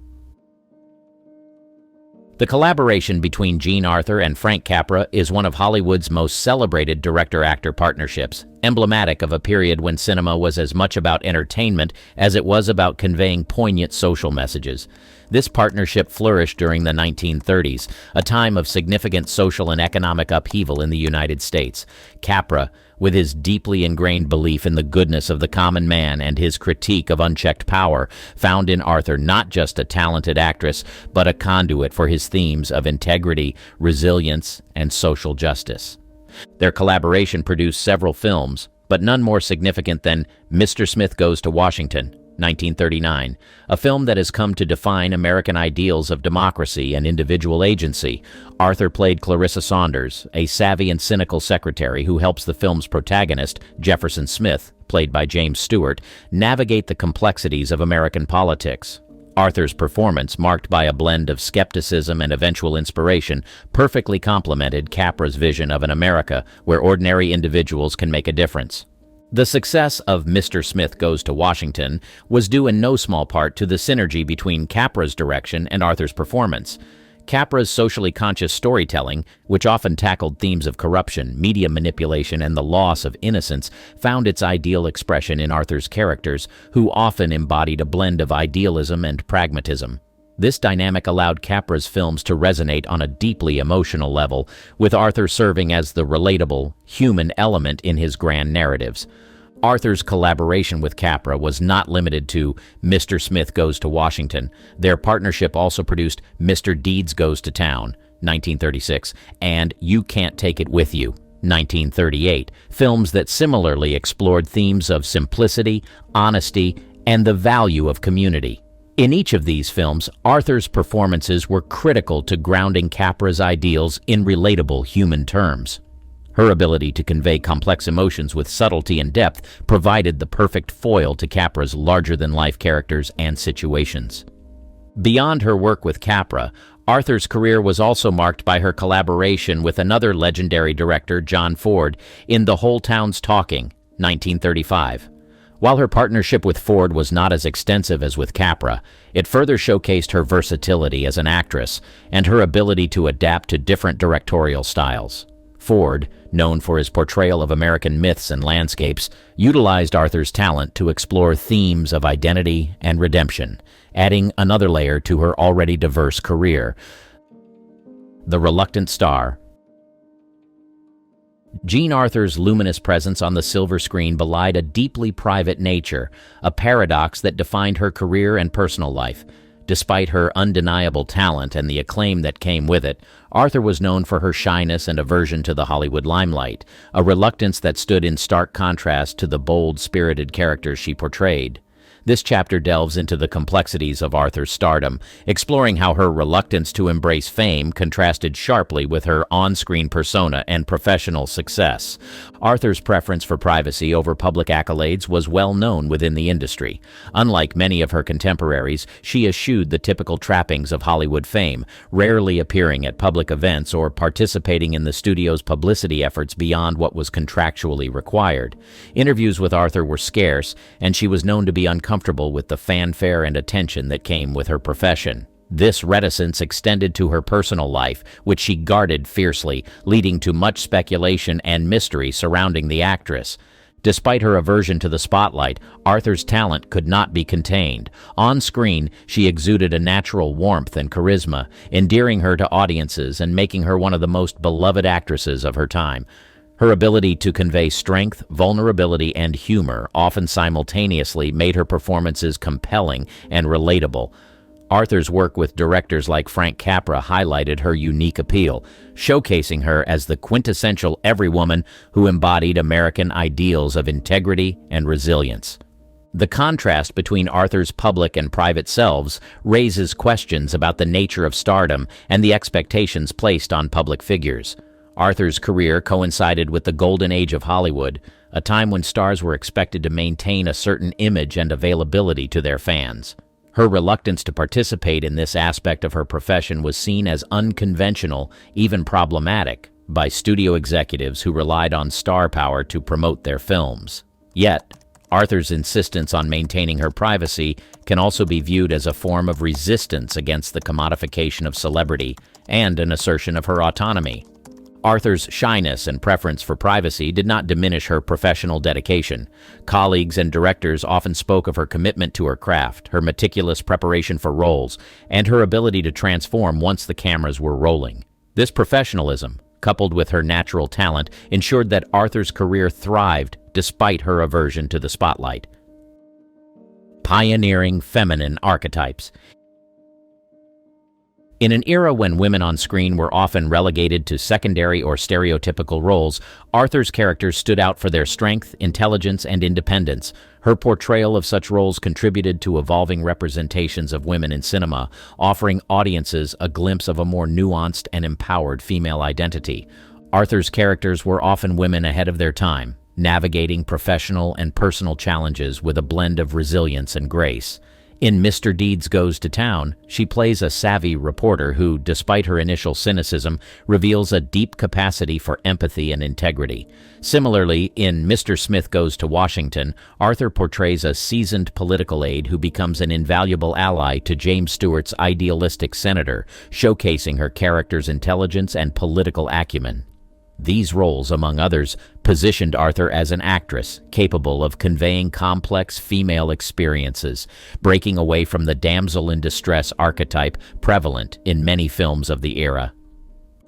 Speaker 4: The collaboration between Jean Arthur and Frank Capra is one of Hollywood's most celebrated director-actor partnerships, emblematic of a period when cinema was as much about entertainment as it was about conveying poignant social messages. This partnership flourished during the 1930s, a time of significant social and economic upheaval in the United States. Capra, with his deeply ingrained belief in the goodness of the common man and his critique of unchecked power, found in Arthur not just a talented actress, but a conduit for his themes of integrity, resilience, and social justice. Their collaboration produced several films, but none more significant than Mr. Smith Goes to Washington, 1939, a film that has come to define American ideals of democracy and individual agency. Arthur played Clarissa Saunders, a savvy and cynical secretary who helps the film's protagonist, Jefferson Smith, played by James Stewart, navigate the complexities of American politics. Arthur's performance, marked by a blend of skepticism and eventual inspiration, perfectly complemented Capra's vision of an America where ordinary individuals can make a difference. The success of Mr. Smith Goes to Washington was due in no small part to the synergy between Capra's direction and Arthur's performance. Capra's socially conscious storytelling, which often tackled themes of corruption, media manipulation, and the loss of innocence, found its ideal expression in Arthur's characters, who often embodied a blend of idealism and pragmatism. This dynamic allowed Capra's films to resonate on a deeply emotional level, with Arthur serving as the relatable, human element in his grand narratives. Arthur's collaboration with Capra was not limited to Mr. Smith Goes to Washington. Their partnership also produced Mr. Deeds Goes to Town, 1936, and You Can't Take It With You, 1938, films that similarly explored themes of simplicity, honesty, and the value of community. In each of these films, Arthur's performances were critical to grounding Capra's ideals in relatable human terms. Her ability to convey complex emotions with subtlety and depth provided the perfect foil to Capra's larger-than-life characters and situations. Beyond her work with Capra, Arthur's career was also marked by her collaboration with another legendary director, John Ford, in The Whole Town's Talking, 1935. While her partnership with Ford was not as extensive as with Capra, it further showcased her versatility as an actress and her ability to adapt to different directorial styles. Ford, known for his portrayal of American myths and landscapes, utilized Arthur's talent to explore themes of identity and redemption, adding another layer to her already diverse career. The Reluctant Star. Jean Arthur's luminous presence on the silver screen belied a deeply private nature, a paradox that defined her career and personal life. Despite her undeniable talent and the acclaim that came with it, Arthur was known for her shyness and aversion to the Hollywood limelight, a reluctance that stood in stark contrast to the bold, spirited characters she portrayed. This chapter delves into the complexities of Arthur's stardom, exploring how her reluctance to embrace fame contrasted sharply with her on-screen persona and professional success. Arthur's preference for privacy over public accolades was well known within the industry. Unlike many of her contemporaries, she eschewed the typical trappings of Hollywood fame, rarely appearing at public events or participating in the studio's publicity efforts beyond what was contractually required. Interviews with Arthur were scarce, and she was known to be uncomfortable with the fanfare and attention that came with her profession. This reticence extended to her personal life, which she guarded fiercely, leading to much speculation and mystery surrounding the actress. Despite her aversion to the spotlight, Arthur's talent could not be contained. On screen, she exuded a natural warmth and charisma, endearing her to audiences and making her one of the most beloved actresses of her time. Her ability to convey strength, vulnerability, and humor, often simultaneously, made her performances compelling and relatable. Arthur's work with directors like Frank Capra highlighted her unique appeal, showcasing her as the quintessential everywoman who embodied American ideals of integrity and resilience. The contrast between Arthur's public and private selves raises questions about the nature of stardom and the expectations placed on public figures. Arthur's career coincided with the golden age of Hollywood, a time when stars were expected to maintain a certain image and availability to their fans. Her reluctance to participate in this aspect of her profession was seen as unconventional, even problematic, by studio executives who relied on star power to promote their films. Yet, Arthur's insistence on maintaining her privacy can also be viewed as a form of resistance against the commodification of celebrity and an assertion of her autonomy. Arthur's shyness and preference for privacy did not diminish her professional dedication. Colleagues and directors often spoke of her commitment to her craft, her meticulous preparation for roles, and her ability to transform once the cameras were rolling. This professionalism, coupled with her natural talent, ensured that Arthur's career thrived despite her aversion to the spotlight. Pioneering feminine archetypes. In an era when women on screen were often relegated to secondary or stereotypical roles, Arthur's characters stood out for their strength, intelligence, and independence. Her portrayal of such roles contributed to evolving representations of women in cinema, offering audiences a glimpse of a more nuanced and empowered female identity. Arthur's characters were often women ahead of their time, navigating professional and personal challenges with a blend of resilience and grace. In Mr. Deeds Goes to Town, she plays a savvy reporter who, despite her initial cynicism, reveals a deep capacity for empathy and integrity. Similarly, in Mr. Smith Goes to Washington, Arthur portrays a seasoned political aide who becomes an invaluable ally to James Stewart's idealistic senator, showcasing her character's intelligence and political acumen. These roles, among others, positioned Arthur as an actress capable of conveying complex female experiences, breaking away from the damsel in distress archetype prevalent in many films of the era.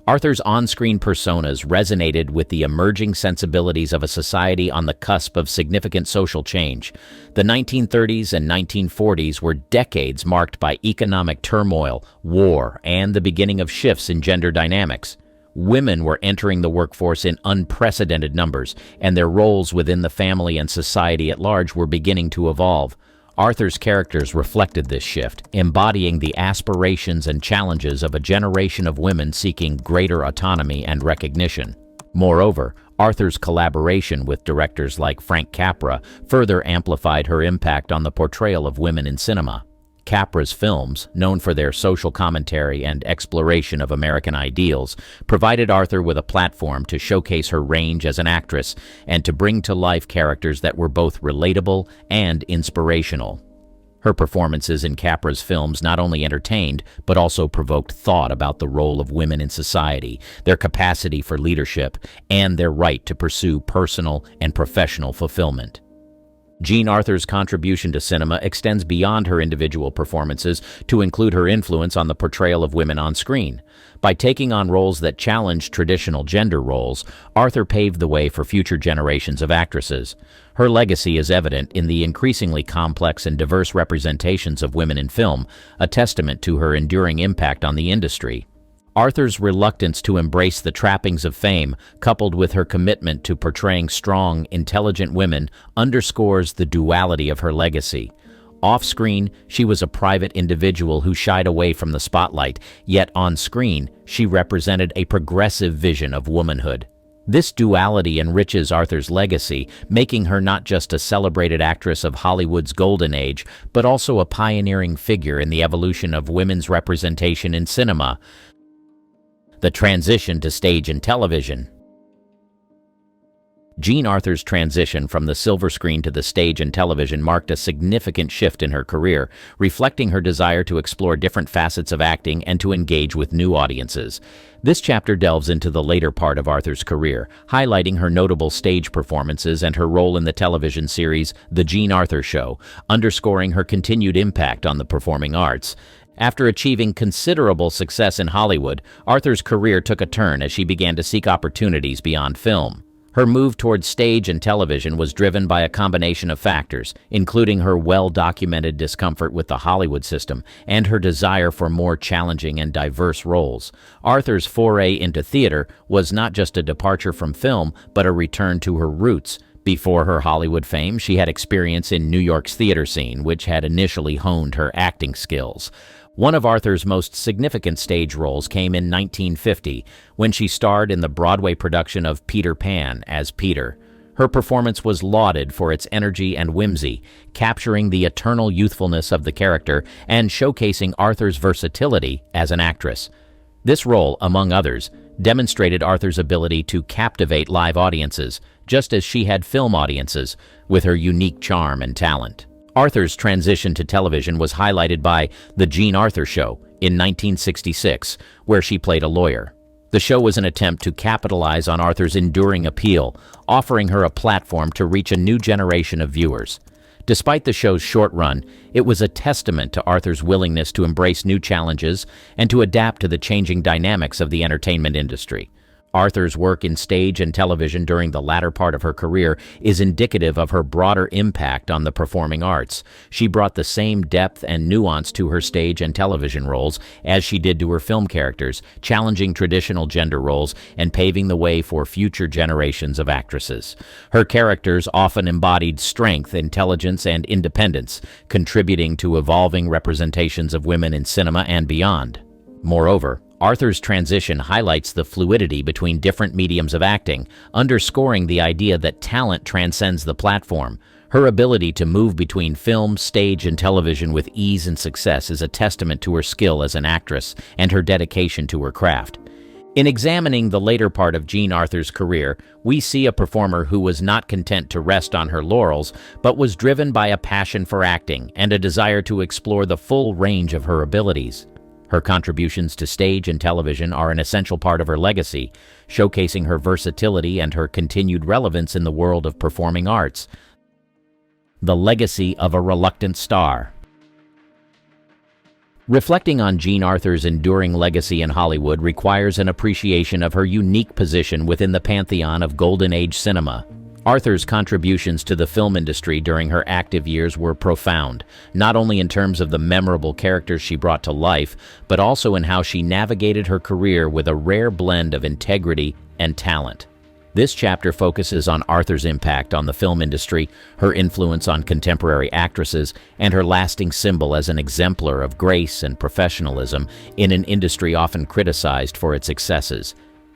Speaker 4: Arthur's on-screen personas resonated with the emerging sensibilities of a society on the cusp of significant social change. The 1930s and 1940s were decades marked by economic turmoil, war, and the beginning of shifts in gender dynamics. Women were entering the workforce in unprecedented numbers, and their roles within the family and society at large were beginning to evolve. Arthur's characters reflected this shift, embodying the aspirations and challenges of a generation of women seeking greater autonomy and recognition. Moreover, Arthur's collaboration with directors like Frank Capra further amplified her impact on the portrayal of women in cinema. Capra's films, known for their social commentary and exploration of American ideals, provided Arthur with a platform to showcase her range as an actress and to bring to life characters that were both relatable and inspirational. Her performances in Capra's films not only entertained, but also provoked thought about the role of women in society, their capacity for leadership, and their right to pursue personal and professional fulfillment. Jean Arthur's contribution to cinema extends beyond her individual performances to include her influence on the portrayal of women on screen. By taking on roles that challenged traditional gender roles, Arthur paved the way for future generations of actresses. Her legacy is evident in the increasingly complex and diverse representations of women in film, a testament to her enduring impact on the industry. Arthur's reluctance to embrace the trappings of fame, coupled with her commitment to portraying strong, intelligent women, underscores the duality of her legacy. Off-screen, she was a private individual who shied away from the spotlight, yet on-screen, she represented a progressive vision of womanhood. This duality enriches Arthur's legacy, making her not just a celebrated actress of Hollywood's golden age, but also a pioneering figure in the evolution of women's representation in cinema. The transition to stage and television. Jean Arthur's transition from the silver screen to the stage and television marked a significant shift in her career, reflecting her desire to explore different facets of acting and to engage with new audiences. This chapter delves into the later part of Arthur's career, highlighting her notable stage performances and her role in the television series The Jean Arthur Show, underscoring her continued impact on the performing arts. After achieving considerable success in Hollywood, Arthur's career took a turn as she began to seek opportunities beyond film. Her move towards stage and television was driven by a combination of factors, including her well-documented discomfort with the Hollywood system and her desire for more challenging and diverse roles. Arthur's foray into theater was not just a departure from film, but a return to her roots. Before her Hollywood fame, she had experience in New York's theater scene, which had initially honed her acting skills. One of Arthur's most significant stage roles came in 1950, when she starred in the Broadway production of Peter Pan as Peter. Her performance was lauded for its energy and whimsy, capturing the eternal youthfulness of the character and showcasing Arthur's versatility as an actress. This role, among others, demonstrated Arthur's ability to captivate live audiences, just as she had film audiences, with her unique charm and talent. Arthur's transition to television was highlighted by The Jean Arthur Show in 1966, where she played a lawyer. The show was an attempt to capitalize on Arthur's enduring appeal, offering her a platform to reach a new generation of viewers. Despite the show's short run, it was a testament to Arthur's willingness to embrace new challenges and to adapt to the changing dynamics of the entertainment industry. Arthur's work in stage and television during the latter part of her career is indicative of her broader impact on the performing arts. She brought the same depth and nuance to her stage and television roles as she did to her film characters, challenging traditional gender roles and paving the way for future generations of actresses. Her characters often embodied strength, intelligence, and independence, contributing to evolving representations of women in cinema and beyond. Moreover, Arthur's transition highlights the fluidity between different mediums of acting, underscoring the idea that talent transcends the platform. Her ability to move between film, stage, and television with ease and success is a testament to her skill as an actress and her dedication to her craft. In examining the later part of Jean Arthur's career, we see a performer who was not content to rest on her laurels, but was driven by a passion for acting and a desire to explore the full range of her abilities. Her contributions to stage and television are an essential part of her legacy, showcasing her versatility and her continued relevance in the world of performing arts. The legacy of a reluctant star. Reflecting on Jean Arthur's enduring legacy in Hollywood requires an appreciation of her unique position within the pantheon of Golden Age cinema. Arthur's contributions to the film industry during her active years were profound, not only in terms of the memorable characters she brought to life, but also in how she navigated her career with a rare blend of integrity and talent. This chapter focuses on Arthur's impact on the film industry, her influence on contemporary actresses, and her lasting symbol as an exemplar of grace and professionalism in an industry often criticized for its excesses.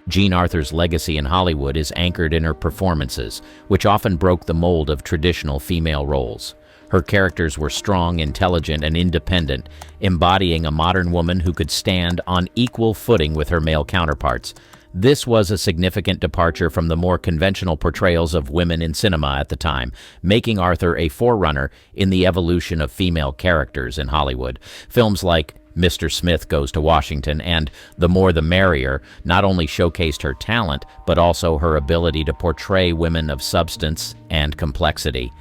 Speaker 4: Jean Arthur's legacy in Hollywood is anchored in her performances, which often broke the mold of traditional female roles. Her characters were strong, intelligent, and independent, embodying a modern woman who could stand on equal footing with her male counterparts. This was a significant departure from the more conventional portrayals of women in cinema at the time, making Arthur a forerunner in the evolution of female characters in Hollywood. Films like Mr. Smith Goes to Washington and The More the Merrier not only showcased her talent, but also her ability to portray women of substance and complexity.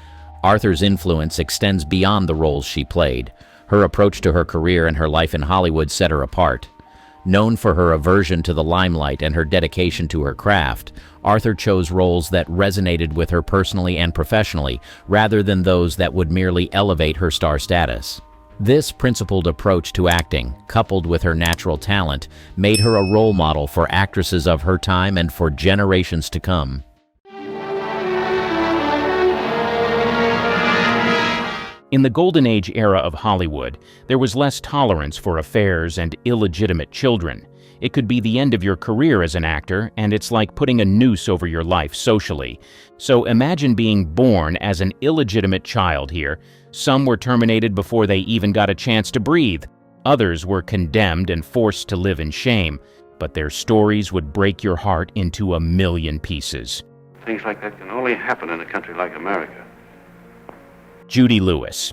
Speaker 4: Arthur's influence extends beyond the roles she played. Her approach to her career and her life in Hollywood set her apart. Known for her aversion to the limelight and her dedication to her craft, Arthur chose roles that resonated with her personally and professionally, rather than those that would merely elevate her star status. This principled approach to acting, coupled with her natural talent, made her a role model for actresses of her time and for generations to come.
Speaker 1: In the Golden Age era of Hollywood, there was less tolerance for affairs and illegitimate children. It could be the end of your career as an actor, and it's like putting a noose over your life socially. So imagine being born as an illegitimate child here. Some were terminated before they even got a chance to breathe. Others were condemned and forced to live in shame. But their stories would break your heart into a million pieces.
Speaker 5: Things like that can only happen in a country like America.
Speaker 1: Judy Lewis.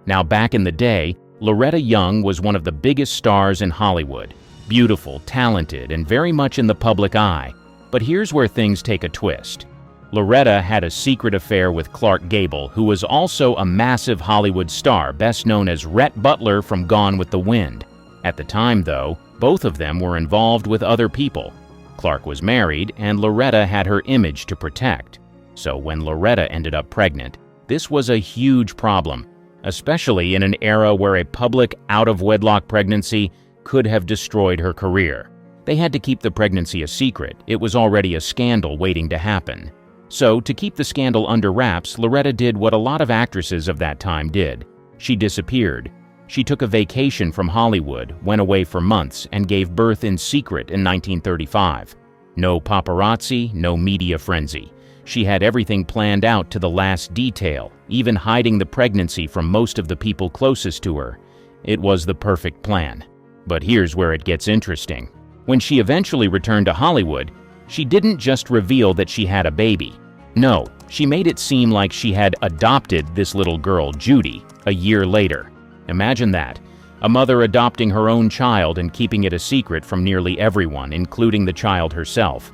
Speaker 1: Now, back in the day, Loretta Young was one of the biggest stars in Hollywood. Beautiful, talented, and very much in the public eye. But here's where things take a twist. Loretta had a secret affair with Clark Gable, who was also a massive Hollywood star, best known as Rhett Butler from Gone with the Wind. At the time, though, both of them were involved with other people. Clark was married, and Loretta had her image to protect. So when Loretta ended up pregnant, this was a huge problem, especially in an era where a public out-of-wedlock pregnancy could have destroyed her career. They had to keep the pregnancy a secret. It was already a scandal waiting to happen. So, to keep the scandal under wraps, Loretta did what a lot of actresses of that time did. She disappeared. She took a vacation from Hollywood, went away for months, and gave birth in secret in 1935. No paparazzi, no media frenzy. She had everything planned out to the last detail, even hiding the pregnancy from most of the people closest to her. It was the perfect plan. But here's where it gets interesting. When she eventually returned to Hollywood, she didn't just reveal that she had a baby. No, she made it seem like she had adopted this little girl, Judy, a year later. Imagine that. A mother adopting her own child and keeping it a secret from nearly everyone, including the child herself.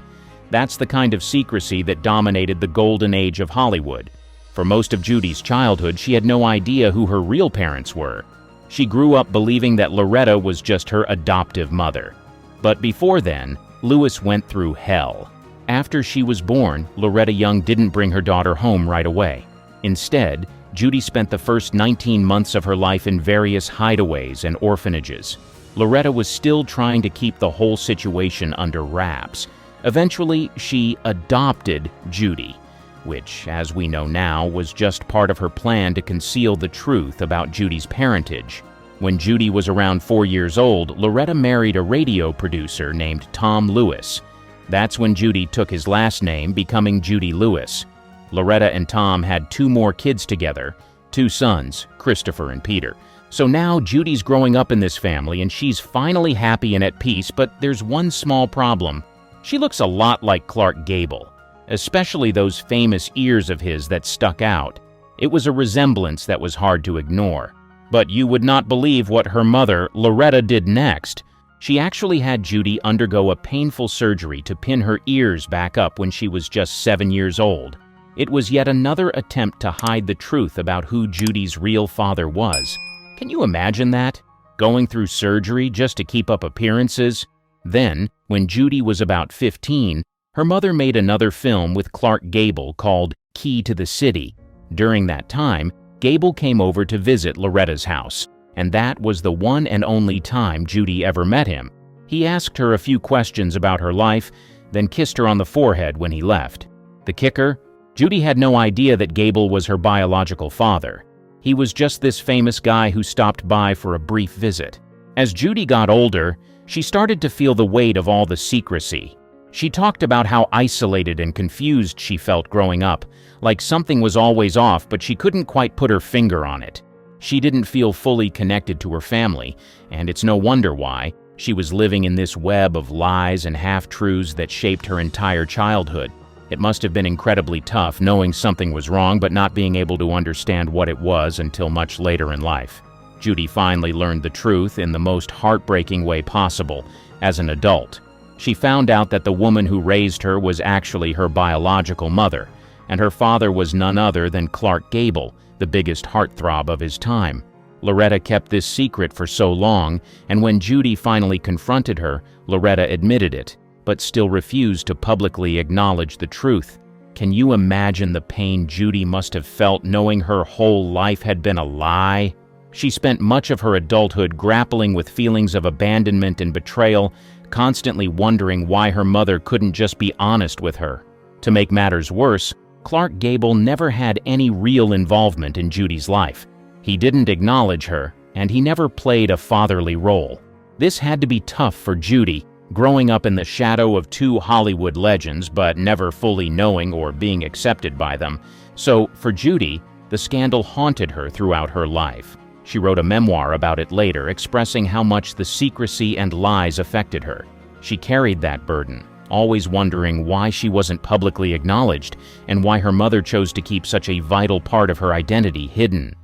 Speaker 1: That's the kind of secrecy that dominated the golden age of Hollywood. For most of Judy's childhood, she had no idea who her real parents were. She grew up believing that Loretta was just her adoptive mother. But before then, Lewis went through hell. After she was born, Loretta Young didn't bring her daughter home right away. Instead, Judy spent the first 19 months of her life in various hideaways and orphanages. Loretta was still trying to keep the whole situation under wraps. Eventually, she adopted Judy, which, as we know now, was just part of her plan to conceal the truth about Judy's parentage. When Judy was around 4 years old, Loretta married a radio producer named Tom Lewis. That's when Judy took his last name, becoming Judy Lewis. Loretta and Tom had 2 more kids together, 2 sons, Christopher and Peter. So now Judy's growing up in this family and she's finally happy and at peace, but there's one small problem. She looks a lot like Clark Gable, especially those famous ears of his that stuck out. It was a resemblance that was hard to ignore. But you would not believe what her mother, Loretta, did next. She actually had Judy undergo a painful surgery to pin her ears back up when she was just 7 years old. It was yet another attempt to hide the truth about who Judy's real father was. Can you imagine that? Going through surgery just to keep up appearances? Then, when Judy was about 15, her mother made another film with Clark Gable called Key to the City. During that time, Gable came over to visit Loretta's house, and that was the one and only time Judy ever met him. He asked her a few questions about her life, then kissed her on the forehead when he left. The kicker? Judy had no idea that Gable was her biological father. He was just this famous guy who stopped by for a brief visit. As Judy got older, she started to feel the weight of all the secrecy. She talked about how isolated and confused she felt growing up, like something was always off, but she couldn't quite put her finger on it. She didn't feel fully connected to her family, and it's no wonder why. She was living in this web of lies and half-truths that shaped her entire childhood. It must have been incredibly tough knowing something was wrong but not being able to understand what it was until much later in life. Judy finally learned the truth in the most heartbreaking way possible as an adult. She found out that the woman who raised her was actually her biological mother, and her father was none other than Clark Gable, the biggest heartthrob of his time. Loretta kept this secret for so long, and when Judy finally confronted her, Loretta admitted it, but still refused to publicly acknowledge the truth. Can you imagine the pain Judy must have felt knowing her whole life had been a lie? She spent much of her adulthood grappling with feelings of abandonment and betrayal, constantly wondering why her mother couldn't just be honest with her. To make matters worse, Clark Gable never had any real involvement in Judy's life. He didn't acknowledge her, and he never played a fatherly role. This had to be tough for Judy, growing up in the shadow of two Hollywood legends but never fully knowing or being accepted by them. So, for Judy, the scandal haunted her throughout her life. She wrote a memoir about it later, expressing how much the secrecy and lies affected her. She carried that burden, always wondering why she wasn't publicly acknowledged and why her mother chose to keep such a vital part of her identity hidden.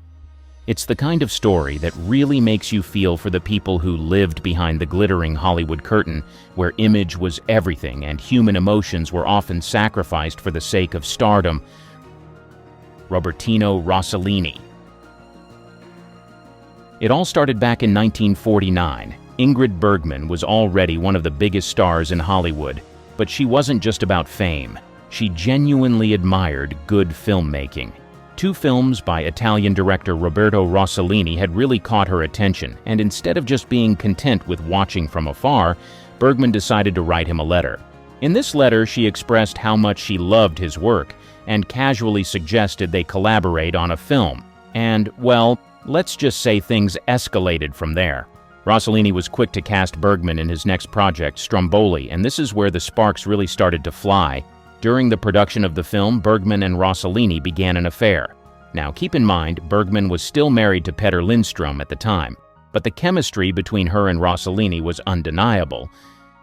Speaker 1: It's the kind of story that really makes you feel for the people who lived behind the glittering Hollywood curtain, where image was everything and human emotions were often sacrificed for the sake of stardom. Robertino Rossellini. It all started back in 1949. Ingrid Bergman was already one of the biggest stars in Hollywood, but she wasn't just about fame. She genuinely admired good filmmaking. Two films by Italian director Roberto Rossellini had really caught her attention, and instead of just being content with watching from afar, Bergman decided to write him a letter. In this letter, she expressed how much she loved his work and casually suggested they collaborate on a film. And, well, let's just say things escalated from there. Rossellini was quick to cast Bergman in his next project, Stromboli, and this is where the sparks really started to fly. During the production of the film, Bergman and Rossellini began an affair. Now, keep in mind, Bergman was still married to Petter Lindstrom at the time, but the chemistry between her and Rossellini was undeniable,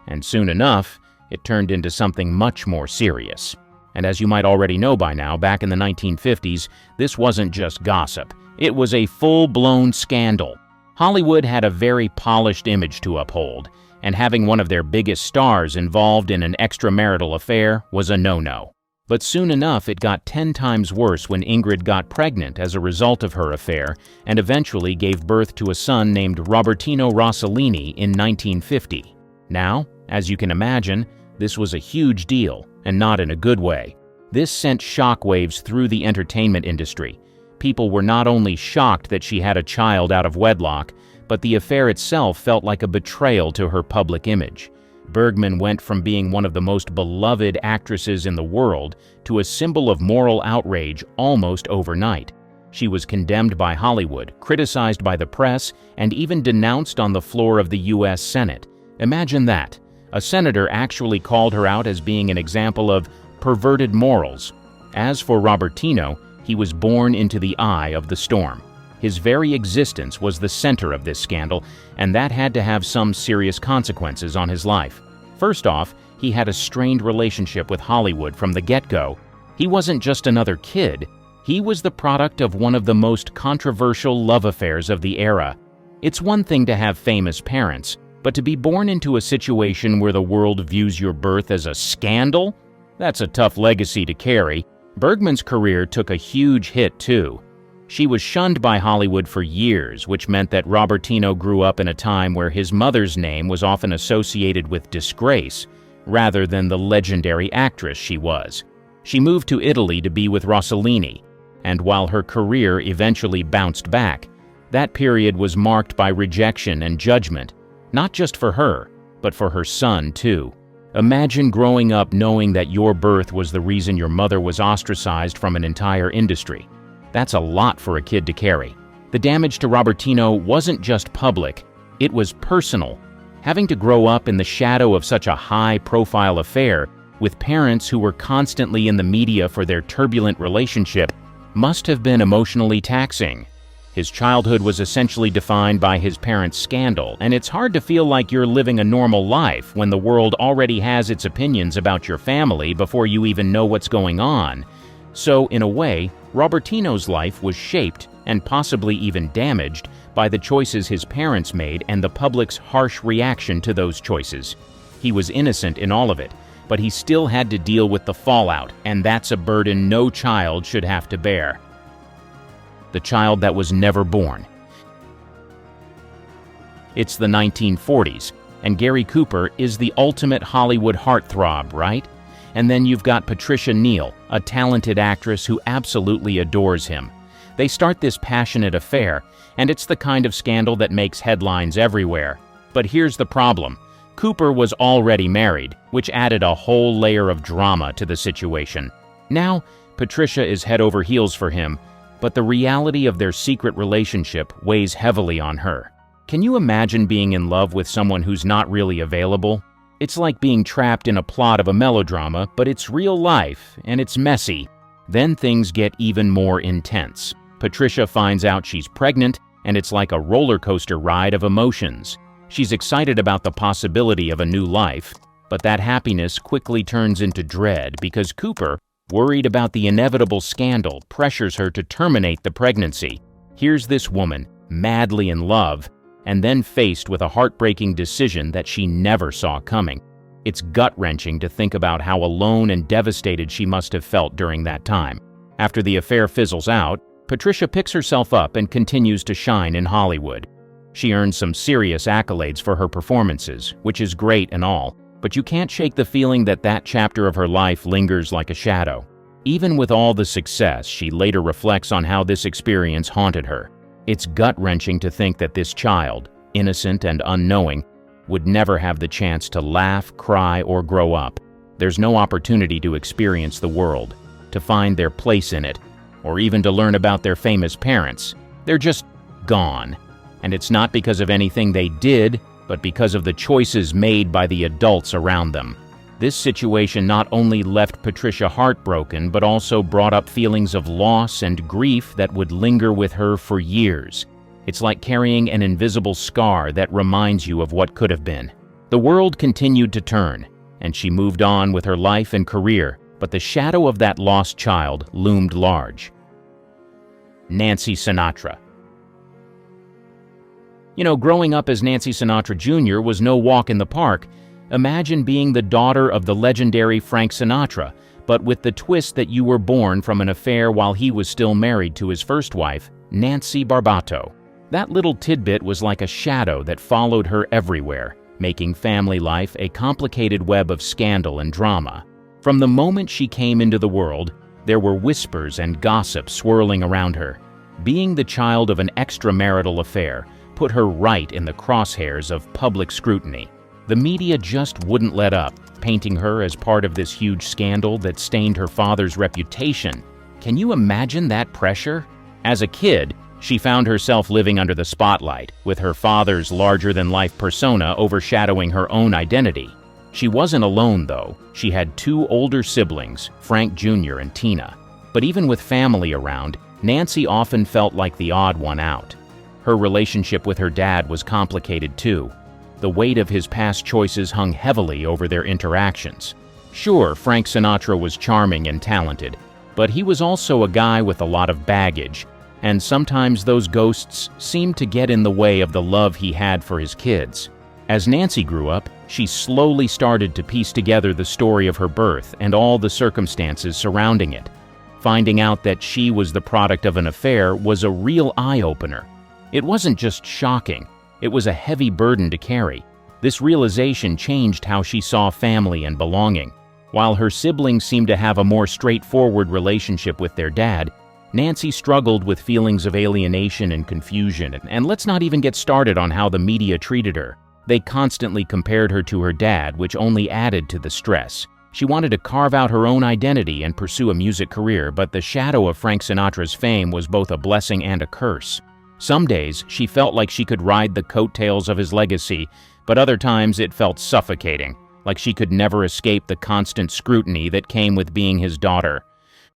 Speaker 1: and soon enough, it turned into something much more serious. And as you might already know by now, back in the 1950s, this wasn't just gossip. It was a full-blown scandal. Hollywood had a very polished image to uphold, and having one of their biggest stars involved in an extramarital affair was a no-no. But soon enough, it got 10 times worse when Ingrid got pregnant as a result of her affair and eventually gave birth to a son named Robertino Rossellini in 1950. Now, as you can imagine, this was a huge deal, and not in a good way. This sent shockwaves through the entertainment industry. People were not only shocked that she had a child out of wedlock, but the affair itself felt like a betrayal to her public image. Bergman went from being one of the most beloved actresses in the world to a symbol of moral outrage almost overnight. She was condemned by Hollywood, criticized by the press, and even denounced on the floor of the U.S. Senate. Imagine that. A senator actually called her out as being an example of perverted morals. As for Robertino, he was born into the eye of the storm. His very existence was the center of this scandal, and that had to have some serious consequences on his life. First off, he had a strained relationship with Hollywood from the get-go. He wasn't just another kid. He was the product of one of the most controversial love affairs of the era. It's one thing to have famous parents, but to be born into a situation where the world views your birth as a scandal? That's a tough legacy to carry. Bergman's career took a huge hit, too. She was shunned by Hollywood for years, which meant that Robertino grew up in a time where his mother's name was often associated with disgrace, rather than the legendary actress she was. She moved to Italy to be with Rossellini, and while her career eventually bounced back, that period was marked by rejection and judgment, not just for her, but for her son too. Imagine growing up knowing that your birth was the reason your mother was ostracized from an entire industry. That's a lot for a kid to carry. The damage to Robertino wasn't just public, it was personal. Having to grow up in the shadow of such a high-profile affair with parents who were constantly in the media for their turbulent relationship must have been emotionally taxing. His childhood was essentially defined by his parents' scandal, and it's hard to feel like you're living a normal life when the world already has its opinions about your family before you even know what's going on. So, in a way, Robertino's life was shaped, and possibly even damaged, by the choices his parents made and the public's harsh reaction to those choices. He was innocent in all of it, but he still had to deal with the fallout, and that's a burden no child should have to bear. The child that was never born. It's the 1940s, and Gary Cooper is the ultimate Hollywood heartthrob, right? And then you've got Patricia Neal, a talented actress who absolutely adores him. They start this passionate affair, and it's the kind of scandal that makes headlines everywhere. But here's the problem. Cooper was already married, which added a whole layer of drama to the situation. Now, Patricia is head over heels for him, but the reality of their secret relationship weighs heavily on her. Can you imagine being in love with someone who's not really available? It's like being trapped in a plot of a melodrama, but it's real life, and it's messy. Then things get even more intense. Patricia finds out she's pregnant, and it's like a roller coaster ride of emotions. She's excited about the possibility of a new life, but that happiness quickly turns into dread because Cooper, worried about the inevitable scandal, pressures her to terminate the pregnancy. Here's this woman, madly in love, and then faced with a heartbreaking decision that she never saw coming. It's gut-wrenching to think about how alone and devastated she must have felt during that time. After the affair fizzles out, Patricia picks herself up and continues to shine in Hollywood. She earns some serious accolades for her performances, which is great and all, but you can't shake the feeling that that chapter of her life lingers like a shadow. Even with all the success, she later reflects on how this experience haunted her. It's gut-wrenching to think that this child, innocent and unknowing, would never have the chance to laugh, cry, or grow up. There's no opportunity to experience the world, to find their place in it, or even to learn about their famous parents. They're just gone. And it's not because of anything they did, but because of the choices made by the adults around them. This situation not only left Patricia heartbroken, but also brought up feelings of loss and grief that would linger with her for years. It's like carrying an invisible scar that reminds you of what could have been. The world continued to turn, and she moved on with her life and career, but the shadow of that lost child loomed large. Nancy Sinatra. You know, growing up as Nancy Sinatra Jr. was no walk in the park. Imagine being the daughter of the legendary Frank Sinatra, but with the twist that you were born from an affair while he was still married to his first wife, Nancy Barbato. That little tidbit was like a shadow that followed her everywhere, making family life a complicated web of scandal and drama. From the moment she came into the world, there were whispers and gossip swirling around her. Being the child of an extramarital affair put her right in the crosshairs of public scrutiny. The media just wouldn't let up, painting her as part of this huge scandal that stained her father's reputation. Can you imagine that pressure? As a kid, she found herself living under the spotlight, with her father's larger-than-life persona overshadowing her own identity. She wasn't alone, though. She had two older siblings, Frank Jr. and Tina. But even with family around, Nancy often felt like the odd one out. Her relationship with her dad was complicated, too. The weight of his past choices hung heavily over their interactions. Sure, Frank Sinatra was charming and talented, but he was also a guy with a lot of baggage, and sometimes those ghosts seemed to get in the way of the love he had for his kids. As Nancy grew up, she slowly started to piece together the story of her birth and all the circumstances surrounding it. Finding out that she was the product of an affair was a real eye-opener. It wasn't just shocking, it was a heavy burden to carry. This realization changed how she saw family and belonging. While her siblings seemed to have a more straightforward relationship with their dad, Nancy struggled with feelings of alienation and confusion, and let's not even get started on how the media treated her. They constantly compared her to her dad, which only added to the stress. She wanted to carve out her own identity and pursue a music career, but the shadow of Frank Sinatra's fame was both a blessing and a curse. Some days, she felt like she could ride the coattails of his legacy, but other times it felt suffocating, like she could never escape the constant scrutiny that came with being his daughter.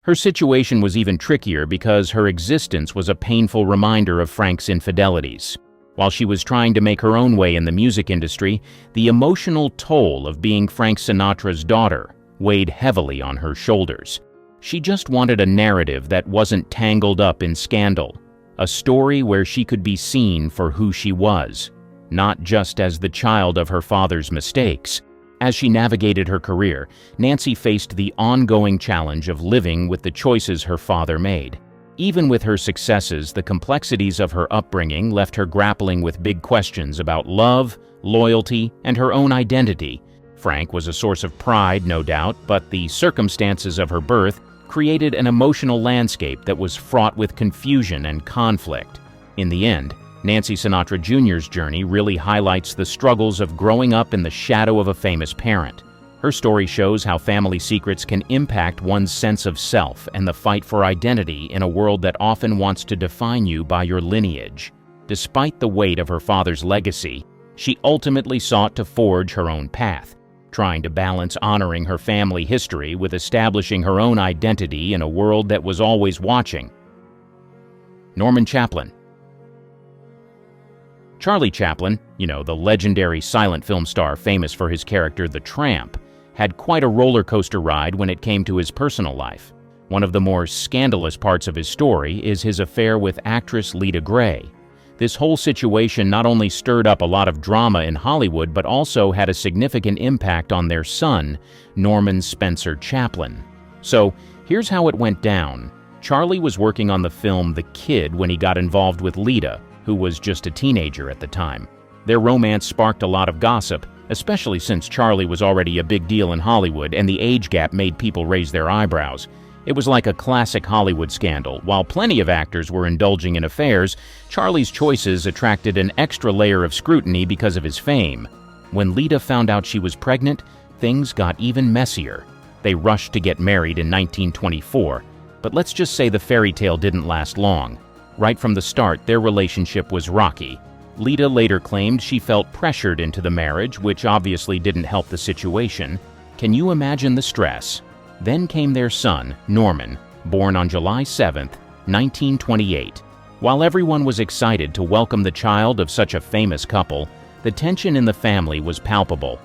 Speaker 1: Her situation was even trickier because her existence was a painful reminder of Frank's infidelities. While she was trying to make her own way in the music industry, the emotional toll of being Frank Sinatra's daughter weighed heavily on her shoulders. She just wanted a narrative that wasn't tangled up in scandal, a story where she could be seen for who she was, not just as the child of her father's mistakes. As she navigated her career, Nancy faced the ongoing challenge of living with the choices her father made. Even with her successes, the complexities of her upbringing left her grappling with big questions about love, loyalty, and her own identity. Frank was a source of pride, no doubt, but the circumstances of her birth created an emotional landscape that was fraught with confusion and conflict. In the end, Nancy Sinatra Jr.'s journey really highlights the struggles of growing up in the shadow of a famous parent. Her story shows how family secrets can impact one's sense of self and the fight for identity in a world that often wants to define you by your lineage. Despite the weight of her father's legacy, she ultimately sought to forge her own path, trying to balance honoring her family history with establishing her own identity in a world that was always watching. Norman Chaplin. Charlie Chaplin, the legendary silent film star famous for his character the Tramp, had quite a roller coaster ride when it came to his personal life. One of the more scandalous parts of his story is his affair with actress Lita Grey. This whole situation not only stirred up a lot of drama in Hollywood, but also had a significant impact on their son, Norman Spencer Chaplin. So, here's how it went down. Charlie was working on the film The Kid when he got involved with Lita, who was just a teenager at the time. Their romance sparked a lot of gossip, especially since Charlie was already a big deal in Hollywood and the age gap made people raise their eyebrows. It was like a classic Hollywood scandal. While plenty of actors were indulging in affairs, Charlie's choices attracted an extra layer of scrutiny because of his fame. When Lita found out she was pregnant, things got even messier. They rushed to get married in 1924, but let's just say the fairy tale didn't last long. Right from the start, their relationship was rocky. Lita later claimed she felt pressured into the marriage, which obviously didn't help the situation. Can you imagine the stress? Then came their son, Norman, born on July 7, 1928. While everyone was excited to welcome the child of such a famous couple, the tension in the family was palpable.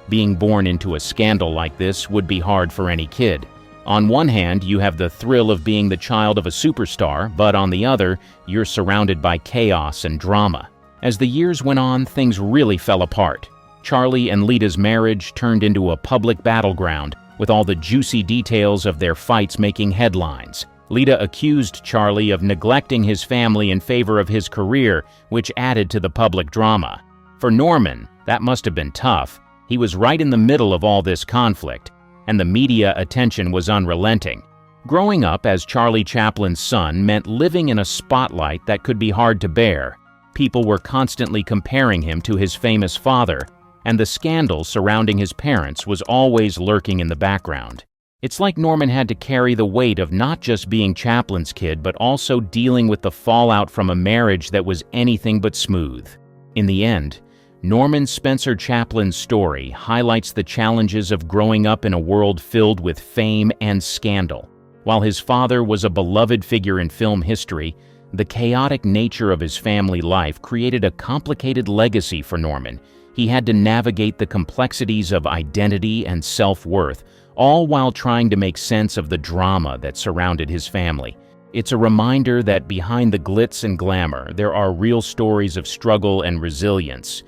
Speaker 1: Being born into a scandal like this would be hard for any kid. On one hand, you have the thrill of being the child of a superstar, but on the other, you're surrounded by chaos and drama. As the years went on, things really fell apart. Charlie and Lita's marriage turned into a public battleground, with all the juicy details of their fights making headlines. Lita accused Charlie of neglecting his family in favor of his career, which added to the public drama. For Norman, that must have been tough. He was right in the middle of all this conflict, and the media attention was unrelenting. Growing up as Charlie Chaplin's son meant living in a spotlight that could be hard to bear. People were constantly comparing him to his famous father, and the scandal surrounding his parents was always lurking in the background. It's like Norman had to carry the weight of not just being Chaplin's kid, but also dealing with the fallout from a marriage that was anything but smooth. In the end, Norman Spencer Chaplin's story highlights the challenges of growing up in a world filled with fame and scandal. While his father was a beloved figure in film history, the chaotic nature of his family life created a complicated legacy for Norman. He had to navigate the complexities of identity and self-worth, all while trying to make sense of the drama that surrounded his family. It's a reminder that behind the glitz and glamour, there are real stories of struggle and resilience.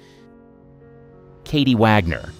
Speaker 1: Katie Wagner.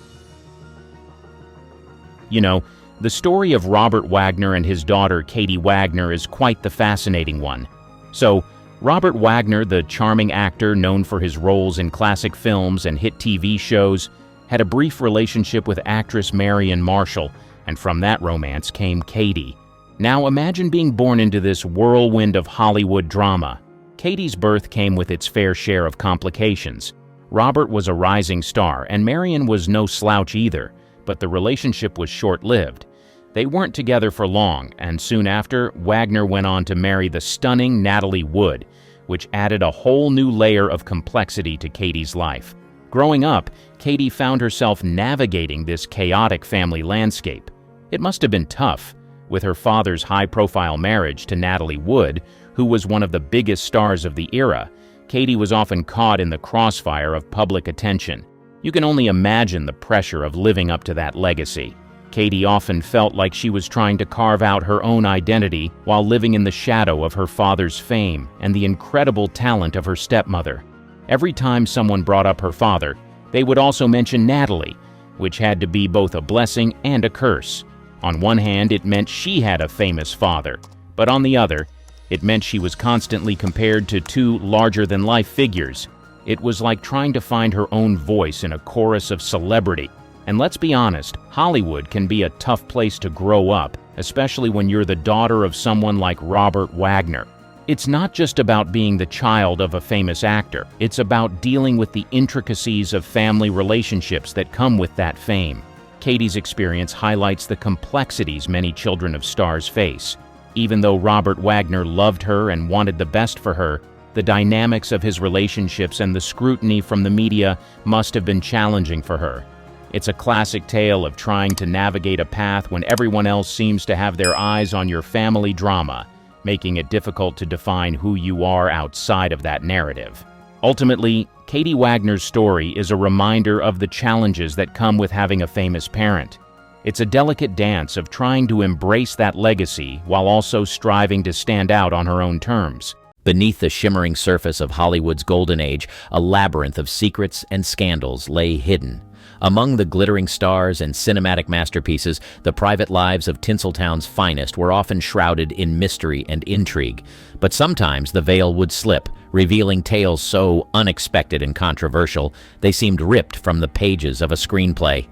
Speaker 1: The story of Robert Wagner and his daughter Katie Wagner is quite the fascinating one. So, Robert Wagner, the charming actor known for his roles in classic films and hit TV shows, had a brief relationship with actress Marion Marshall, and from that romance came Katie. Now imagine being born into this whirlwind of Hollywood drama. Katie's birth came with its fair share of complications. Robert was a rising star, and Marion was no slouch either, but the relationship was short-lived. They weren't together for long, and soon after, Wagner went on to marry the stunning Natalie Wood, which added a whole new layer of complexity to Katie's life. Growing up, Katie found herself navigating this chaotic family landscape. It must have been tough, with her father's high-profile marriage to Natalie Wood, who was one of the biggest stars of the era. Katie was often caught in the crossfire of public attention. You can only imagine the pressure of living up to that legacy. Katie often felt like she was trying to carve out her own identity while living in the shadow of her father's fame and the incredible talent of her stepmother. Every time someone brought up her father, they would also mention Natalie, which had to be both a blessing and a curse. On one hand, it meant she had a famous father, but on the other, it meant she was constantly compared to two larger-than-life figures. It was like trying to find her own voice in a chorus of celebrity. And let's be honest, Hollywood can be a tough place to grow up, especially when you're the daughter of someone like Robert Wagner. It's not just about being the child of a famous actor. It's about dealing with the intricacies of family relationships that come with that fame. Katie's experience highlights the complexities many children of stars face. Even though Robert Wagner loved her and wanted the best for her, the dynamics of his relationships and the scrutiny from the media must have been challenging for her. It's a classic tale of trying to navigate a path when everyone else seems to have their eyes on your family drama, making it difficult to define who you are outside of that narrative. Ultimately, Katie Wagner's story is a reminder of the challenges that come with having a famous parent. It's a delicate dance of trying to embrace that legacy while also striving to stand out on her own terms.
Speaker 4: Beneath the shimmering surface of Hollywood's golden age, a labyrinth of secrets and scandals lay hidden. Among the glittering stars and cinematic masterpieces, the private lives of Tinseltown's finest were often shrouded in mystery and intrigue. But sometimes the veil would slip, revealing tales so unexpected and controversial, they seemed ripped from the pages of a screenplay.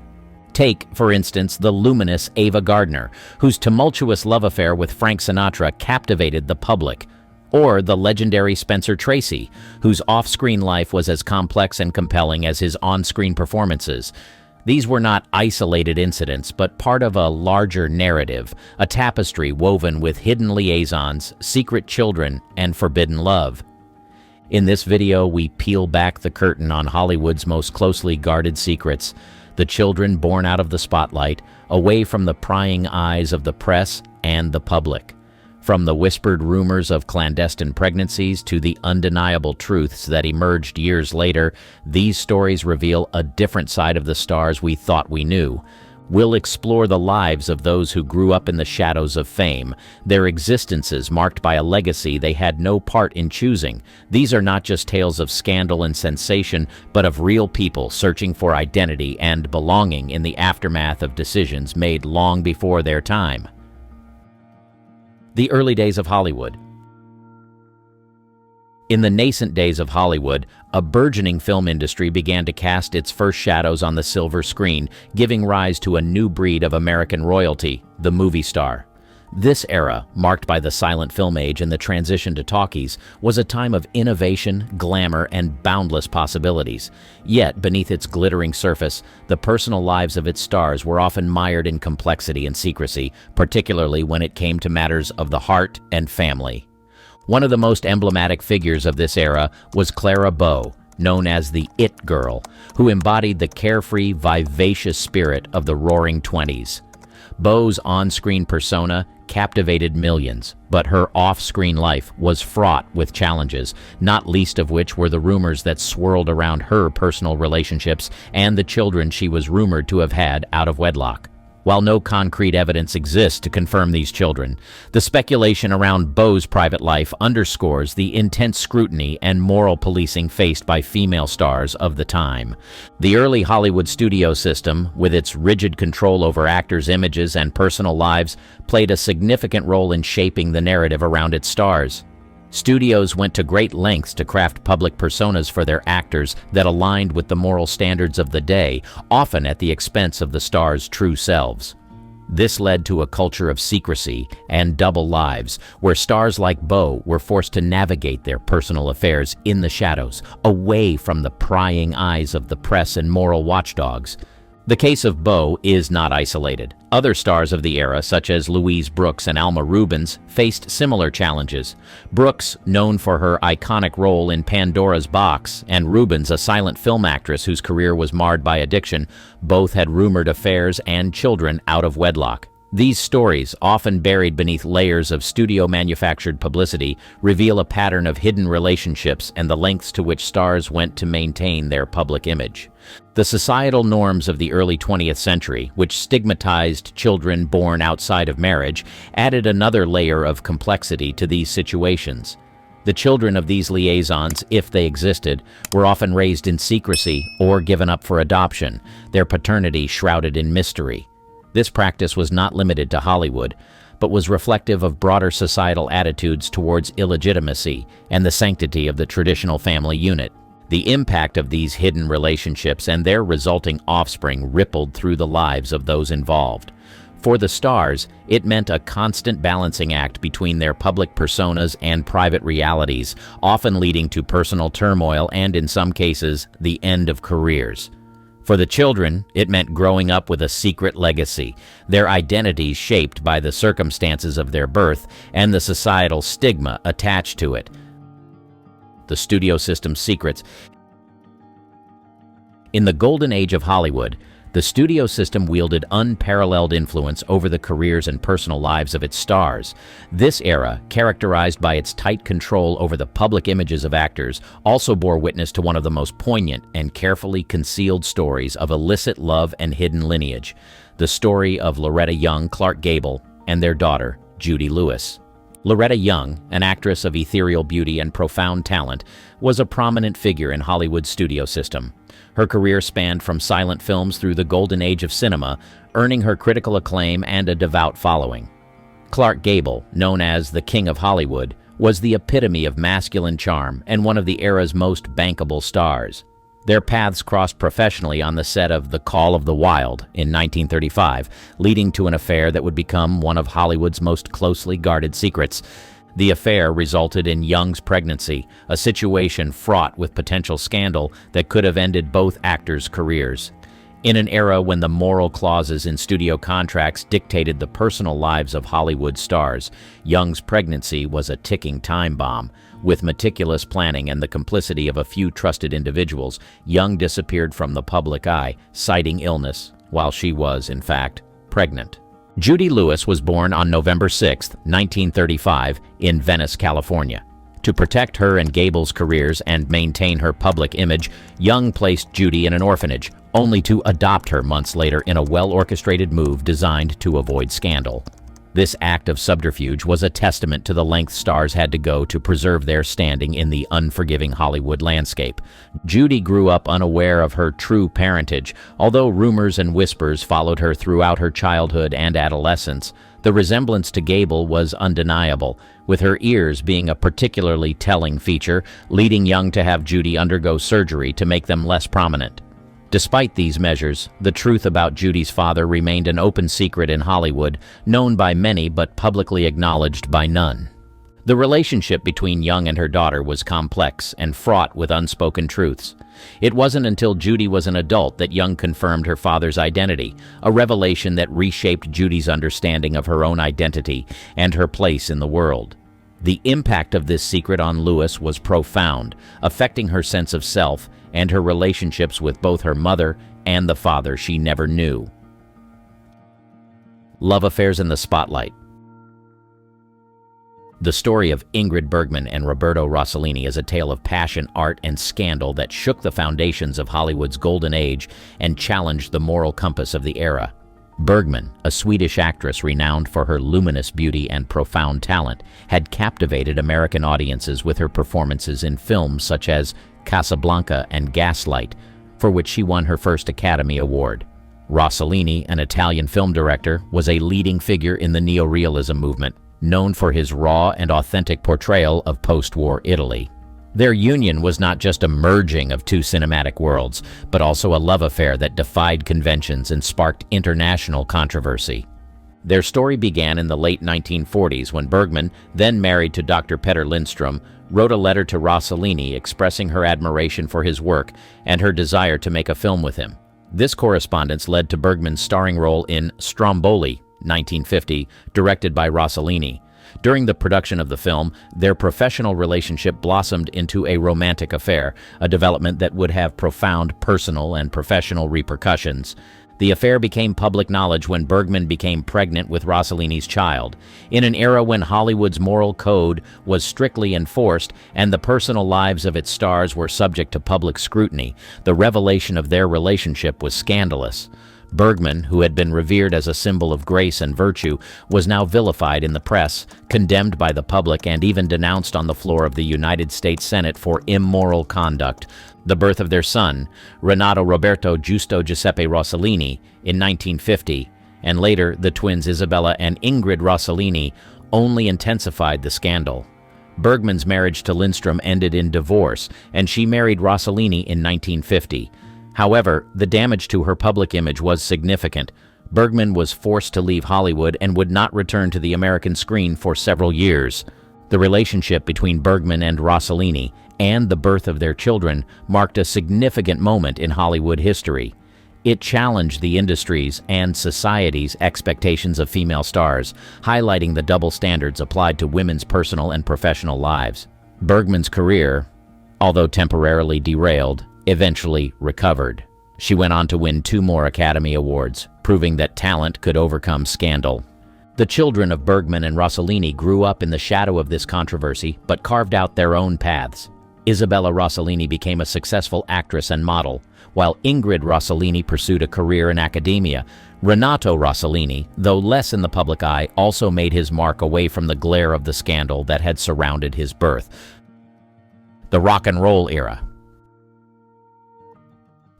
Speaker 4: Take, for instance, the luminous Ava Gardner, whose tumultuous love affair with Frank Sinatra captivated the public. Or the legendary Spencer Tracy, whose off-screen life was as complex and compelling as his on-screen performances. These were not isolated incidents, but part of a larger narrative, a tapestry woven with hidden liaisons, secret children, and forbidden love. In this video, we peel back the curtain on Hollywood's most closely guarded secrets, the children born out of the spotlight, away from the prying eyes of the press and the public. From the whispered rumors of clandestine pregnancies to the undeniable truths that emerged years later, these stories reveal a different side of the stars we thought we knew. We'll explore the lives of those who grew up in the shadows of fame, their existences marked by a legacy they had no part in choosing. These are not just tales of scandal and sensation, but of real people searching for identity and belonging in the aftermath of decisions made long before their time. The early days of Hollywood. In the nascent days of Hollywood, a burgeoning film industry began to cast its first shadows on the silver screen, giving rise to a new breed of American royalty, the movie star. This era, marked by the silent film age and the transition to talkies, was a time of innovation, glamour, and boundless possibilities. Yet, beneath its glittering surface, the personal lives of its stars were often mired in complexity and secrecy, particularly when it came to matters of the heart and family. One of the most emblematic figures of this era was Clara Bow, known as the It Girl, who embodied the carefree, vivacious spirit of the Roaring '20s. Bow's on-screen persona captivated millions, but her off-screen life was fraught with challenges, not least of which were the rumors that swirled around her personal relationships and the children she was rumored to have had out of wedlock. While no concrete evidence exists to confirm these children, the speculation around Beau's private life underscores the intense scrutiny and moral policing faced by female stars of the time. The early Hollywood studio system, with its rigid control over actors' images and personal lives, played a significant role in shaping the narrative around its stars. Studios went to great lengths to craft public personas for their actors that aligned with the moral standards of the day, often at the expense of the stars' true selves. This led to a culture of secrecy and double lives, where stars like Beau were forced to navigate their personal affairs in the shadows, away from the prying eyes of the press and moral watchdogs. The case of Beau is not isolated. Other stars of the era, such as Louise Brooks and Alma Rubens, faced similar challenges. Brooks, known for her iconic role in Pandora's Box, and Rubens, a silent film actress whose career was marred by addiction, both had rumored affairs and children out of wedlock. These stories, often buried beneath layers of studio-manufactured publicity, reveal a pattern of hidden relationships and the lengths to which stars went to maintain their public image. The societal norms of the early 20th century, which stigmatized children born outside of marriage, added another layer of complexity to these situations. The children of these liaisons, if they existed, were often raised in secrecy or given up for adoption, their paternity shrouded in mystery. This practice was not limited to Hollywood, but was reflective of broader societal attitudes towards illegitimacy and the sanctity of the traditional family unit. The impact of these hidden relationships and their resulting offspring rippled through the lives of those involved. For the stars, it meant a constant balancing act between their public personas and private realities, often leading to personal turmoil and, in some cases, the end of careers. For the children, it meant growing up with a secret legacy, their identities shaped by the circumstances of their birth and the societal stigma attached to it. The studio system's secrets. In the golden age of Hollywood, the studio system wielded unparalleled influence over the careers and personal lives of its stars. This era, characterized by its tight control over the public images of actors, also bore witness to one of the most poignant and carefully concealed stories of illicit love and hidden lineage, the story of Loretta Young, Clark Gable, and their daughter, Judy Lewis. Loretta Young, an actress of ethereal beauty and profound talent, was a prominent figure in Hollywood's studio system. Her career spanned from silent films through the golden age of cinema, earning her critical acclaim and a devout following. Clark Gable, known as the King of Hollywood, was the epitome of masculine charm and one of the era's most bankable stars. Their paths crossed professionally on the set of The Call of the Wild in 1935, leading to an affair that would become one of Hollywood's most closely guarded secrets. The affair resulted in Young's pregnancy, a situation fraught with potential scandal that could have ended both actors' careers. In an era when the moral clauses in studio contracts dictated the personal lives of Hollywood stars, Young's pregnancy was a ticking time bomb. With meticulous planning and the complicity of a few trusted individuals, Young disappeared from the public eye, citing illness, while she was, in fact, pregnant. Judy Lewis was born on November 6, 1935, in Venice, California. To protect her and Gable's careers and maintain her public image, Young placed Judy in an orphanage, only to adopt her months later in a well-orchestrated move designed to avoid scandal. This act of subterfuge was a testament to the lengths stars had to go to preserve their standing in the unforgiving Hollywood landscape. Judy grew up unaware of her true parentage, although rumors and whispers followed her throughout her childhood and adolescence. The resemblance to Gable was undeniable, with her ears being a particularly telling feature, leading Young to have Judy undergo surgery to make them less prominent. Despite these measures, the truth about Judy's father remained an open secret in Hollywood, known by many but publicly acknowledged by none. The relationship between Young and her daughter was complex and fraught with unspoken truths. It wasn't until Judy was an adult that Young confirmed her father's identity, a revelation that reshaped Judy's understanding of her own identity and her place in the world. The impact of this secret on Lewis was profound, affecting her sense of self and her relationships with both her mother and the father she never knew. Love affairs in the spotlight. The story of Ingrid Bergman and Roberto Rossellini is a tale of passion, art, and scandal that shook the foundations of Hollywood's golden age and challenged the moral compass of the era. Bergman, a Swedish actress renowned for her luminous beauty and profound talent, had captivated American audiences with her performances in films such as Casablanca and Gaslight, for which she won her first Academy Award. Rossellini, an Italian film director, was a leading figure in the neorealism movement, known for his raw and authentic portrayal of post-war Italy. Their union was not just a merging of two cinematic worlds, but also a love affair that defied conventions and sparked international controversy. Their story began in the late 1940s when Bergman, then married to Dr. Petter Lindström, wrote a letter to Rossellini expressing her admiration for his work and her desire to make a film with him. This correspondence led to Bergman's starring role in Stromboli, 1950, directed by Rossellini. During the production of the film, their professional relationship blossomed into a romantic affair, a development that would have profound personal and professional repercussions. The affair became public knowledge when Bergman became pregnant with Rossellini's child. In an era when Hollywood's moral code was strictly enforced and the personal lives of its stars were subject to public scrutiny, the revelation of their relationship was scandalous. Bergman, who had been revered as a symbol of grace and virtue, was now vilified in the press, condemned by the public, and even denounced on the floor of the United States Senate for immoral conduct. The birth of their son, Renato Roberto Giusto Giuseppe Rossellini, in 1950, and later the twins Isabella and Ingrid Rossellini, only intensified the scandal. Bergman's marriage to Lindström ended in divorce, and she married Rossellini in 1950. However, the damage to her public image was significant. Bergman was forced to leave Hollywood and would not return to the American screen for several years. The relationship between Bergman and Rossellini and the birth of their children marked a significant moment in Hollywood history. It challenged the industry's and society's expectations of female stars, highlighting the double standards applied to women's personal and professional lives. Bergman's career, although temporarily derailed, eventually recovered. She went on to win 2 more Academy Awards, proving that talent could overcome scandal. The children of Bergman and Rossellini grew up in the shadow of this controversy, but carved out their own paths. Isabella Rossellini became a successful actress and model, while Ingrid Rossellini pursued a career in academia. Renato Rossellini, though less in the public eye, also made his mark away from the glare of the scandal that had surrounded his birth. The rock and roll era.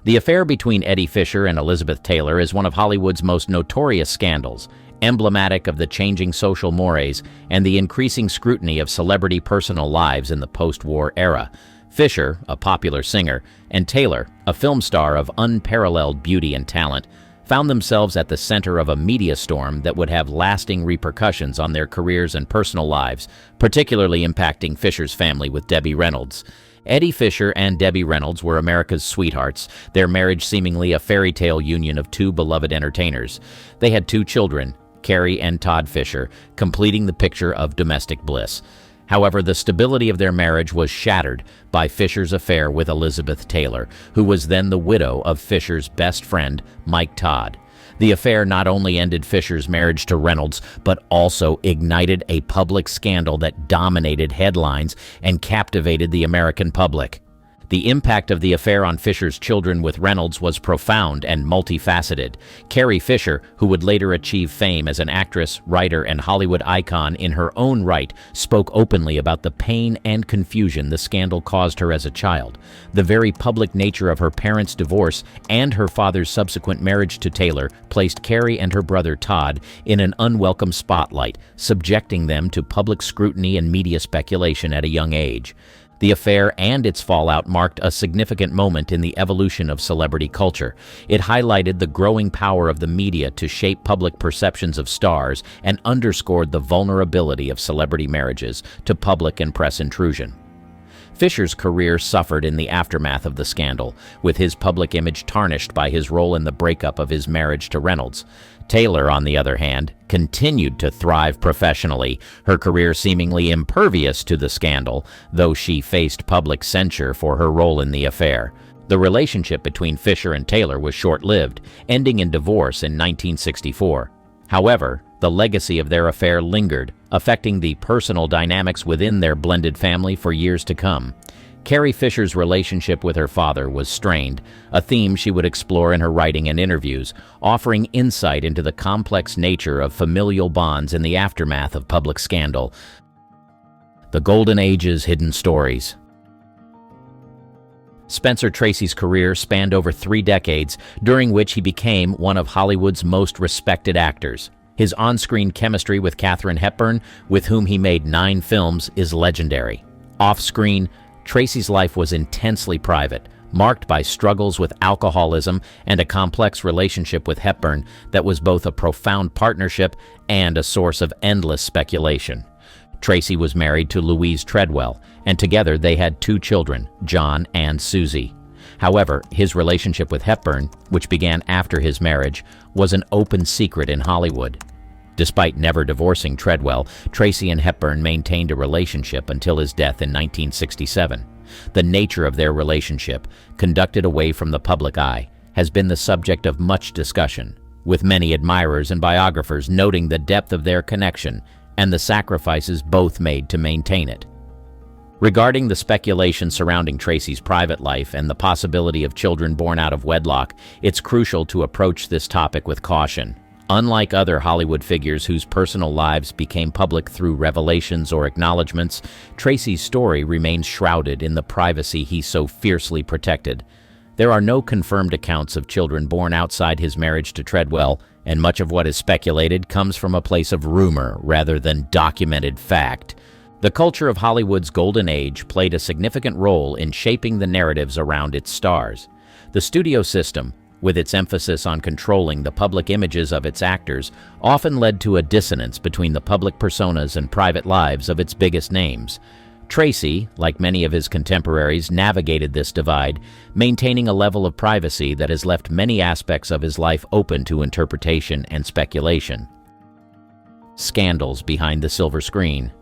Speaker 4: The affair between Eddie Fisher and Elizabeth Taylor is one of Hollywood's most notorious scandals, emblematic of the changing social mores and the increasing scrutiny of celebrity personal lives in the post-war era. Fisher, a popular singer, and Taylor, a film star of unparalleled beauty and talent, found themselves at the center of a media storm that would have lasting repercussions on their careers and personal lives, particularly impacting Fisher's family with Debbie Reynolds. Eddie Fisher and Debbie Reynolds were America's sweethearts, their marriage seemingly a fairy tale union of 2 beloved entertainers. They had 2 children, Carrie and Todd Fisher, completing the picture of domestic bliss. However, the stability of their marriage was shattered by Fisher's affair with Elizabeth Taylor, who was then the widow of Fisher's best friend, Mike Todd. The affair not only ended Fisher's marriage to Reynolds, but also ignited a public scandal that dominated headlines and captivated the American public. The impact of the affair on Fisher's children with Reynolds was profound and multifaceted. Carrie Fisher, who would later achieve fame as an actress, writer, and Hollywood icon in her own right, spoke openly about the pain and confusion the scandal caused her as a child. The very public nature of her parents' divorce and her father's subsequent marriage to Taylor placed Carrie and her brother Todd in an unwelcome spotlight, subjecting them to public scrutiny and media speculation at a young age. The affair and its fallout marked a significant moment in the evolution of celebrity culture. It highlighted the growing power of the media to shape public perceptions of stars and underscored the vulnerability of celebrity marriages to public and press intrusion. Fisher's career suffered in the aftermath of the scandal, with his public image tarnished by his role in the breakup of his marriage to Reynolds. Taylor, on the other hand, continued to thrive professionally, her career seemingly impervious to the scandal, though she faced public censure for her role in the affair. The relationship between Fisher and Taylor was short-lived, ending in divorce in 1964. However, the legacy of their affair lingered, affecting the personal dynamics within their blended family for years to come. Carrie Fisher's relationship with her father was strained, a theme she would explore in her writing and interviews, offering insight into the complex nature of familial bonds in the aftermath of public scandal. The Golden Age's hidden stories. Spencer Tracy's career spanned over 3 decades, during which he became one of Hollywood's most respected actors. His on-screen chemistry with Katharine Hepburn, with whom he made 9 films, is legendary. Off-screen, Tracy's life was intensely private, marked by struggles with alcoholism and a complex relationship with Hepburn that was both a profound partnership and a source of endless speculation. Tracy was married to Louise Treadwell, and together they had 2 children, John and Susie. However, his relationship with Hepburn, which began after his marriage, was an open secret in Hollywood. Despite never divorcing Treadwell, Tracy and Hepburn maintained a relationship until his death in 1967. The nature of their relationship, conducted away from the public eye, has been the subject of much discussion, with many admirers and biographers noting the depth of their connection and the sacrifices both made to maintain it. Regarding the speculation surrounding Tracy's private life and the possibility of children born out of wedlock, it's crucial to approach this topic with caution. Unlike other Hollywood figures whose personal lives became public through revelations or acknowledgments, Tracy's story remains shrouded in the privacy he so fiercely protected. There are no confirmed accounts of children born outside his marriage to Treadwell, and much of what is speculated comes from a place of rumor rather than documented fact. The culture of Hollywood's golden age played a significant role in shaping the narratives around its stars. The studio system, with its emphasis on controlling the public images of its actors, often led to a dissonance between the public personas and private lives of its biggest names. Tracy, like many of his contemporaries, navigated this divide, maintaining a level of privacy that has left many aspects of his life open to interpretation and speculation. Scandals behind the silver screen.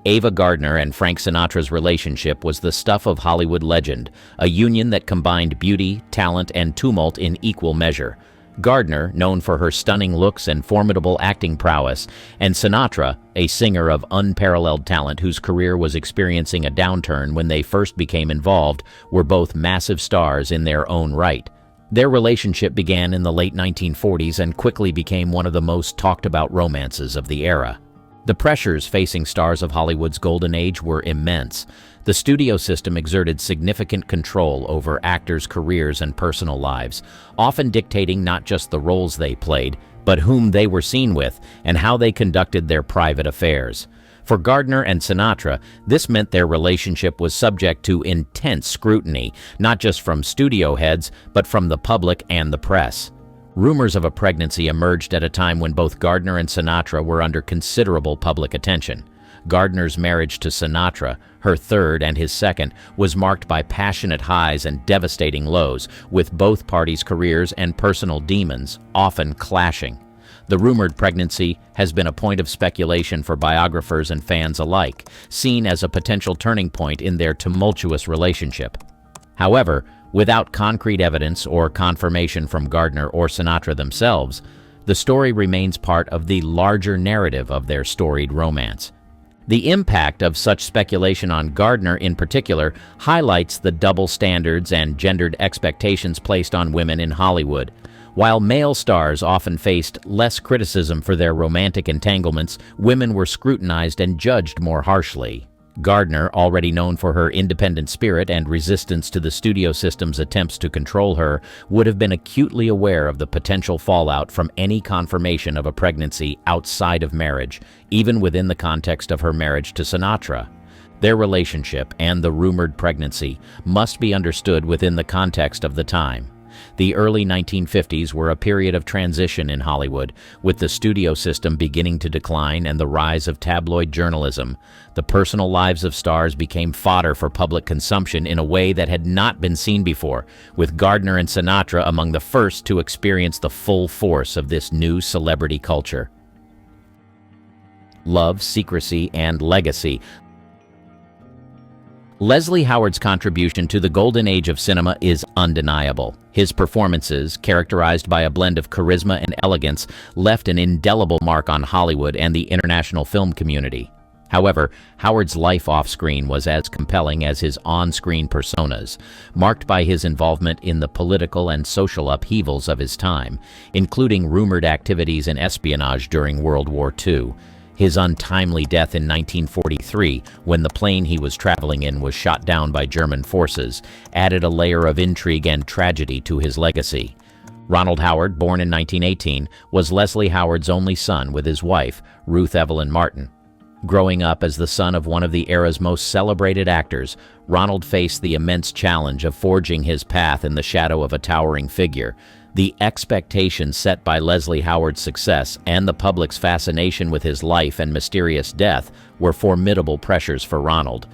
Speaker 4: Ava Gardner and Frank Sinatra's relationship was the stuff of Hollywood legend, a union that combined beauty, talent, and tumult in equal measure. Gardner, known for her stunning looks and formidable acting prowess, and Sinatra, a singer of unparalleled talent whose career was experiencing a downturn when they first became involved, were both massive stars in their own right. Their relationship began in the late 1940s and quickly became one of the most talked-about romances of the era. The pressures facing stars of Hollywood's golden age were immense. The studio system exerted significant control over actors' careers and personal lives, often dictating not just the roles they played, but whom they were seen with and how they conducted their private affairs. For Gardner and Sinatra, this meant their relationship was subject to intense scrutiny, not just from studio heads, but from the public and the press. Rumors of a pregnancy emerged at a time when both Gardner and Sinatra were under considerable public attention. Gardner's marriage to Sinatra, her third and his second, was marked by passionate highs and devastating lows, with both parties' careers and personal demons often clashing. The rumored pregnancy has been a point of speculation for biographers and fans alike, seen as a potential turning point in their tumultuous relationship. However, without concrete evidence or confirmation from Gardner or Sinatra themselves, the story remains part of the larger narrative of their storied romance. The impact of such speculation on Gardner in particular highlights the double standards and gendered expectations placed on women in Hollywood. While male stars often faced less criticism for their romantic entanglements, women were scrutinized and judged more harshly. Gardner, already known for her independent spirit and resistance to the studio system's attempts to control her, would have been acutely aware of the potential fallout from any confirmation of a pregnancy outside of marriage, even within the context of her marriage to Sinatra. Their relationship and the rumored pregnancy must be understood within the context of the time. The early 1950s were a period of transition in Hollywood, with the studio system beginning to decline and the rise of tabloid journalism. The personal lives of stars became fodder for public consumption in a way that had not been seen before, with Gardner and Sinatra among the first to experience the full force of this new celebrity culture. Love, secrecy, and legacy. Leslie Howard's contribution to the golden age of cinema is undeniable. His performances, characterized by a blend of charisma and elegance, left an indelible mark on Hollywood and the international film community. However, Howard's life off-screen was as compelling as his on-screen personas, marked by his involvement in the political and social upheavals of his time, including rumored activities in espionage during World War II. His untimely death in 1943, when the plane he was traveling in was shot down by German forces, added a layer of intrigue and tragedy to his legacy. Ronald Howard, born in 1918, was Leslie Howard's only son with his wife, Ruth Evelyn Martin. Growing up as the son of one of the era's most celebrated actors, Ronald faced the immense challenge of forging his path in the shadow of a towering figure. The expectations set by Leslie Howard's success and the public's fascination with his life and mysterious death were formidable pressures for Ronald.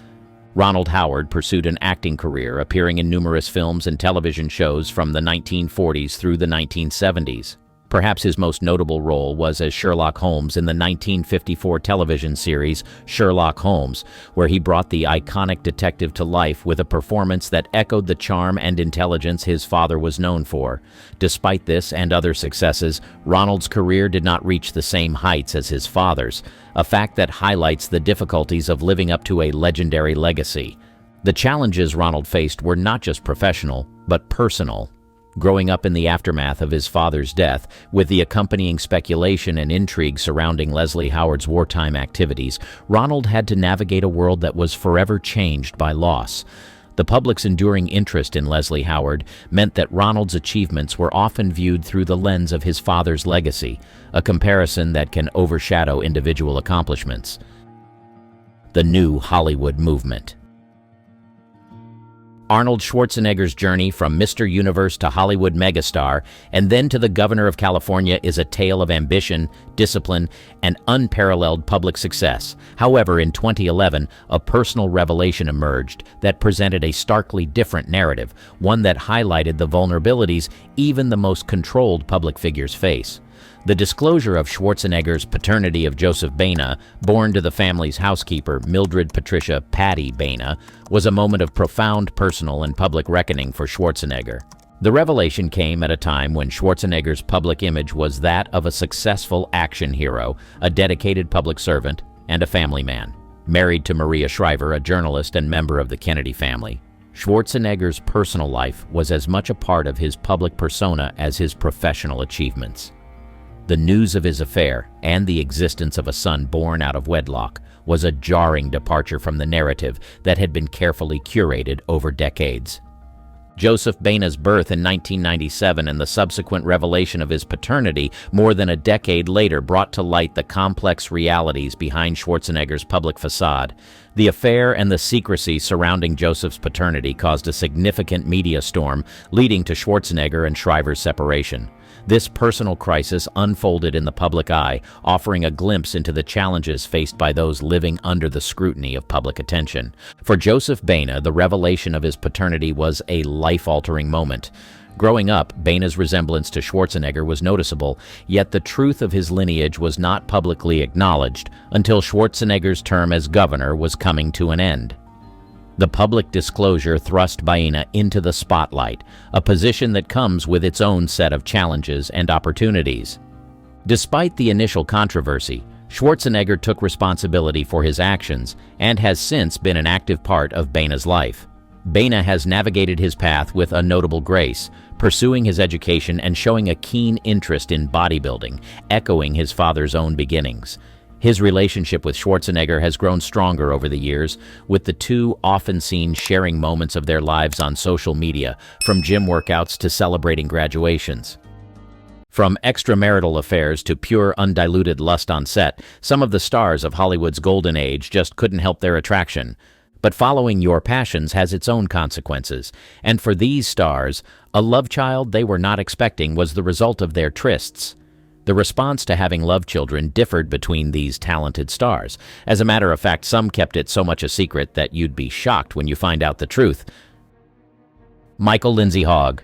Speaker 4: Ronald Howard pursued an acting career, appearing in numerous films and television shows from the 1940s through the 1970s. Perhaps his most notable role was as Sherlock Holmes in the 1954 television series Sherlock Holmes, where he brought the iconic detective to life with a performance that echoed the charm and intelligence his father was known for. Despite this and other successes, Ronald's career did not reach the same heights as his father's, a fact that highlights the difficulties of living up to a legendary legacy. The challenges Ronald faced were not just professional, but personal. Growing up in the aftermath of his father's death, with the accompanying speculation and intrigue surrounding Leslie Howard's wartime activities, Ronald had to navigate a world that was forever changed by loss. The public's enduring interest in Leslie Howard meant that Ronald's achievements were often viewed through the lens of his father's legacy, a comparison that can overshadow individual accomplishments. The new Hollywood movement. Arnold Schwarzenegger's journey from Mr. Universe to Hollywood megastar and then to the governor of California is a tale of ambition, discipline, and unparalleled public success. However, in 2011, a personal revelation emerged that presented a starkly different narrative, one that highlighted the vulnerabilities even the most controlled public figures face. The disclosure of Schwarzenegger's paternity of Joseph Baena, born to the family's housekeeper, Mildred Patricia "Patty" Baena, was a moment of profound personal and public reckoning for Schwarzenegger. The revelation came at a time when Schwarzenegger's public image was that of a successful action hero, a dedicated public servant, and a family man. Married to Maria Shriver, a journalist and member of the Kennedy family, Schwarzenegger's personal life was as much a part of his public persona as his professional achievements. The news of his affair and the existence of a son born out of wedlock was a jarring departure from the narrative that had been carefully curated over decades. Joseph Baena's birth in 1997 and the subsequent revelation of his paternity more than a decade later brought to light the complex realities behind Schwarzenegger's public facade. The affair and the secrecy surrounding Joseph's paternity caused a significant media storm, leading to Schwarzenegger and Shriver's separation. This personal crisis unfolded in the public eye, offering a glimpse into the challenges faced by those living under the scrutiny of public attention. For Joseph Baena, the revelation of his paternity was a life-altering moment. Growing up, Baena's resemblance to Schwarzenegger was noticeable, yet the truth of his lineage was not publicly acknowledged until Schwarzenegger's term as governor was coming to an end. The public disclosure thrust Baena into the spotlight, a position that comes with its own set of challenges and opportunities. Despite the initial controversy, Schwarzenegger took responsibility for his actions and has since been an active part of Baena's life. Baena has navigated his path with a notable grace, pursuing his education and showing a keen interest in bodybuilding, echoing his father's own beginnings. His relationship with Schwarzenegger has grown stronger over the years, with the two often seen sharing moments of their lives on social media, from gym workouts to celebrating graduations. From extramarital affairs to pure undiluted lust on set, some of the stars of Hollywood's golden age just couldn't help their attraction. But following your passions has its own consequences, and for these stars, a love child they were not expecting was the result of their trysts. The response to having love children differed between these talented stars. As a matter of fact, some kept it so much a secret that you'd be shocked when you find out the truth. Michael Lindsay Hogg.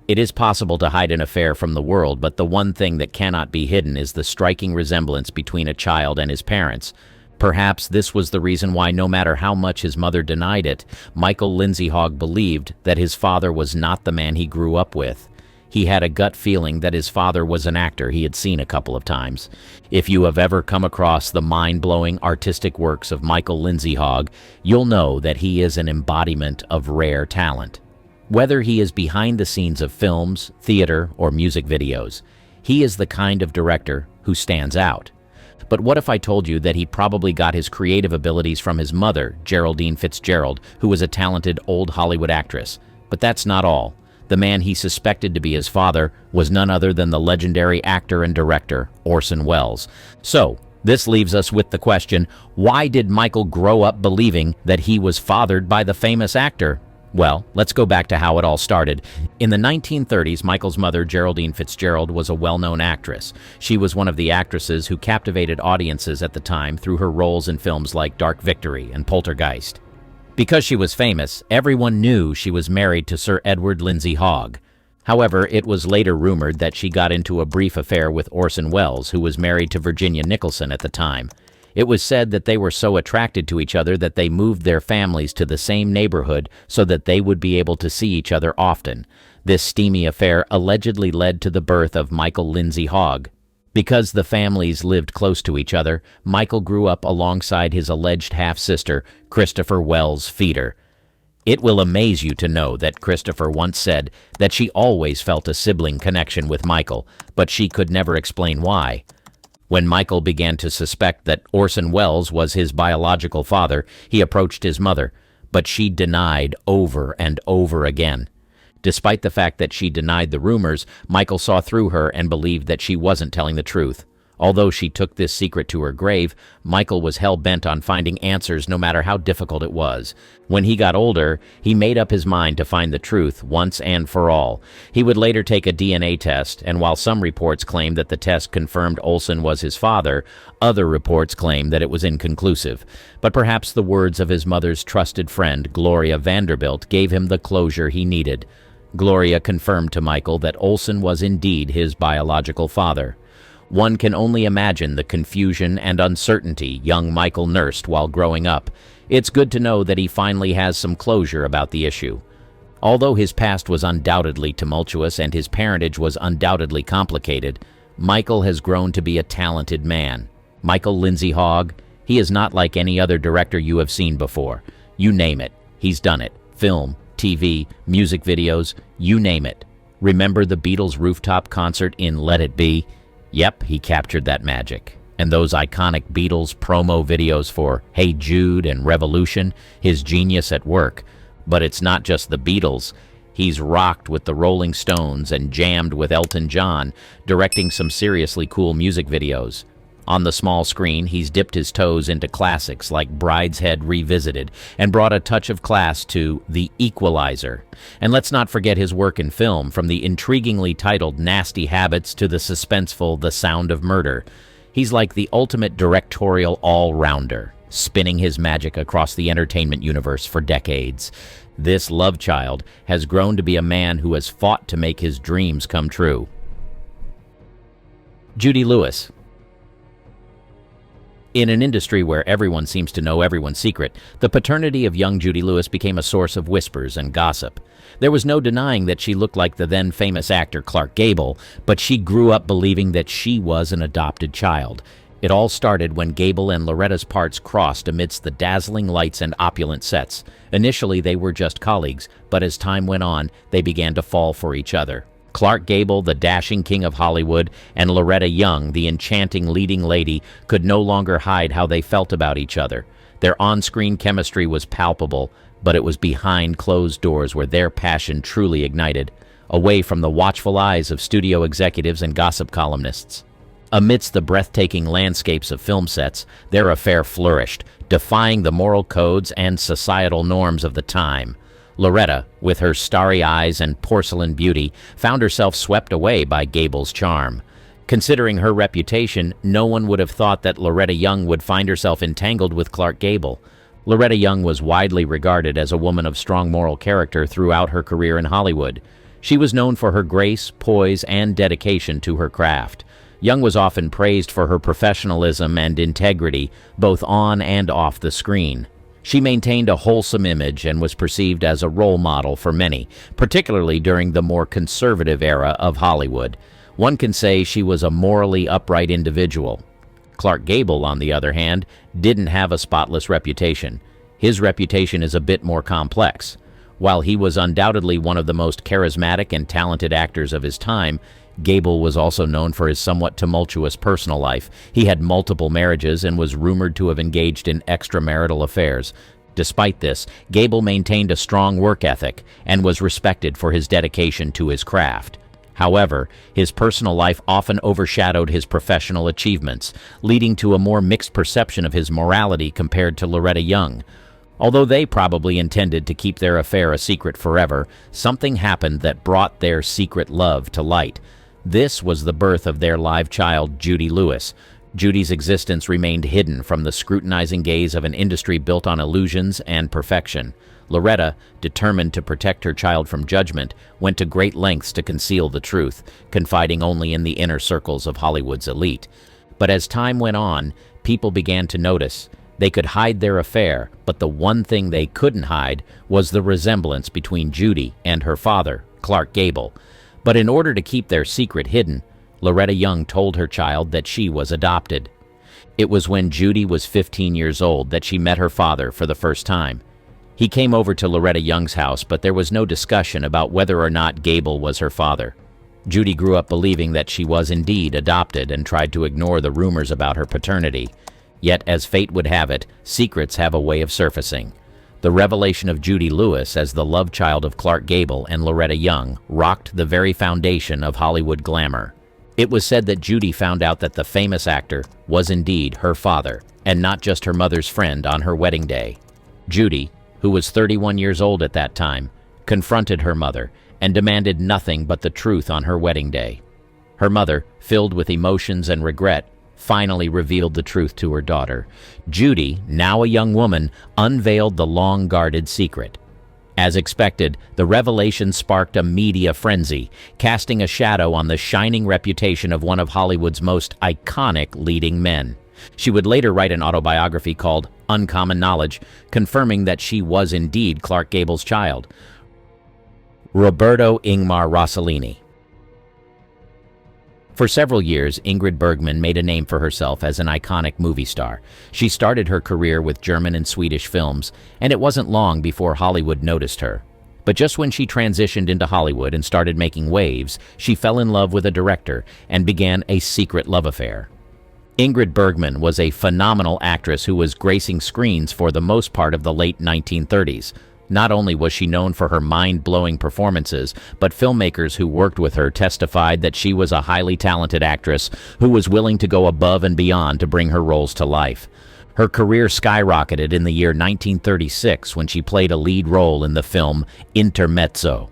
Speaker 4: It is possible to hide an affair from the world, but the one thing that cannot be hidden is the striking resemblance between a child and his parents. Perhaps this was the reason why, no matter how much his mother denied it, Michael Lindsay Hogg believed that his father was not the man he grew up with. He had a gut feeling that his father was an actor he had seen a couple of times. If you have ever come across the mind-blowing artistic works of Michael Lindsay Hogg, you'll know that he is an embodiment of rare talent. Whether he is behind the scenes of films, theater, or music videos, he is the kind of director who stands out. But what if I told you that he probably got his creative abilities from his mother, Geraldine Fitzgerald, who was a talented old Hollywood actress? But that's not all. The man he suspected to be his father was none other than the legendary actor and director, Orson Welles. So, this leaves us with the question, why did Michael grow up believing that he was fathered by the famous actor? Well, let's go back to how it all started. In the 1930s, Michael's mother, Geraldine Fitzgerald, was a well-known actress. She was one of the actresses who captivated audiences at the time through her roles in films like Dark Victory and Poltergeist. Because she was famous, everyone knew she was married to Sir Edward Lindsay Hogg. However, it was later rumored that she got into a brief affair with Orson Welles, who was married to Virginia Nicholson at the time. It was said that they were so attracted to each other that they moved their families to the same neighborhood so that they would be able to see each other often. This steamy affair allegedly led to the birth of Michael Lindsay Hogg. Because the families lived close to each other, Michael grew up alongside his alleged half-sister, Christopher Wells Feeder. It will amaze you to know that Christopher once said that she always felt a sibling connection with Michael, but she could never explain why. When Michael began to suspect that Orson Welles was his biological father, he approached his mother, but she denied over and over again. Despite the fact that she denied the rumors, Michael saw through her and believed that she wasn't telling the truth. Although she took this secret to her grave, Michael was hell-bent on finding answers no matter how difficult it was. When he got older, he made up his mind to find the truth once and for all. He would later take a DNA test, and while some reports claimed that the test confirmed Olson was his father, other reports claimed that it was inconclusive. But perhaps the words of his mother's trusted friend, Gloria Vanderbilt, gave him the closure he needed. Gloria confirmed to Michael that Olson was indeed his biological father. One can only imagine the confusion and uncertainty young Michael nursed while growing up. It's good to know that he finally has some closure about the issue. Although his past was undoubtedly tumultuous and his parentage was undoubtedly complicated, Michael has grown to be a talented man. Michael Lindsay Hogg, he is not like any other director you have seen before. You name it, he's done it. Film, TV, music videos, you name it. Remember the Beatles' rooftop concert in Let It Be? Yep, he captured that magic. And those iconic Beatles promo videos for Hey Jude and Revolution, his genius at work. But it's not just the Beatles. He's rocked with the Rolling Stones and jammed with Elton John, directing some seriously cool music videos. On the small screen, he's dipped his toes into classics like Brideshead Revisited and brought a touch of class to The Equalizer. And let's not forget his work in film, from the intriguingly titled Nasty Habits to the suspenseful The Sound of Murder. He's like the ultimate directorial all-rounder, spinning his magic across the entertainment universe for decades. This love child has grown to be a man who has fought to make his dreams come true. Judy Lewis. In an industry where everyone seems to know everyone's secret, the paternity of young Judy Lewis became a source of whispers and gossip. There was no denying that she looked like the then-famous actor Clark Gable, but she grew up believing that she was an adopted child. It all started when Gable and Loretta's parts crossed amidst the dazzling lights and opulent sets. Initially, they were just colleagues, but as time went on, they began to fall for each other. Clark Gable, the dashing king of Hollywood, and Loretta Young, the enchanting leading lady, could no longer hide how they felt about each other. Their on-screen chemistry was palpable, but it was behind closed doors where their passion truly ignited, away from the watchful eyes of studio executives and gossip columnists. Amidst the breathtaking landscapes of film sets, their affair flourished, defying the moral codes and societal norms of the time. Loretta, with her starry eyes and porcelain beauty, found herself swept away by Gable's charm. Considering her reputation, no one would have thought that Loretta Young would find herself entangled with Clark Gable. Loretta Young was widely regarded as a woman of strong moral character throughout her career in Hollywood. She was known for her grace, poise, and dedication to her craft. Young was often praised for her professionalism and integrity, both on and off the screen. She maintained a wholesome image and was perceived as a role model for many, particularly during the more conservative era of Hollywood. One can say she was a morally upright individual. Clark Gable, on the other hand, didn't have a spotless reputation. His reputation is a bit more complex. While he was undoubtedly one of the most charismatic and talented actors of his time, Gable was also known for his somewhat tumultuous personal life. He had multiple marriages and was rumored to have engaged in extramarital affairs. Despite this, Gable maintained a strong work ethic and was respected for his dedication to his craft. However, his personal life often overshadowed his professional achievements, leading to a more mixed perception of his morality compared to Loretta Young. Although they probably intended to keep their affair a secret forever, something happened that brought their secret love to light. This was the birth of their live child, Judy Lewis. Judy's existence remained hidden from the scrutinizing gaze of an industry built on illusions and perfection. Loretta, determined to protect her child from judgment, went to great lengths to conceal the truth, confiding only in the inner circles of Hollywood's elite. But as time went on, people began to notice. They could hide their affair, but the one thing they couldn't hide was the resemblance between Judy and her father, Clark Gable. But in order to keep their secret hidden, Loretta Young told her child that she was adopted. It was when Judy was 15 years old that she met her father for the first time. He came over to Loretta Young's house, but there was no discussion about whether or not Gable was her father. Judy grew up believing that she was indeed adopted and tried to ignore the rumors about her paternity. Yet, as fate would have it, secrets have a way of surfacing. The revelation of Judy Lewis as the love child of Clark Gable and Loretta Young rocked the very foundation of Hollywood glamour. It was said that Judy found out that the famous actor was indeed her father, and not just her mother's friend on her wedding day. Judy, who was 31 years old at that time, confronted her mother and demanded nothing but the truth on her wedding day. Her mother, filled with emotions and regret, finally revealed the truth to her daughter. Judy, now a young woman, unveiled the long-guarded secret. As expected, the revelation sparked a media frenzy, casting a shadow on the shining reputation of one of Hollywood's most iconic leading men. She would later write an autobiography called Uncommon Knowledge, confirming that she was indeed Clark Gable's child. Roberto Ingmar Rossellini. For several years, Ingrid Bergman made a name for herself as an iconic movie star. She started her career with German and Swedish films, and it wasn't long before Hollywood noticed her. But just when she transitioned into Hollywood and started making waves, she fell in love with a director and began a secret love affair. Ingrid Bergman was a phenomenal actress who was gracing screens for the most part of the late 1930s. Not only was she known for her mind-blowing performances, but filmmakers who worked with her testified that she was a highly talented actress who was willing to go above and beyond to bring her roles to life. Her career skyrocketed in the year 1936 when she played a lead role in the film Intermezzo.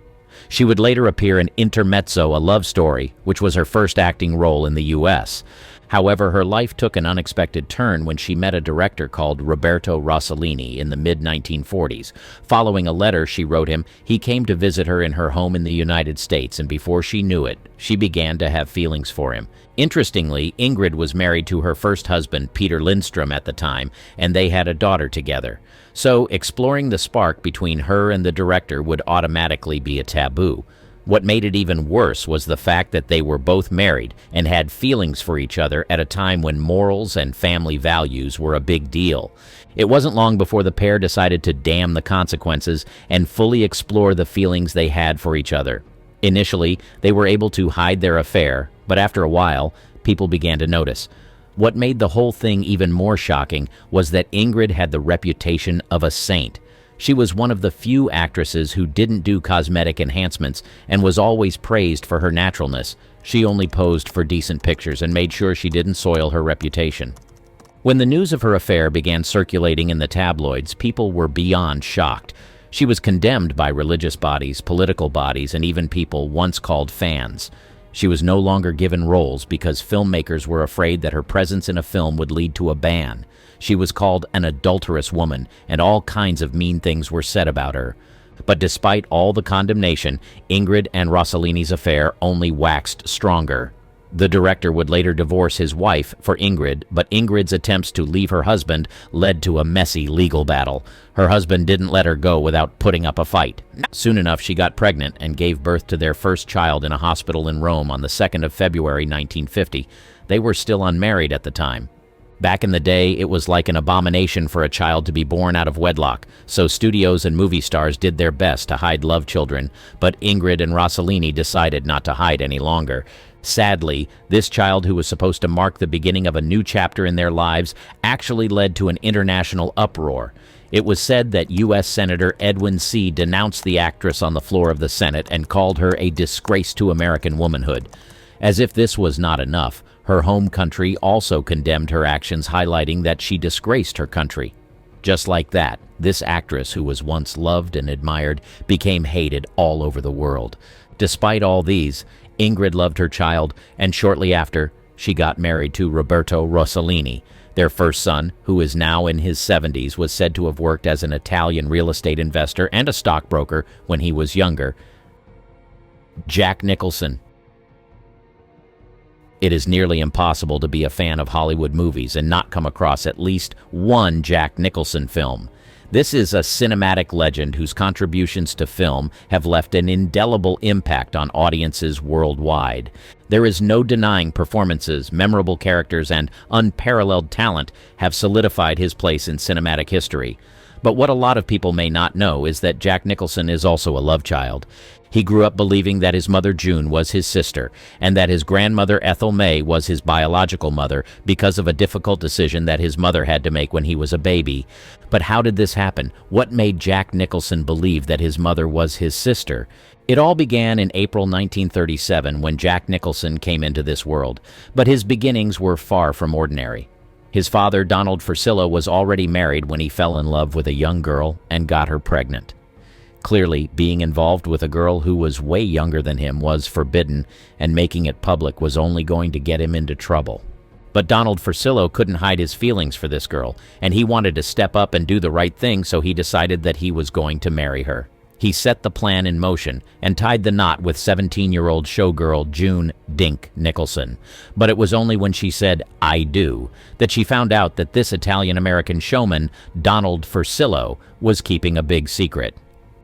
Speaker 4: She would later appear in Intermezzo, a Love Story, which was her first acting role in the U.S. However, her life took an unexpected turn when she met a director called Roberto Rossellini in the mid-1940s. Following a letter she wrote him, he came to visit her in her home in the United States, and before she knew it, she began to have feelings for him. Interestingly, Ingrid was married to her first husband, Peter Lindstrom, at the time, and they had a daughter together. So, exploring the spark between her and the director would automatically be a taboo. What made it even worse was the fact that they were both married and had feelings for each other at a time when morals and family values were a big deal. It wasn't long before the pair decided to damn the consequences and fully explore the feelings they had for each other. Initially, they were able to hide their affair, but after a while, people began to notice. What made the whole thing even more shocking was that Ingrid had the reputation of a saint. She was one of the few actresses who didn't do cosmetic enhancements and was always praised for her naturalness. She only posed for decent pictures and made sure she didn't soil her reputation. When the news of her affair began circulating in the tabloids, people were beyond shocked. She was condemned by religious bodies, political bodies, and even people once called fans. She was no longer given roles because filmmakers were afraid that her presence in a film would lead to a ban. She was called an adulterous woman, and all kinds of mean things were said about her. But despite all the condemnation, Ingrid and Rossellini's affair only waxed stronger. The director would later divorce his wife for Ingrid, but Ingrid's attempts to leave her husband led to a messy legal battle. Her husband didn't let her go without putting up a fight. Soon enough, she got pregnant and gave birth to their first child in a hospital in Rome on the 2nd of February 1950. They were still unmarried at the time. Back in the day, it was like an abomination for a child to be born out of wedlock, so studios and movie stars did their best to hide love children, but Ingrid and Rossellini decided not to hide any longer. Sadly, this child, who was supposed to mark the beginning of a new chapter in their lives, actually led to an international uproar. It was said that U.S. Senator Edwin C. denounced the actress on the floor of the Senate and called her a disgrace to American womanhood. As if this was not enough, her home country also condemned her actions, highlighting that she disgraced her country. Just like that, this actress, who was once loved and admired, became hated all over the world. Despite all these, Ingrid loved her child, and shortly after, she got married to Roberto Rossellini. Their first son, who is now in his 70s, was said to have worked as an Italian real estate investor and a stockbroker when he was younger. Jack Nicholson. It is nearly impossible to be a fan of Hollywood movies and not come across at least one Jack Nicholson film. This is a cinematic legend whose contributions to film have left an indelible impact on audiences worldwide. There is no denying performances, memorable characters, and unparalleled talent have solidified his place in cinematic history. But what a lot of people may not know is that Jack Nicholson is also a love child. He grew up believing that his mother June was his sister, and that his grandmother Ethel May was his biological mother because of a difficult decision that his mother had to make when he was a baby. But how did this happen? What made Jack Nicholson believe that his mother was his sister? It all began in April 1937 when Jack Nicholson came into this world, but his beginnings were far from ordinary. His father, Donald Fursillo, was already married when he fell in love with a young girl and got her pregnant. Clearly, being involved with a girl who was way younger than him was forbidden, and making it public was only going to get him into trouble. But Donald Fursillo couldn't hide his feelings for this girl, and he wanted to step up and do the right thing, so he decided that he was going to marry her. He set the plan in motion and tied the knot with 17-year-old showgirl June "Dink" Nicholson. But it was only when she said, "I do," that she found out that this Italian-American showman, Donald Fursillo, was keeping a big secret.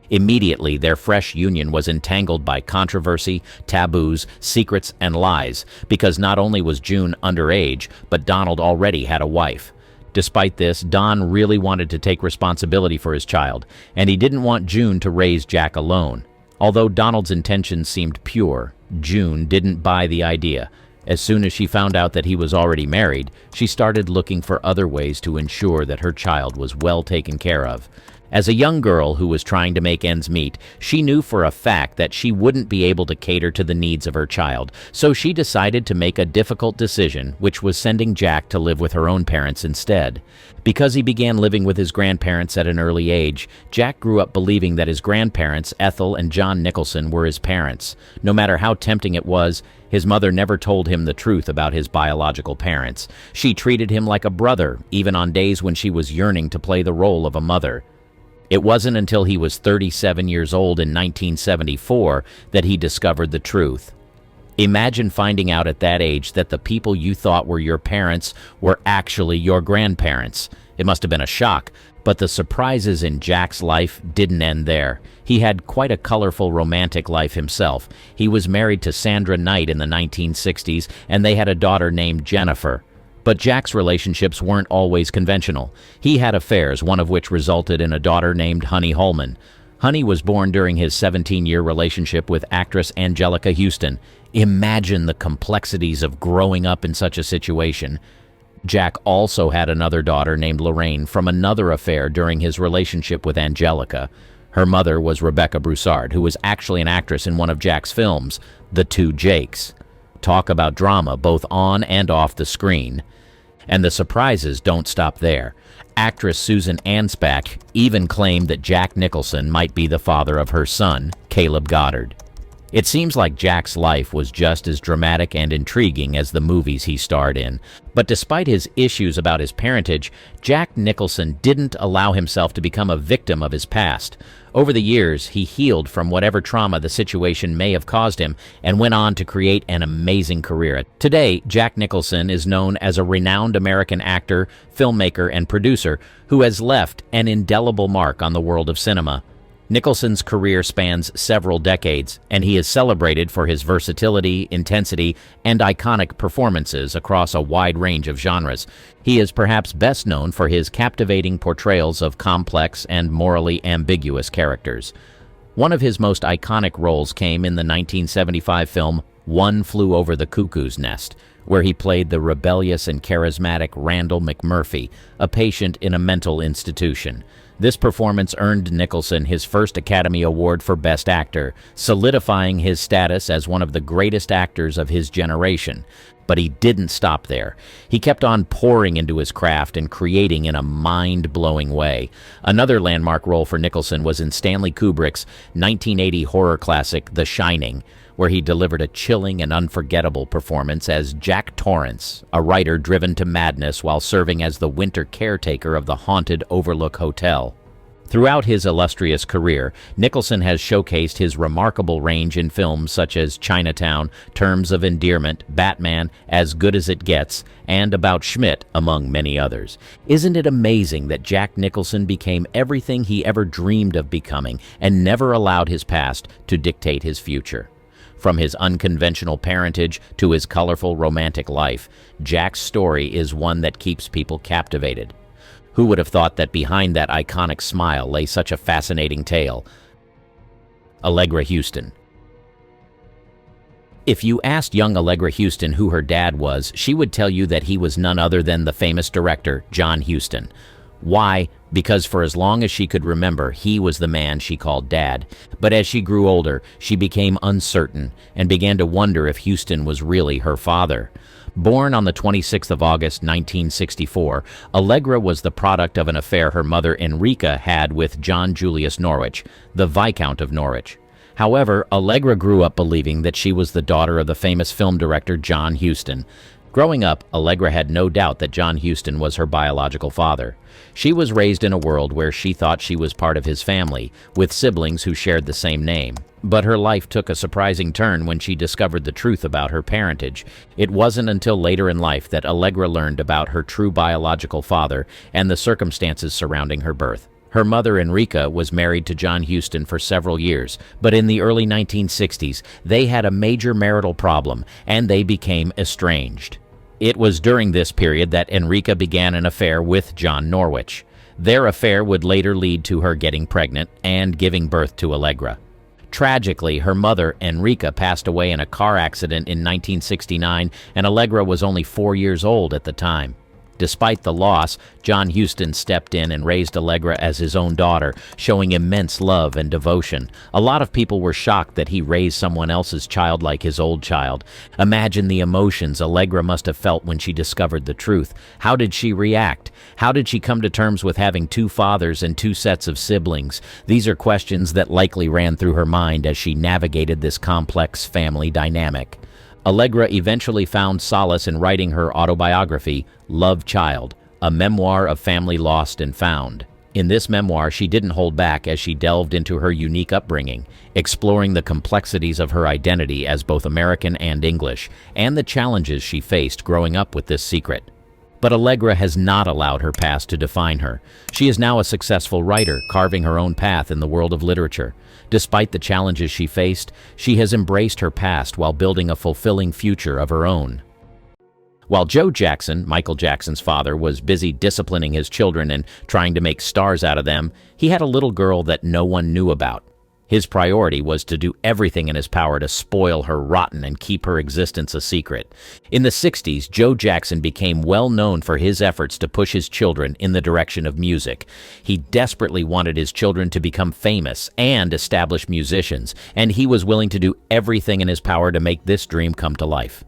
Speaker 4: Immediately, their fresh union was entangled by controversy, taboos, secrets, and lies, because not only was June underage, but Donald already had a wife. Despite this, Don really wanted to take responsibility for his child, and he didn't want June to raise Jack alone. Although Donald's intentions seemed pure, June didn't buy the idea. As soon as she found out that he was already married, she started looking for other ways to ensure that her child was well taken care of. As a young girl who was trying to make ends meet, she knew for a fact that she wouldn't be able to cater to the needs of her child, so she decided to make a difficult decision, which was sending Jack to live with her own parents instead. Because he began living with his grandparents at an early age, Jack grew up believing that his grandparents, Ethel and John Nicholson, were his parents. No matter how tempting it was, his mother never told him the truth about his biological parents. She treated him like a brother, even on days when she was yearning to play the role of a mother. It wasn't until he was 37 years old in 1974 that he discovered the truth. Imagine finding out at that age that the people you thought were your parents were actually your grandparents. It must have been a shock, but the surprises in Jack's life didn't end there. He had quite a colorful romantic life himself. He was married to Sandra Knight in the 1960s, and they had a daughter named Jennifer. But Jack's relationships weren't always conventional. He had affairs, one of which resulted in a daughter named Honey Holman. Honey was born during his 17-year relationship with actress Angelica Houston. Imagine the complexities of growing up in such a situation. Jack also had another daughter named Lorraine from another affair during his relationship with Angelica. Her mother was Rebecca Broussard, who was actually an actress in one of Jack's films, The Two Jakes. Talk about drama both on and off the screen. And the surprises don't stop there. Actress Susan Anspach even claimed that Jack Nicholson might be the father of her son, Caleb Goddard. It seems like Jack's life was just as dramatic and intriguing as the movies he starred in. But despite his issues about his parentage, Jack Nicholson didn't allow himself to become a victim of his past. Over the years, he healed from whatever trauma the situation may have caused him and went on to create an amazing career. Today, Jack Nicholson is known as a renowned American actor, filmmaker, and producer who has left an indelible mark on the world of cinema. Nicholson's career spans several decades, and he is celebrated for his versatility, intensity, and iconic performances across a wide range of genres. He is perhaps best known for his captivating portrayals of complex and morally ambiguous characters. One of his most iconic roles came in the 1975 film One Flew Over the Cuckoo's Nest, where he played the rebellious and charismatic Randall McMurphy, a patient in a mental institution. This performance earned Nicholson his first Academy Award for Best Actor, solidifying his status as one of the greatest actors of his generation. But he didn't stop there. He kept on pouring into his craft and creating in a mind-blowing way. Another landmark role for Nicholson was in Stanley Kubrick's 1980 horror classic The Shining, where he delivered a chilling and unforgettable performance as Jack Torrance, a writer driven to madness while serving as the winter caretaker of the haunted Overlook Hotel. Throughout his illustrious career, Nicholson has showcased his remarkable range in films such as Chinatown, Terms of Endearment, Batman, As Good as It Gets, and About Schmidt, among many others. Isn't it amazing that Jack Nicholson became everything he ever dreamed of becoming and never allowed his past to dictate his future? From his unconventional parentage to his colorful romantic life, Jack's story is one that keeps people captivated. Who would have thought that behind that iconic smile lay such a fascinating tale? Allegra Houston. If you asked young Allegra Houston who her dad was, she would tell you that he was none other than the famous director, John Huston. Why? Because for as long as she could remember, he was the man she called Dad. But as she grew older, she became uncertain and began to wonder if Huston was really her father. Born on the 26th of August, 1964, Allegra was the product of an affair her mother Enrica had with John Julius Norwich, the Viscount of Norwich. However, Allegra grew up believing that she was the daughter of the famous film director John Huston. Growing up, Allegra had no doubt that John Huston was her biological father. She was raised in a world where she thought she was part of his family, with siblings who shared the same name. But her life took a surprising turn when she discovered the truth about her parentage. It wasn't until later in life that Allegra learned about her true biological father and the circumstances surrounding her birth. Her mother, Enrica, was married to John Huston for several years, but in the early 1960s, they had a major marital problem, and they became estranged. It was during this period that Enrica began an affair with John Norwich. Their affair would later lead to her getting pregnant and giving birth to Allegra. Tragically, her mother, Enrica, passed away in a car accident in 1969, and Allegra was only 4 years old at the time. Despite the loss, John Huston stepped in and raised Allegra as his own daughter, showing immense love and devotion. A lot of people were shocked that he raised someone else's child like his old child. Imagine the emotions Allegra must have felt when she discovered the truth. How did she react? How did she come to terms with having two fathers and two sets of siblings? These are questions that likely ran through her mind as she navigated this complex family dynamic. Allegra eventually found solace in writing her autobiography, Love Child, a memoir of family lost and found. In this memoir, she didn't hold back as she delved into her unique upbringing, exploring the complexities of her identity as both American and English, and the challenges she faced growing up with this secret. But Allegra has not allowed her past to define her. She is now a successful writer, carving her own path in the world of literature. Despite the challenges she faced, she has embraced her past while building a fulfilling future of her own. While Joe Jackson, Michael Jackson's father, was busy disciplining his children and trying to make stars out of them, he had a little girl that no one knew about. His priority was to do everything in his power to spoil her rotten and keep her existence a secret. In the 60s, Joe Jackson became well known for his efforts to push his children in the direction of music. He desperately wanted his children to become famous and established musicians, and he was willing to do everything in his power to make this dream come to life.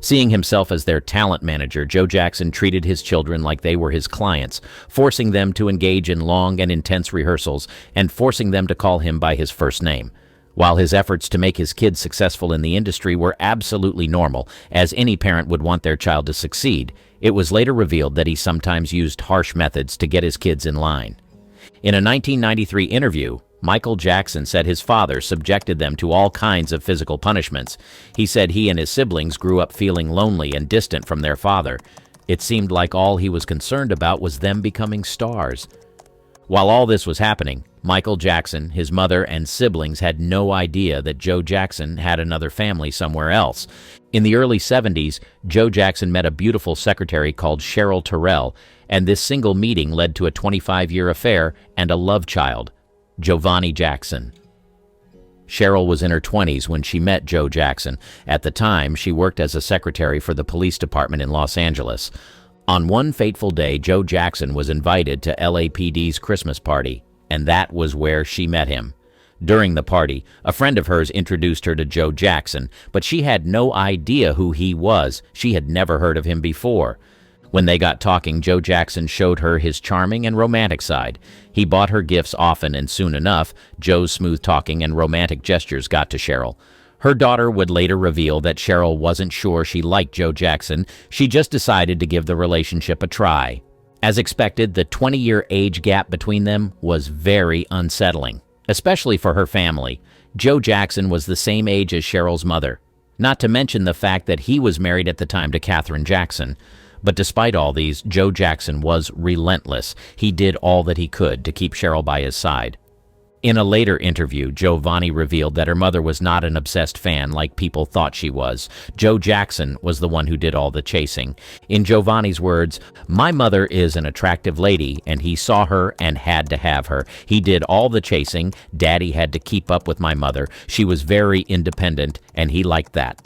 Speaker 4: Seeing himself as their talent manager, Joe Jackson treated his children like they were his clients, forcing them to engage in long and intense rehearsals and forcing them to call him by his first name. While his efforts to make his kids successful in the industry were absolutely normal, as any parent would want their child to succeed, it was later revealed that he sometimes used harsh methods to get his kids in line. In a 1993 interview, Michael Jackson said his father subjected them to all kinds of physical punishments. He said he and his siblings grew up feeling lonely and distant from their father. It seemed like all he was concerned about was them becoming stars. While all this was happening, Michael Jackson, his mother, and siblings had no idea that Joe Jackson had another family somewhere else. In the early 70s, Joe Jackson met a beautiful secretary called Cheryl Terrell, and this single meeting led to a 25-year affair and a love child, Giovanni Jackson. Cheryl was in her 20s when she met Joe Jackson. At the time, she worked as a secretary for the police department in Los Angeles. On one fateful day, Joe Jackson was invited to LAPD's Christmas party, and that was where she met him. During the party, a friend of hers introduced her to Joe Jackson, but she had no idea who he was. She had never heard of him before. When they got talking, Joe Jackson showed her his charming and romantic side. He bought her gifts often, and soon enough, Joe's smooth talking and romantic gestures got to Cheryl. Her daughter would later reveal that Cheryl wasn't sure she liked Joe Jackson. She just decided to give the relationship a try. As expected, the 20-year age gap between them was very unsettling, especially for her family. Joe Jackson was the same age as Cheryl's mother, not to mention the fact that he was married at the time to Katherine Jackson. But despite all these, Joe Jackson was relentless. He did all that he could to keep Cheryl by his side. In a later interview, Giovanni revealed that her mother was not an obsessed fan like people thought she was. Joe Jackson was the one who did all the chasing. In Giovanni's words, "My mother is an attractive lady, and he saw her and had to have her. He did all the chasing. Daddy had to keep up with my mother. She was very independent, and he liked that."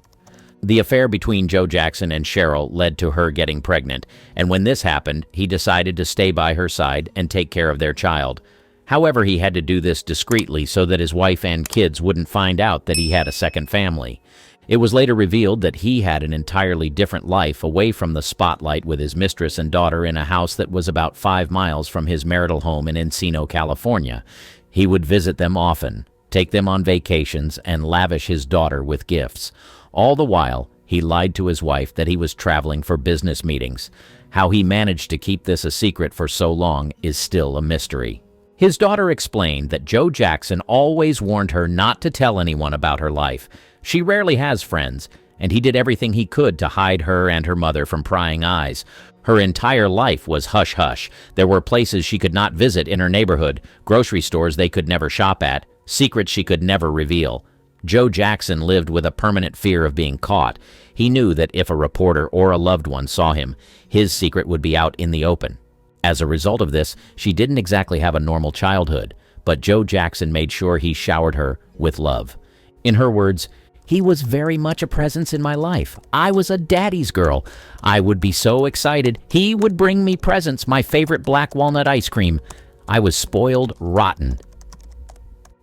Speaker 4: The affair between Joe Jackson and Cheryl led to her getting pregnant, and when this happened, he decided to stay by her side and take care of their child. However, he had to do this discreetly so that his wife and kids wouldn't find out that he had a second family. It was later revealed that he had an entirely different life away from the spotlight with his mistress and daughter in a house that was about 5 miles from his marital home in Encino, California. He would visit them often, take them on vacations, and lavish his daughter with gifts. All the while, he lied to his wife that he was traveling for business meetings. How he managed to keep this a secret for so long is still a mystery. His daughter explained that Joe Jackson always warned her not to tell anyone about her life. She rarely has friends, and he did everything he could to hide her and her mother from prying eyes. Her entire life was hush-hush. There were places she could not visit in her neighborhood, grocery stores they could never shop at, secrets she could never reveal. Joe Jackson lived with a permanent fear of being caught. He knew that if a reporter or a loved one saw him, his secret would be out in the open. As a result of this, she didn't exactly have a normal childhood, but Joe Jackson made sure he showered her with love. In her words, "He was very much a presence in my life. I was a daddy's girl. I would be so excited. He would bring me presents, my favorite black walnut ice cream. I was spoiled rotten."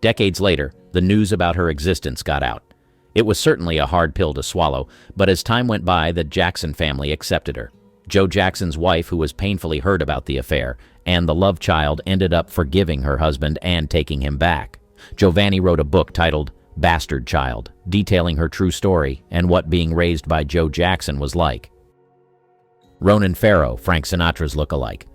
Speaker 4: Decades later, the news about her existence got out. It was certainly a hard pill to swallow, but as time went by, the Jackson family accepted her. Joe Jackson's wife, who was painfully hurt about the affair, and the love child ended up forgiving her husband and taking him back. Giovanni wrote a book titled Bastard Child, detailing her true story and what being raised by Joe Jackson was like. Ronan Farrow, Frank Sinatra's look-alike.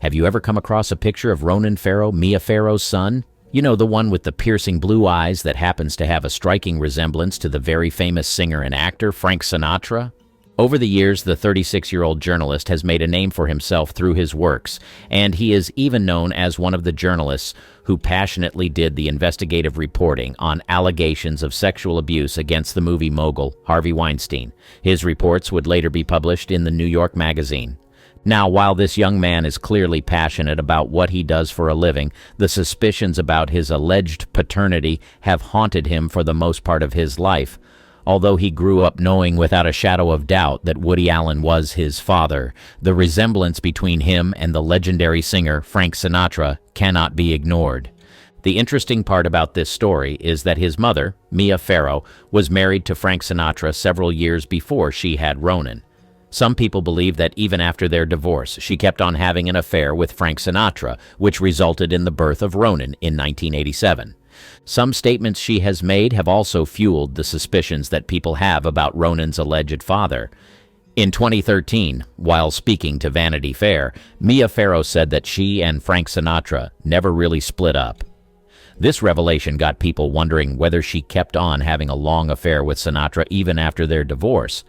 Speaker 4: Have you ever come across a picture of Ronan Farrow, Mia Farrow's son? You know, the one with the piercing blue eyes that happens to have a striking resemblance to the very famous singer and actor Frank Sinatra? Over the years, the 36-year-old journalist has made a name for himself through his works, and he is even known as one of the journalists who passionately did the investigative reporting on allegations of sexual abuse against the movie mogul Harvey Weinstein. His reports would later be published in the New York Magazine. Now, while this young man is clearly passionate about what he does for a living, the suspicions about his alleged paternity have haunted him for the most part of his life. Although he grew up knowing without a shadow of doubt that Woody Allen was his father, the resemblance between him and the legendary singer Frank Sinatra cannot be ignored. The interesting part about this story is that his mother, Mia Farrow, was married to Frank Sinatra several years before she had Ronan. Some people believe that even after their divorce, she kept on having an affair with Frank Sinatra, which resulted in the birth of Ronan in 1987. Some statements she has made have also fueled the suspicions that people have about Ronan's alleged father. In 2013, while speaking to Vanity Fair, Mia Farrow said that she and Frank Sinatra never really split up. This revelation got people wondering whether she kept on having a long affair with Sinatra even after their divorce.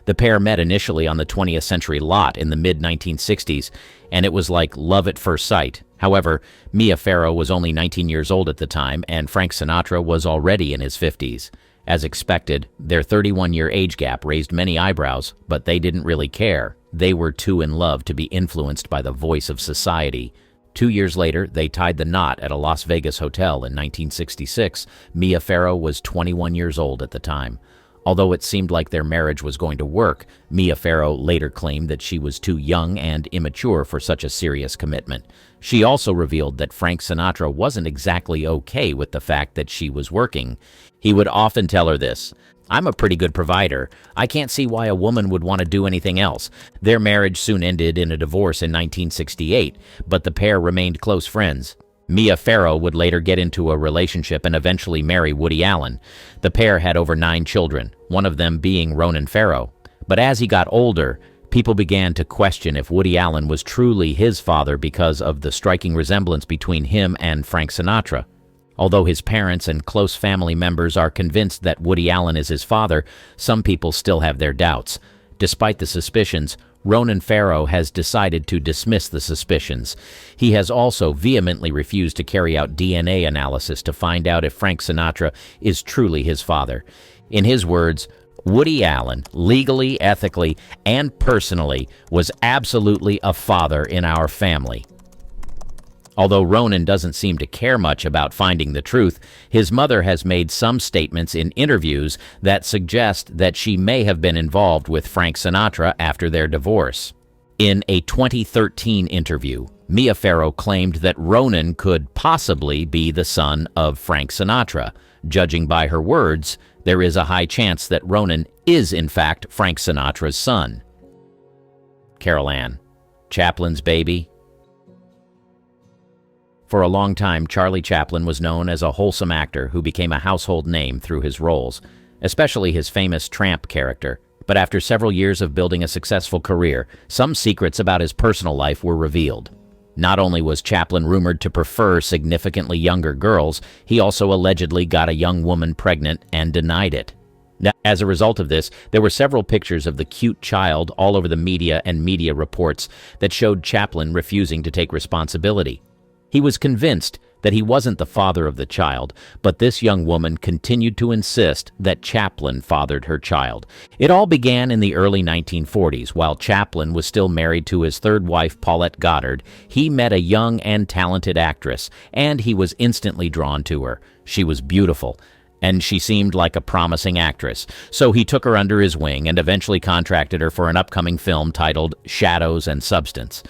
Speaker 4: The pair met initially on the 20th Century lot in the mid-1960s, and it was like love at first sight. However, Mia Farrow was only 19 years old at the time, and Frank Sinatra was already in his 50s. As expected, their 31-year age gap raised many eyebrows, but they didn't really care. They were too in love to be influenced by the voice of society. 2 years later, they tied the knot at a Las Vegas hotel in 1966. Mia Farrow was 21 years old at the time. Although it seemed like their marriage was going to work, Mia Farrow later claimed that she was too young and immature for such a serious commitment. She also revealed that Frank Sinatra wasn't exactly okay with the fact that she was working. He would often tell her this: "I'm a pretty good provider. I can't see why a woman would want to do anything else." Their marriage soon ended in a divorce in 1968, but the pair remained close friends. Mia Farrow would later get into a relationship and eventually marry Woody Allen. The pair had over 9 children, one of them being Ronan Farrow. But as he got older, people began to question if Woody Allen was truly his father because of the striking resemblance between him and Frank Sinatra. Although his parents and close family members are convinced that Woody Allen is his father, some people still have their doubts. Despite the suspicions, Ronan Farrow has decided to dismiss the suspicions. He has also vehemently refused to carry out DNA analysis to find out if Frank Sinatra is truly his father. In his words, Woody Allen, legally, ethically, and personally, was absolutely a father in our family. Although Ronan doesn't seem to care much about finding the truth, his mother has made some statements in interviews that suggest that she may have been involved with Frank Sinatra after their divorce. In a 2013 interview, Mia Farrow claimed that Ronan could possibly be the son of Frank Sinatra. Judging by her words, there is a high chance that Ronan is in fact Frank Sinatra's son. Carol Ann, Chaplin's baby. For a long time, Charlie Chaplin was known as a wholesome actor who became a household name through his roles, especially his famous tramp character. But after several years of building a successful career, some secrets about his personal life were revealed. Not only was Chaplin rumored to prefer significantly younger girls, he also allegedly got a young woman pregnant and denied it. Now, as a result of this, there were several pictures of the cute child all over the media and media reports that showed Chaplin refusing to take responsibility. He was convinced that he wasn't the father of the child, but this young woman continued to insist that Chaplin fathered her child. It all began in the early 1940s. While Chaplin was still married to his third wife, Paulette Goddard, he met a young and talented actress, and he was instantly drawn to her. She was beautiful, and she seemed like a promising actress. So he took her under his wing and eventually contracted her for an upcoming film titled Shadows and Substance.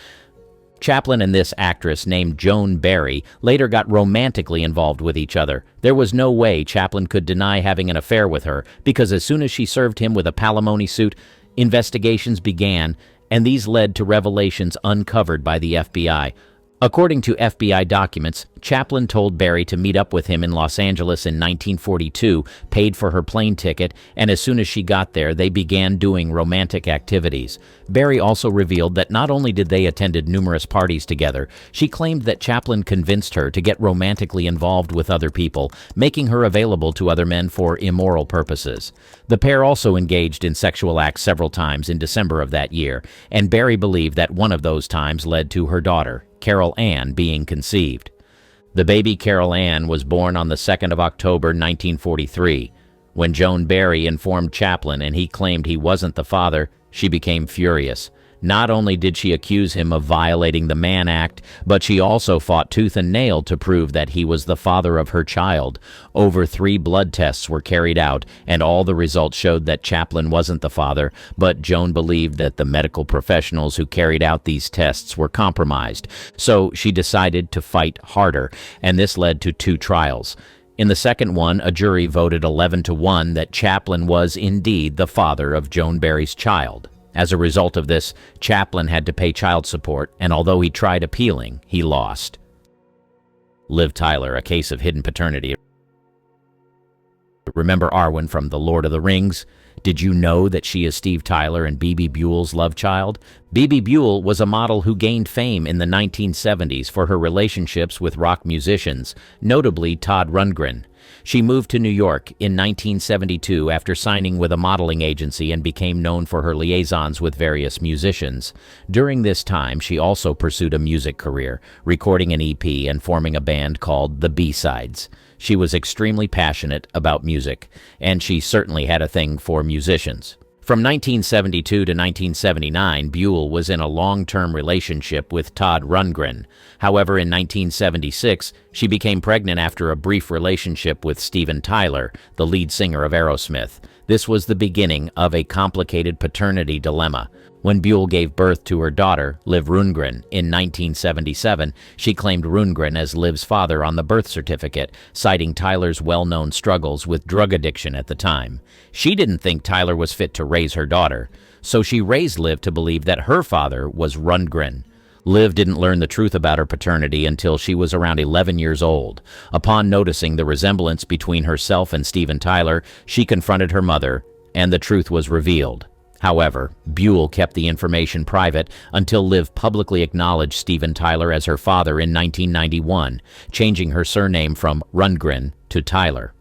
Speaker 4: Chaplin and this actress named Joan Barry later got romantically involved with each other. There was no way Chaplin could deny having an affair with her, because as soon as she served him with a palimony suit, investigations began, and these led to revelations uncovered by the FBI. According to FBI documents, Chaplin told Barry to meet up with him in Los Angeles in 1942, paid for her plane ticket, and as soon as she got there, they began doing romantic activities. Barry also revealed that not only did they attend numerous parties together, she claimed that Chaplin convinced her to get romantically involved with other people, making her available to other men for immoral purposes. The pair also engaged in sexual acts several times in December of that year, and Barry believed that one of those times led to her daughter, Carol Ann, being conceived. The baby Carol Ann was born on the 2nd of October, 1943. When Joan Barry informed Chaplin and he claimed he wasn't the father, she became furious. Not only did she accuse him of violating the Mann Act, but she also fought tooth and nail to prove that he was the father of her child. Over 3 blood tests were carried out, and all the results showed that Chaplin wasn't the father, but Joan believed that the medical professionals who carried out these tests were compromised. So she decided to fight harder, and this led to 2 trials. In the second one, a jury voted 11-1 that Chaplin was indeed the father of Joan Barry's child. As a result of this, Chaplin had to pay child support, and although he tried appealing, he lost. Liv Tyler, a case of hidden paternity. Remember Arwen from The Lord of the Rings? Did you know that she is Steve Tyler and B.B. Buell's love child? B.B. Buell was a model who gained fame in the 1970s for her relationships with rock musicians, notably Todd Rundgren. She moved to New York in 1972 after signing with a modeling agency and became known for her liaisons with various musicians. During this time, she also pursued a music career, recording an EP and forming a band called The B-Sides. She was extremely passionate about music, and she certainly had a thing for musicians. From 1972 to 1979, Buell was in a long-term relationship with Todd Rundgren. However, in 1976, she became pregnant after a brief relationship with Steven Tyler, the lead singer of Aerosmith. This was the beginning of a complicated paternity dilemma. When Buell gave birth to her daughter, Liv Rundgren, in 1977, she claimed Rundgren as Liv's father on the birth certificate, citing Tyler's well-known struggles with drug addiction at the time. She didn't think Tyler was fit to raise her daughter, so she raised Liv to believe that her father was Rundgren. Liv didn't learn the truth about her paternity until she was around 11 years old. Upon noticing the resemblance between herself and Steven Tyler, she confronted her mother, and the truth was revealed. However, Buell kept the information private until Liv publicly acknowledged Steven Tyler as her father in 1991, changing her surname from Rundgren to Tyler.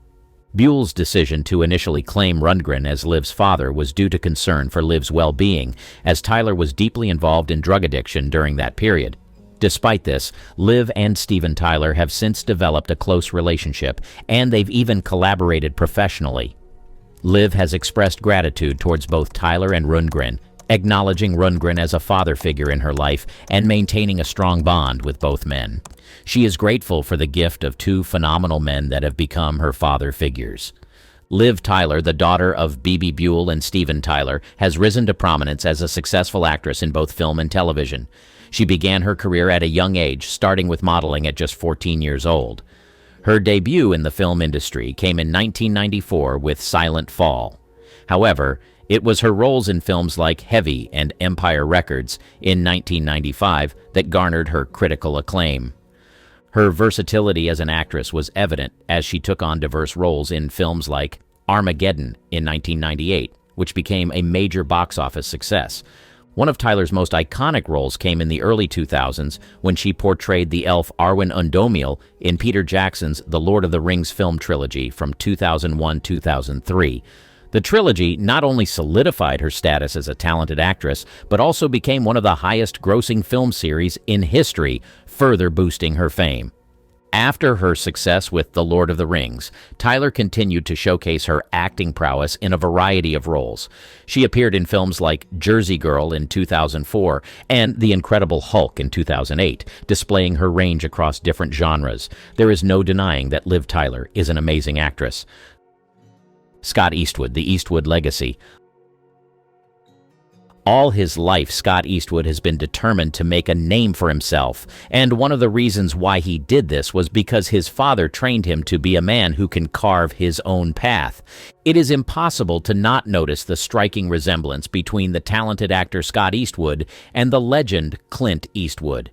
Speaker 4: Buell's decision to initially claim Rundgren as Liv's father was due to concern for Liv's well-being, as Tyler was deeply involved in drug addiction during that period. Despite this, Liv and Steven Tyler have since developed a close relationship, and they've even collaborated professionally. Liv has expressed gratitude towards both Tyler and Rundgren, acknowledging Rundgren as a father figure in her life and maintaining a strong bond with both men. She is grateful for the gift of two phenomenal men that have become her father figures. Liv Tyler, the daughter of B.B. Buell and Steven Tyler, has risen to prominence as a successful actress in both film and television. She began her career at a young age, starting with modeling at just 14 years old. Her debut in the film industry came in 1994 with Silent Fall. However, it was her roles in films like Heavy and Empire Records in 1995 that garnered her critical acclaim. Her versatility as an actress was evident as she took on diverse roles in films like Armageddon in 1998, which became a major box office success. One of Tyler's most iconic roles came in the early 2000s when she portrayed the elf Arwen Undomiel in Peter Jackson's The Lord of the Rings film trilogy from 2001-2003. The trilogy not only solidified her status as a talented actress, but also became one of the highest-grossing film series in history, further boosting her fame. After her success with The Lord of the Rings, Tyler continued to showcase her acting prowess in a variety of roles. She appeared in films like Jersey Girl in 2004 and The Incredible Hulk in 2008, displaying her range across different genres. There is no denying that Liv Tyler is an amazing actress. Scott Eastwood, The Eastwood Legacy. All his life, Scott Eastwood has been determined to make a name for himself, and one of the reasons why he did this was because his father trained him to be a man who can carve his own path. It is impossible to not notice the striking resemblance between the talented actor Scott Eastwood and the legend Clint Eastwood.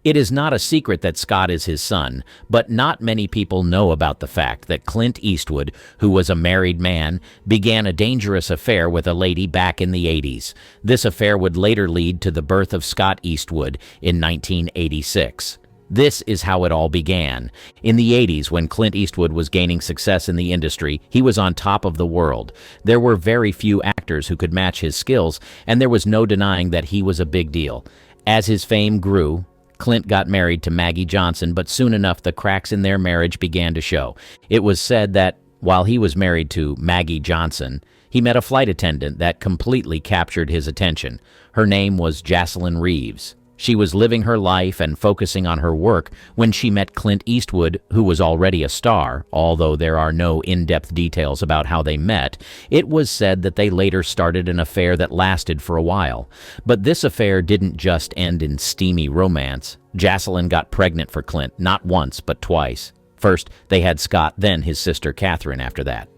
Speaker 4: It is not a secret that Scott is his son, but not many people know about the fact that Clint Eastwood, who was a married man, began a dangerous affair with a lady back in the 80s. This affair would later lead to the birth of Scott Eastwood in 1986. This is how it all began. In the 80s, when Clint Eastwood was gaining success in the industry, he was on top of the world. There were very few actors who could match his skills, and there was no denying that he was a big deal. As his fame grew, Clint got married to Maggie Johnson, but soon enough the cracks in their marriage began to show. It was said that while he was married to Maggie Johnson, he met a flight attendant that completely captured his attention. Her name was Jocelyn Reeves. She was living her life and focusing on her work when she met Clint Eastwood, who was already a star. Although there are no in-depth details about how they met, it was said that they later started an affair that lasted for a while. But this affair didn't just end in steamy romance. Jocelyn got pregnant for Clint, not once, but twice. First, they had Scott, then his sister Catherine after that.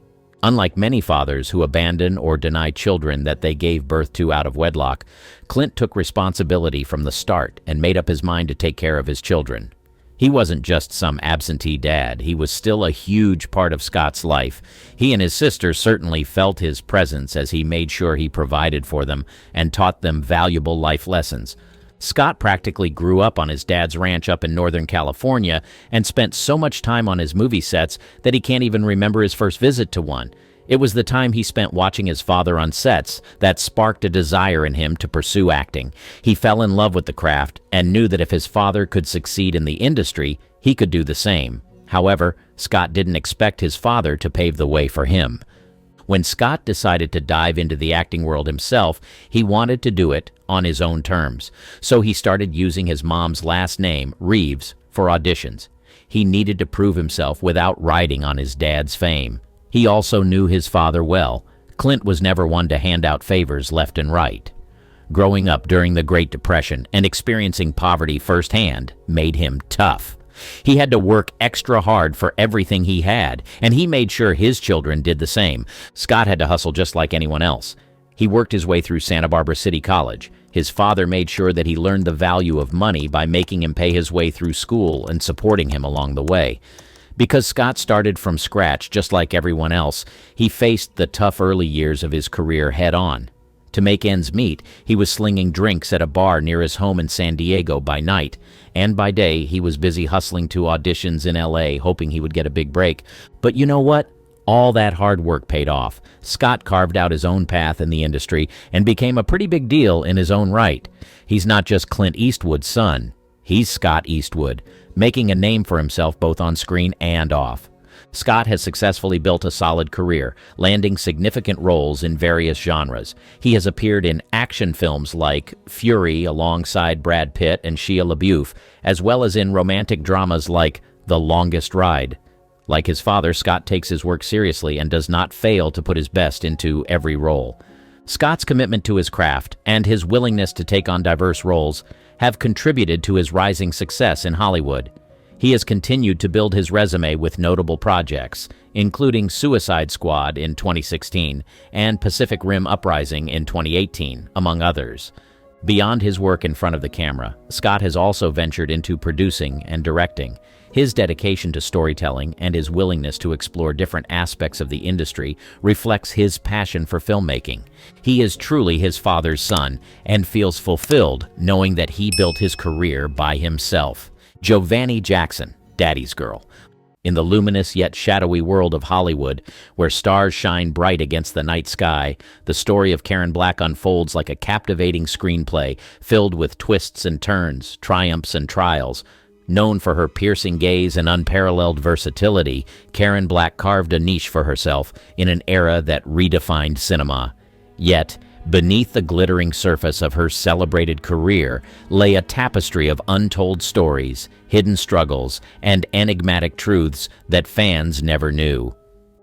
Speaker 4: Unlike many fathers who abandon or deny children that they gave birth to out of wedlock, Clint took responsibility from the start and made up his mind to take care of his children. He wasn't just some absentee dad. He was still a huge part of Scott's life. He and his sister certainly felt his presence as he made sure he provided for them and taught them valuable life lessons. Scott practically grew up on his dad's ranch up in Northern California and spent so much time on his movie sets that he can't even remember his first visit to one. It was the time he spent watching his father on sets that sparked a desire in him to pursue acting. He fell in love with the craft and knew that if his father could succeed in the industry, he could do the same. However, Scott didn't expect his father to pave the way for him. When Scott decided to dive into the acting world himself, he wanted to do it on his own terms. So he started using his mom's last name, Reeves, for auditions. He needed to prove himself without riding on his dad's fame. He also knew his father well. Clint was never one to hand out favors left and right. Growing up during the Great Depression and experiencing poverty firsthand made him tough. He had to work extra hard for everything he had, and he made sure his children did the same. Scott had to hustle just like anyone else. He worked his way through Santa Barbara City College. His father made sure that he learned the value of money by making him pay his way through school and supporting him along the way. Because Scott started from scratch just like everyone else, he faced the tough early years of his career head-on. To make ends meet, he was slinging drinks at a bar near his home in San Diego by night, and by day he was busy hustling to auditions in LA, hoping he would get a big break. But you know what? All that hard work paid off. Scott carved out his own path in the industry and became a pretty big deal in his own right. He's not just Clint Eastwood's son. He's Scott Eastwood, making a name for himself both on screen and off. Scott has successfully built a solid career, landing significant roles in various genres. He has appeared in action films like Fury alongside Brad Pitt and Shia LaBeouf, as well as in romantic dramas like The Longest Ride. Like his father, Scott takes his work seriously and does not fail to put his best into every role. Scott's commitment to his craft and his willingness to take on diverse roles have contributed to his rising success in Hollywood. He has continued to build his resume with notable projects, including Suicide Squad in 2016 and Pacific Rim Uprising in 2018, among others. Beyond his work in front of the camera, Scott has also ventured into producing and directing. His dedication to storytelling and his willingness to explore different aspects of the industry reflects his passion for filmmaking. He is truly his father's son and feels fulfilled knowing that he built his career by himself. Giovanni Jackson, Daddy's Girl. In the luminous yet shadowy world of Hollywood, where stars shine bright against the night sky, the story of Karen Black unfolds like a captivating screenplay filled with twists and turns, triumphs and trials. Known for her piercing gaze and unparalleled versatility, Karen Black carved a niche for herself in an era that redefined cinema. Yet, beneath the glittering surface of her celebrated career lay a tapestry of untold stories, hidden struggles, and enigmatic truths that fans never knew.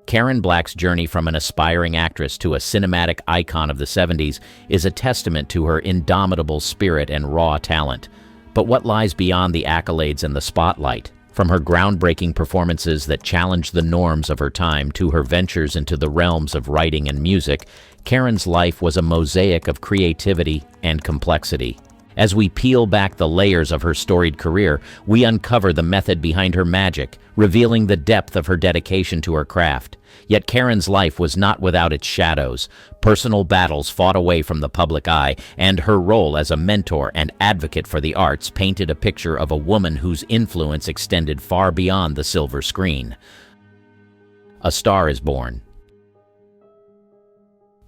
Speaker 4: Karen Black's journey from an aspiring actress to a cinematic icon of the 70s is a testament to her indomitable spirit and raw talent. But what lies beyond the accolades and the spotlight? From her groundbreaking performances that challenged the norms of her time to her ventures into the realms of writing and music, Karen's life was a mosaic of creativity and complexity. As we peel back the layers of her storied career, we uncover the method behind her magic, revealing the depth of her dedication to her craft. Yet Karen's life was not without its shadows. Personal battles fought away from the public eye, and her role as a mentor and advocate for the arts painted a picture of a woman whose influence extended far beyond the silver screen. A Star is Born.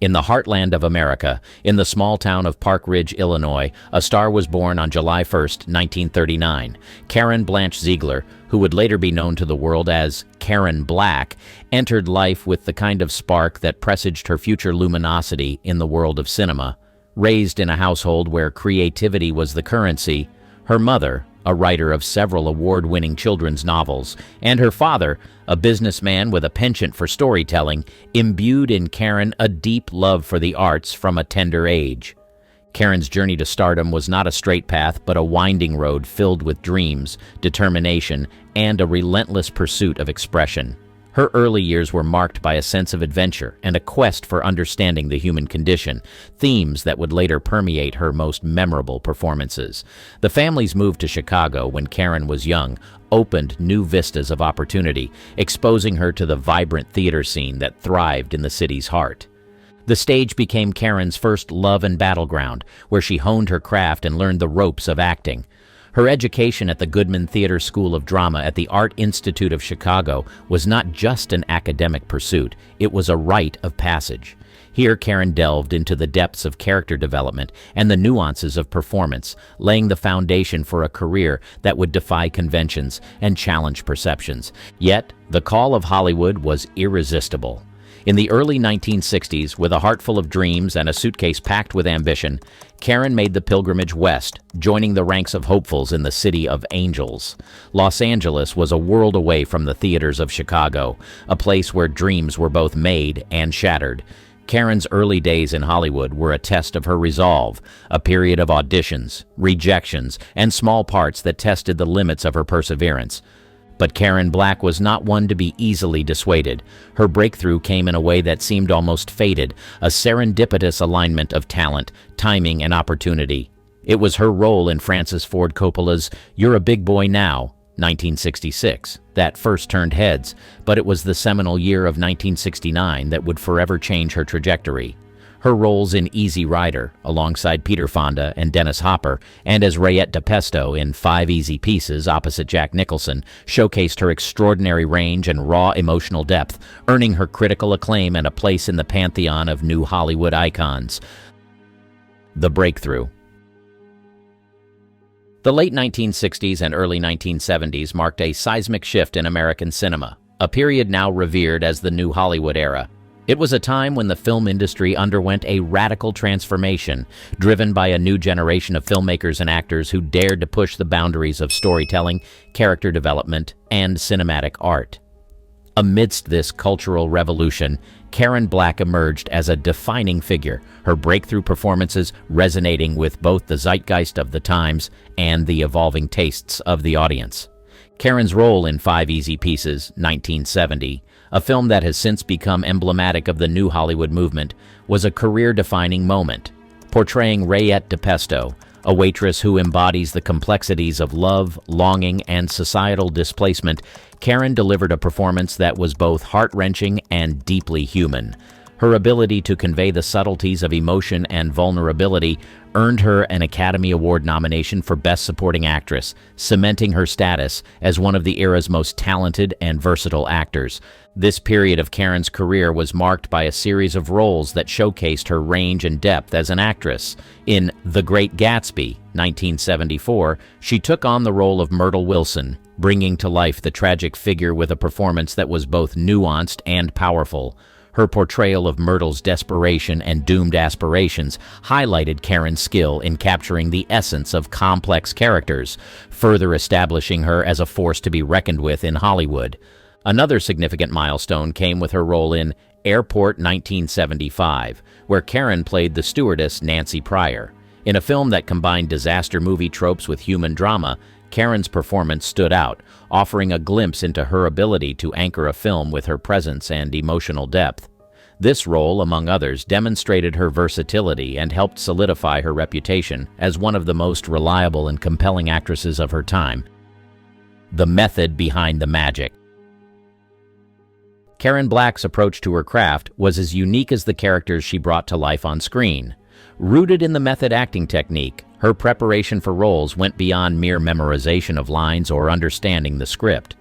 Speaker 4: In the heartland of America, in the small town of Park Ridge, Illinois, a star was born on July 1, 1939. Karen Blanche Ziegler, who would later be known to the world as Karen Black, entered life with the kind of spark that presaged her future luminosity in the world of cinema. Raised in a household where creativity was the currency, her mother, a writer of several award-winning children's novels, and her father, a businessman with a penchant for storytelling, imbued in Karen a deep love for the arts from a tender age. Karen's journey to stardom was not a straight path, but a winding road filled with dreams, determination, and a relentless pursuit of expression. Her early years were marked by a sense of adventure and a quest for understanding the human condition, themes that would later permeate her most memorable performances. The family's move to Chicago when Karen was young opened new vistas of opportunity, exposing her to the vibrant theater scene that thrived in the city's heart. The stage became Karen's first love and battleground, where she honed her craft and learned the ropes of acting. Her education at the Goodman Theater School of Drama at the Art Institute of Chicago was not just an academic pursuit, it was a rite of passage. Here, Karen delved into the depths of character development and the nuances of performance, laying the foundation for a career that would defy conventions and challenge perceptions. Yet, the call of Hollywood was irresistible. In the early 1960s, with a heart full of dreams and a suitcase packed with ambition, Karen made the pilgrimage west, joining the ranks of hopefuls in the city of angels. Los Angeles was a world away from the theaters of Chicago, a place where dreams were both made and shattered. Karen's early days in Hollywood were a test of her resolve, a period of auditions, rejections, and small parts that tested the limits of her perseverance. But Karen Black was not one to be easily dissuaded. Her breakthrough came in a way that seemed almost fated, a serendipitous alignment of talent, timing, and opportunity. It was her role in Francis Ford Coppola's You're a Big Boy Now, 1966, that first turned heads, but it was the seminal year of 1969 that would forever change her trajectory. Her roles in Easy Rider, alongside Peter Fonda and Dennis Hopper, and as Rayette DePesto in 5 Easy Pieces opposite Jack Nicholson, showcased her extraordinary range and raw emotional depth, earning her critical acclaim and a place in the pantheon of new Hollywood icons. The breakthrough. The late 1960s and early 1970s marked a seismic shift in American cinema, a period now revered as the New Hollywood era. It was a time when the film industry underwent a radical transformation, driven by a new generation of filmmakers and actors who dared to push the boundaries of storytelling, character development, and cinematic art. Amidst this cultural revolution, Karen Black emerged as a defining figure, her breakthrough performances resonating with both the zeitgeist of the times and the evolving tastes of the audience. Karen's role in 5 Easy Pieces, 1970, a film that has since become emblematic of the New Hollywood movement, was a career-defining moment. Portraying Rayette DePesto, a waitress who embodies the complexities of love, longing, and societal displacement, Karen delivered a performance that was both heart-wrenching and deeply human. Her ability to convey the subtleties of emotion and vulnerability earned her an Academy Award nomination for Best Supporting Actress, cementing her status as one of the era's most talented and versatile actors. This period of Karen's career was marked by a series of roles that showcased her range and depth as an actress. In The Great Gatsby, 1974, she took on the role of Myrtle Wilson, bringing to life the tragic figure with a performance that was both nuanced and powerful. Her portrayal of Myrtle's desperation and doomed aspirations highlighted Karen's skill in capturing the essence of complex characters, further establishing her as a force to be reckoned with in Hollywood. Another significant milestone came with her role in Airport 1975, where Karen played the stewardess Nancy Pryor. In a film that combined disaster movie tropes with human drama, Karen's performance stood out, offering a glimpse into her ability to anchor a film with her presence and emotional depth. This role, among others, demonstrated her versatility and helped solidify her reputation as one of the most reliable and compelling actresses of her time. The method behind the magic. Karen Black's approach to her craft was as unique as the characters she brought to life on screen. Rooted in the method acting technique, her preparation for roles went beyond mere memorization of lines or understanding the script.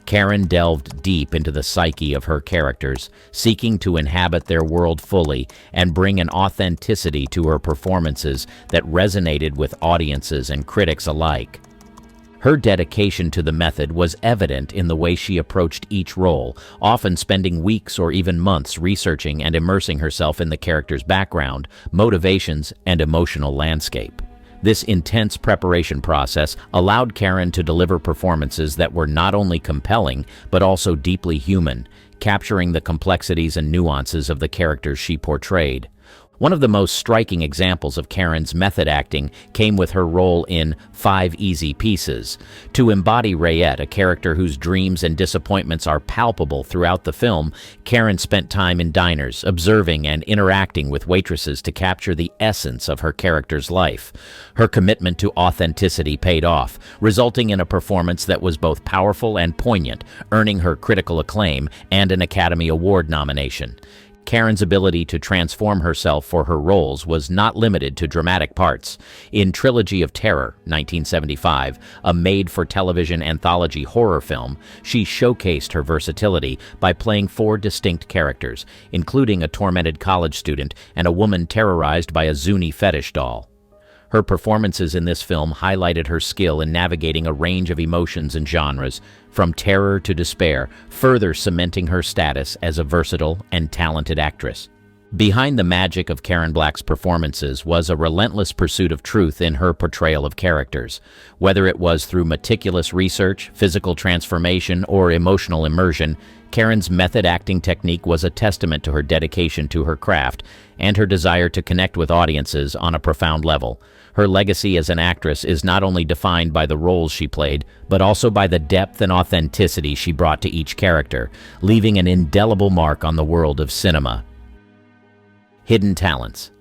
Speaker 4: Karen delved deep into the psyche of her characters, seeking to inhabit their world fully and bring an authenticity to her performances that resonated with audiences and critics alike. Her dedication to the method was evident in the way she approached each role, often spending weeks or even months researching and immersing herself in the character's background, motivations, and emotional landscape. This intense preparation process allowed Karen to deliver performances that were not only compelling, but also deeply human, capturing the complexities and nuances of the characters she portrayed. One of the most striking examples of Karen's method acting came with her role in 5 Easy Pieces. To embody Rayette, a character whose dreams and disappointments are palpable throughout the film, Karen spent time in diners, observing and interacting with waitresses to capture the essence of her character's life. Her commitment to authenticity paid off, resulting in a performance that was both powerful and poignant, earning her critical acclaim and an Academy Award nomination. Karen's ability to transform herself for her roles was not limited to dramatic parts. In Trilogy of Terror, 1975, a made-for-television anthology horror film, she showcased her versatility by playing 4 distinct characters, including a tormented college student and a woman terrorized by a Zuni fetish doll. Her performances in this film highlighted her skill in navigating a range of emotions and genres, from terror to despair, further cementing her status as a versatile and talented actress. Behind the magic of Karen Black's performances was a relentless pursuit of truth in her portrayal of characters. Whether it was through meticulous research, physical transformation, or emotional immersion, Karen's method acting technique was a testament to her dedication to her craft and her desire to connect with audiences on a profound level. Her legacy as an actress is not only defined by the roles she played, but also by the depth and authenticity she brought to each character, leaving an indelible mark on the world of cinema. Hidden talents.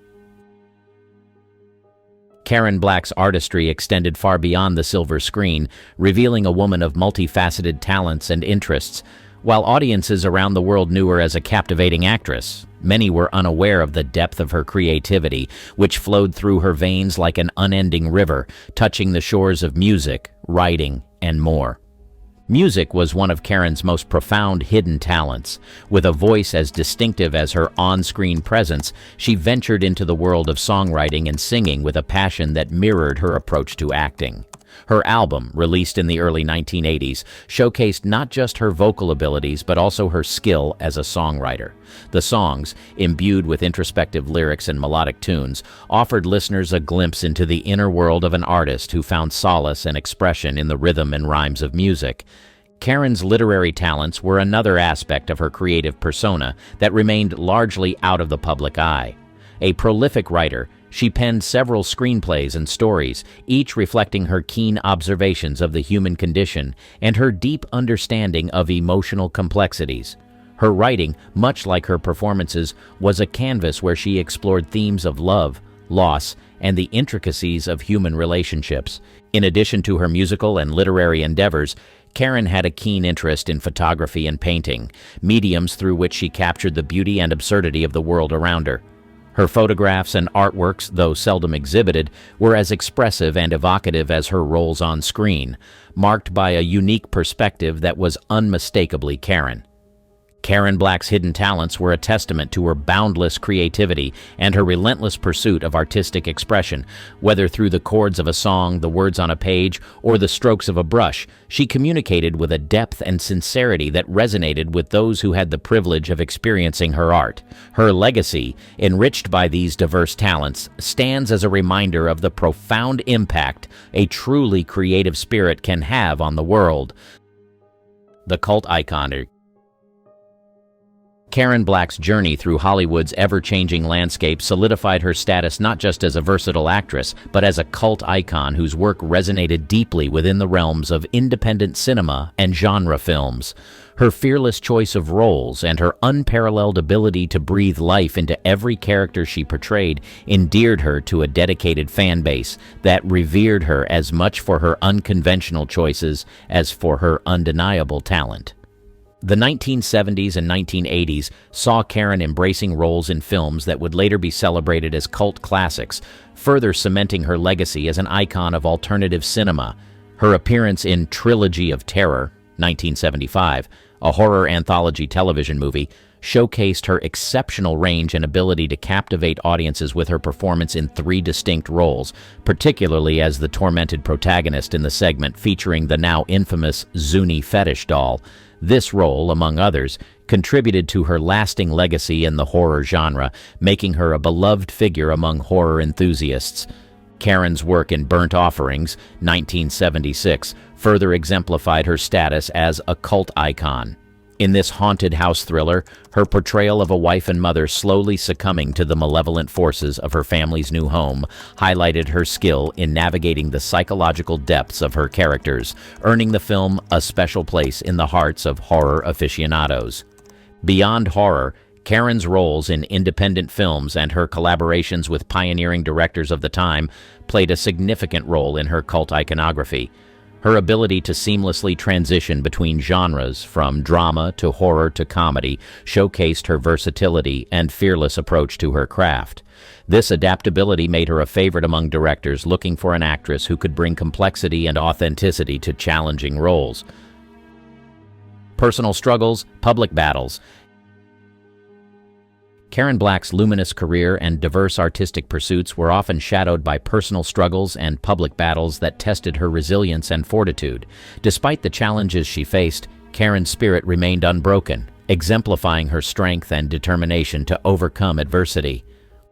Speaker 4: Karen Black's artistry extended far beyond the silver screen, revealing a woman of multifaceted talents and interests. While audiences around the world knew her as a captivating actress, many were unaware of the depth of her creativity, which flowed through her veins like an unending river, touching the shores of music, writing, and more. Music was one of Karen's most profound hidden talents. With a voice as distinctive as her on-screen presence, she ventured into the world of songwriting and singing with a passion that mirrored her approach to acting. Her album, released in the early 1980s, showcased not just her vocal abilities but also her skill as a songwriter. The songs, imbued with introspective lyrics and melodic tunes, offered listeners a glimpse into the inner world of an artist who found solace and expression in the rhythm and rhymes of music. Karen's literary talents were another aspect of her creative persona that remained largely out of the public eye. A prolific writer, she penned several screenplays and stories, each reflecting her keen observations of the human condition and her deep understanding of emotional complexities. Her writing, much like her performances, was a canvas where she explored themes of love, loss, and the intricacies of human relationships. In addition to her musical and literary endeavors, Karen had a keen interest in photography and painting, mediums through which she captured the beauty and absurdity of the world around her. Her photographs and artworks, though seldom exhibited, were as expressive and evocative as her roles on screen, marked by a unique perspective that was unmistakably Karen. Karen Black's hidden talents were a testament to her boundless creativity and her relentless pursuit of artistic expression. Whether through the chords of a song, the words on a page, or the strokes of a brush, she communicated with a depth and sincerity that resonated with those who had the privilege of experiencing her art. Her legacy, enriched by these diverse talents, stands as a reminder of the profound impact a truly creative spirit can have on the world. The cult icon. Karen Black's journey through Hollywood's ever-changing landscape solidified her status not just as a versatile actress, but as a cult icon whose work resonated deeply within the realms of independent cinema and genre films. Her fearless choice of roles and her unparalleled ability to breathe life into every character she portrayed endeared her to a dedicated fan base that revered her as much for her unconventional choices as for her undeniable talent. The 1970s and 1980s saw Karen embracing roles in films that would later be celebrated as cult classics, further cementing her legacy as an icon of alternative cinema. Her appearance in Trilogy of Terror, 1975, a horror anthology television movie, showcased her exceptional range and ability to captivate audiences with her performance in 3 distinct roles, particularly as the tormented protagonist in the segment featuring the now infamous Zuni fetish doll. This role, among others, contributed to her lasting legacy in the horror genre, making her a beloved figure among horror enthusiasts. Karen's work in Burnt Offerings, 1976, further exemplified her status as a cult icon. In this haunted house thriller, her portrayal of a wife and mother slowly succumbing to the malevolent forces of her family's new home highlighted her skill in navigating the psychological depths of her characters, earning the film a special place in the hearts of horror aficionados. Beyond horror, Karen's roles in independent films and her collaborations with pioneering directors of the time played a significant role in her cult iconography. Her ability to seamlessly transition between genres, from drama to horror to comedy, showcased her versatility and fearless approach to her craft. This adaptability made her a favorite among directors looking for an actress who could bring complexity and authenticity to challenging roles. Personal struggles, public battles. Karen Black's luminous career and diverse artistic pursuits were often shadowed by personal struggles and public battles that tested her resilience and fortitude. Despite the challenges she faced, Karen's spirit remained unbroken, exemplifying her strength and determination to overcome adversity.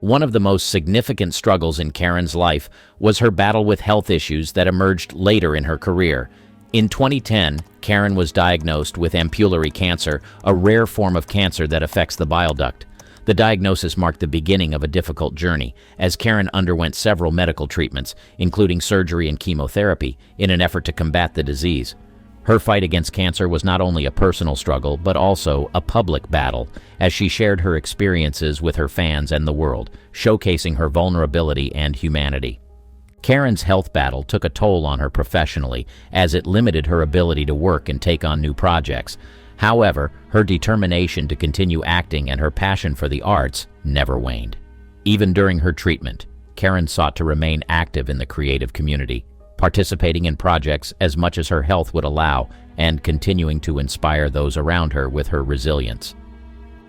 Speaker 4: One of the most significant struggles in Karen's life was her battle with health issues that emerged later in her career. In 2010, Karen was diagnosed with ampullary cancer, a rare form of cancer that affects the bile duct. The diagnosis marked the beginning of a difficult journey, as Karen underwent several medical treatments, including surgery and chemotherapy, in an effort to combat the disease. Her fight against cancer was not only a personal struggle, but also a public battle, as she shared her experiences with her fans and the world, showcasing her vulnerability and humanity. Karen's health battle took a toll on her professionally, as it limited her ability to work and take on new projects. However, her determination to continue acting and her passion for the arts never waned. Even during her treatment, Karen sought to remain active in the creative community, participating in projects as much as her health would allow and continuing to inspire those around her with her resilience.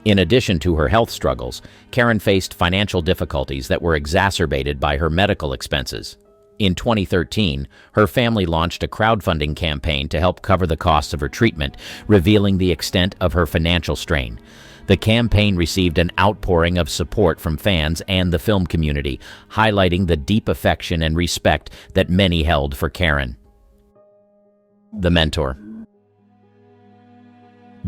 Speaker 4: In addition to her health struggles, Karen faced financial difficulties that were exacerbated by her medical expenses. In 2013, her family launched a crowdfunding campaign to help cover the costs of her treatment, revealing the extent of her financial strain. The campaign received an outpouring of support from fans and the film community, highlighting the deep affection and respect that many held for Karen. The mentor.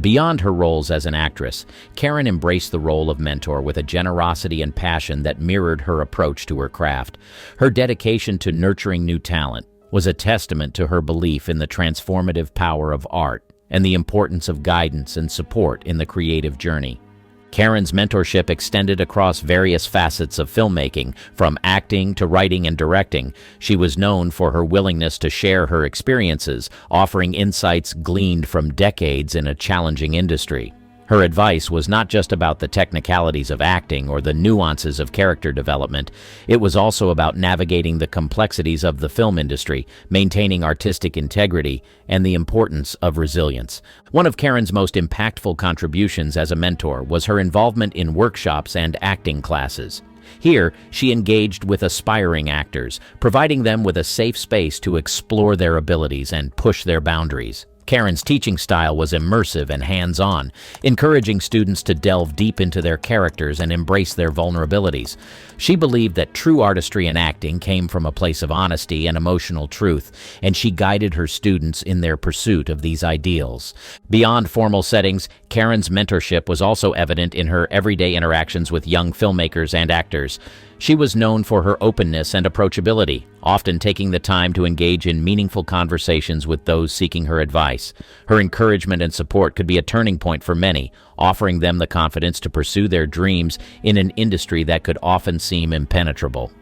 Speaker 4: Beyond her roles as an actress, Karen embraced the role of mentor with a generosity and passion that mirrored her approach to her craft. Her dedication to nurturing new talent was a testament to her belief in the transformative power of art and the importance of guidance and support in the creative journey. Karen's mentorship extended across various facets of filmmaking, from acting to writing and directing. She was known for her willingness to share her experiences, offering insights gleaned from decades in a challenging industry. Her advice was not just about the technicalities of acting or the nuances of character development. It was also about navigating the complexities of the film industry, maintaining artistic integrity, and the importance of resilience. One of Karen's most impactful contributions as a mentor was her involvement in workshops and acting classes. Here, she engaged with aspiring actors, providing them with a safe space to explore their abilities and push their boundaries. Karen's teaching style was immersive and hands-on, encouraging students to delve deep into their characters and embrace their vulnerabilities. She believed that true artistry in acting came from a place of honesty and emotional truth, and she guided her students in their pursuit of these ideals. Beyond formal settings, Karen's mentorship was also evident in her everyday interactions with young filmmakers and actors. She was known for her openness and approachability, often taking the time to engage in meaningful conversations with those seeking her advice. Her encouragement and support could be a turning point for many, offering them the confidence to pursue their dreams in an industry that could often seem impenetrable.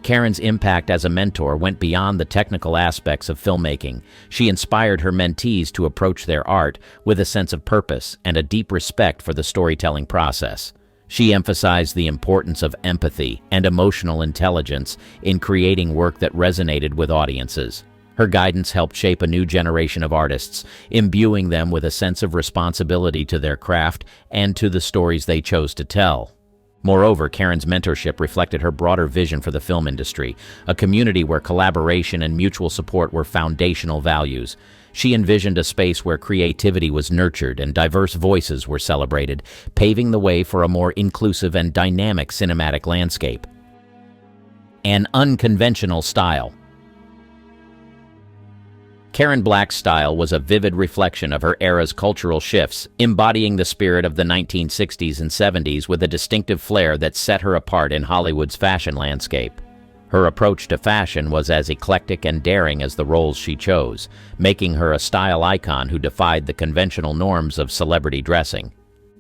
Speaker 4: Karen's impact as a mentor went beyond the technical aspects of filmmaking. She inspired her mentees to approach their art with a sense of purpose and a deep respect for the storytelling process. She emphasized the importance of empathy and emotional intelligence in creating work that resonated with audiences. Her guidance helped shape a new generation of artists, imbuing them with a sense of responsibility to their craft and to the stories they chose to tell. Moreover, Karen's mentorship reflected her broader vision for the film industry, a community where collaboration and mutual support were foundational values. She envisioned a space where creativity was nurtured and diverse voices were celebrated, paving the way for a more inclusive and dynamic cinematic landscape. An unconventional style. Karen Black's style was a vivid reflection of her era's cultural shifts, embodying the spirit of the 1960s and 70s with a distinctive flair that set her apart in Hollywood's fashion landscape. Her approach to fashion was as eclectic and daring as the roles she chose, making her a style icon who defied the conventional norms of celebrity dressing.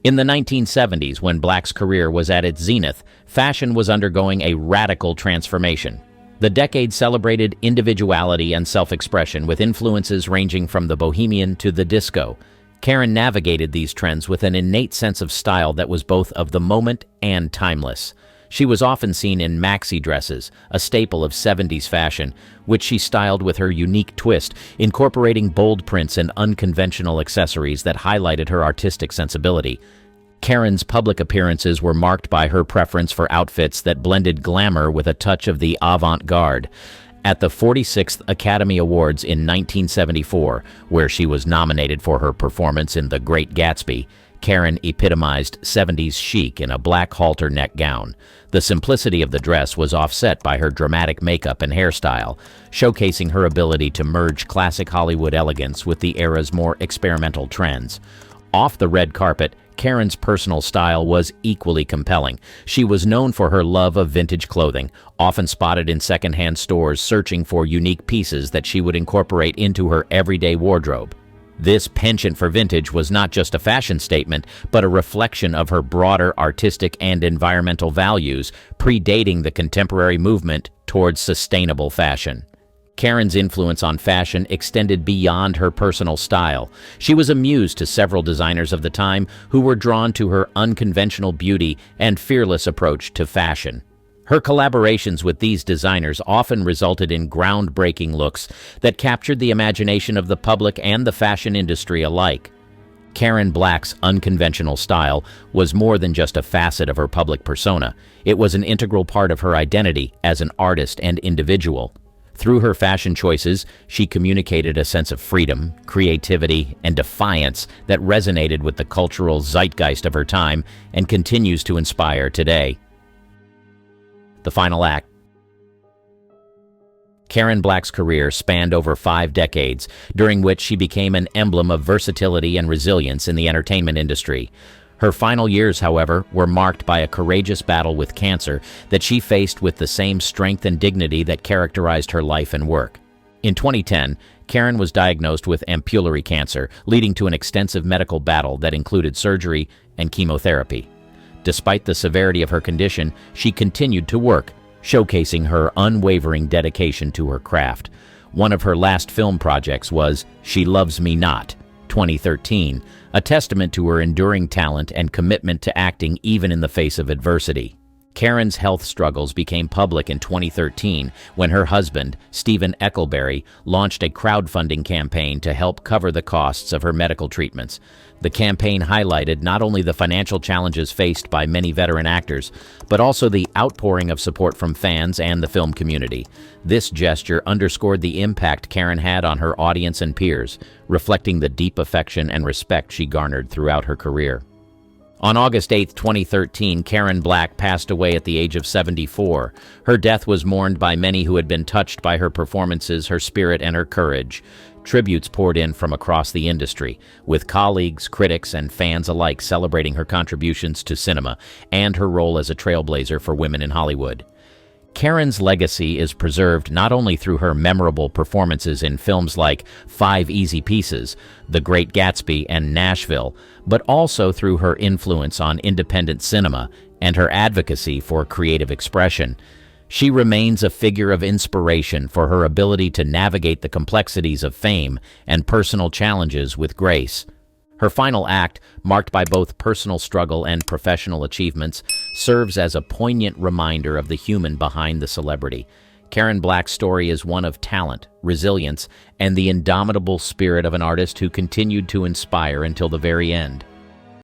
Speaker 4: In the 1970s, when Black's career was at its zenith, fashion was undergoing a radical transformation. The decade celebrated individuality and self-expression with influences ranging from the bohemian to the disco. Karen navigated these trends with an innate sense of style that was both of the moment and timeless. She was often seen in maxi dresses, a staple of 70s fashion, which she styled with her unique twist, incorporating bold prints and unconventional accessories that highlighted her artistic sensibility. Karen's public appearances were marked by her preference for outfits that blended glamour with a touch of the avant-garde. At the 46th Academy Awards in 1974, where she was nominated for her performance in The Great Gatsby, Karen epitomized 70s chic in a black halter neck gown. The simplicity of the dress was offset by her dramatic makeup and hairstyle, showcasing her ability to merge classic Hollywood elegance with the era's more experimental trends. Off the red carpet, Karen's personal style was equally compelling. She was known for her love of vintage clothing, often spotted in secondhand stores searching for unique pieces that she would incorporate into her everyday wardrobe. This penchant for vintage was not just a fashion statement, but a reflection of her broader artistic and environmental values, predating the contemporary movement towards sustainable fashion. Karen's influence on fashion extended beyond her personal style. She was a muse to several designers of the time who were drawn to her unconventional beauty and fearless approach to fashion. Her collaborations with these designers often resulted in groundbreaking looks that captured the imagination of the public and the fashion industry alike. Karen Black's unconventional style was more than just a facet of her public persona. It was an integral part of her identity as an artist and individual. Through her fashion choices, she communicated a sense of freedom, creativity, and defiance that resonated with the cultural zeitgeist of her time and continues to inspire today. The final act. Karen Black's career spanned over 5 decades, during which she became an emblem of versatility and resilience in the entertainment industry. Her final years, however, were marked by a courageous battle with cancer that she faced with the same strength and dignity that characterized her life and work. In 2010, Karen was diagnosed with ampullary cancer, leading to an extensive medical battle that included surgery and chemotherapy. Despite the severity of her condition, she continued to work, showcasing her unwavering dedication to her craft. One of her last film projects was She Loves Me Not, 2013, a testament to her enduring talent and commitment to acting even in the face of adversity. Karen's health struggles became public in 2013 when her husband, Stephen Eckelberry, launched a crowdfunding campaign to help cover the costs of her medical treatments. The campaign highlighted not only the financial challenges faced by many veteran actors, but also the outpouring of support from fans and the film community. This gesture underscored the impact Karen had on her audience and peers, reflecting the deep affection and respect she garnered throughout her career. On August 8, 2013, Karen Black passed away at the age of 74. Her death was mourned by many who had been touched by her performances, her spirit, and her courage. Tributes poured in from across the industry, with colleagues, critics, and fans alike celebrating her contributions to cinema and her role as a trailblazer for women in Hollywood. Karen's legacy is preserved not only through her memorable performances in films like 5 Easy Pieces, The Great Gatsby, and Nashville, but also through her influence on independent cinema and her advocacy for creative expression. She remains a figure of inspiration for her ability to navigate the complexities of fame and personal challenges with grace. Her final act, marked by both personal struggle and professional achievements, serves as a poignant reminder of the human behind the celebrity. Karen Black's story is one of talent, resilience, and the indomitable spirit of an artist who continued to inspire until the very end.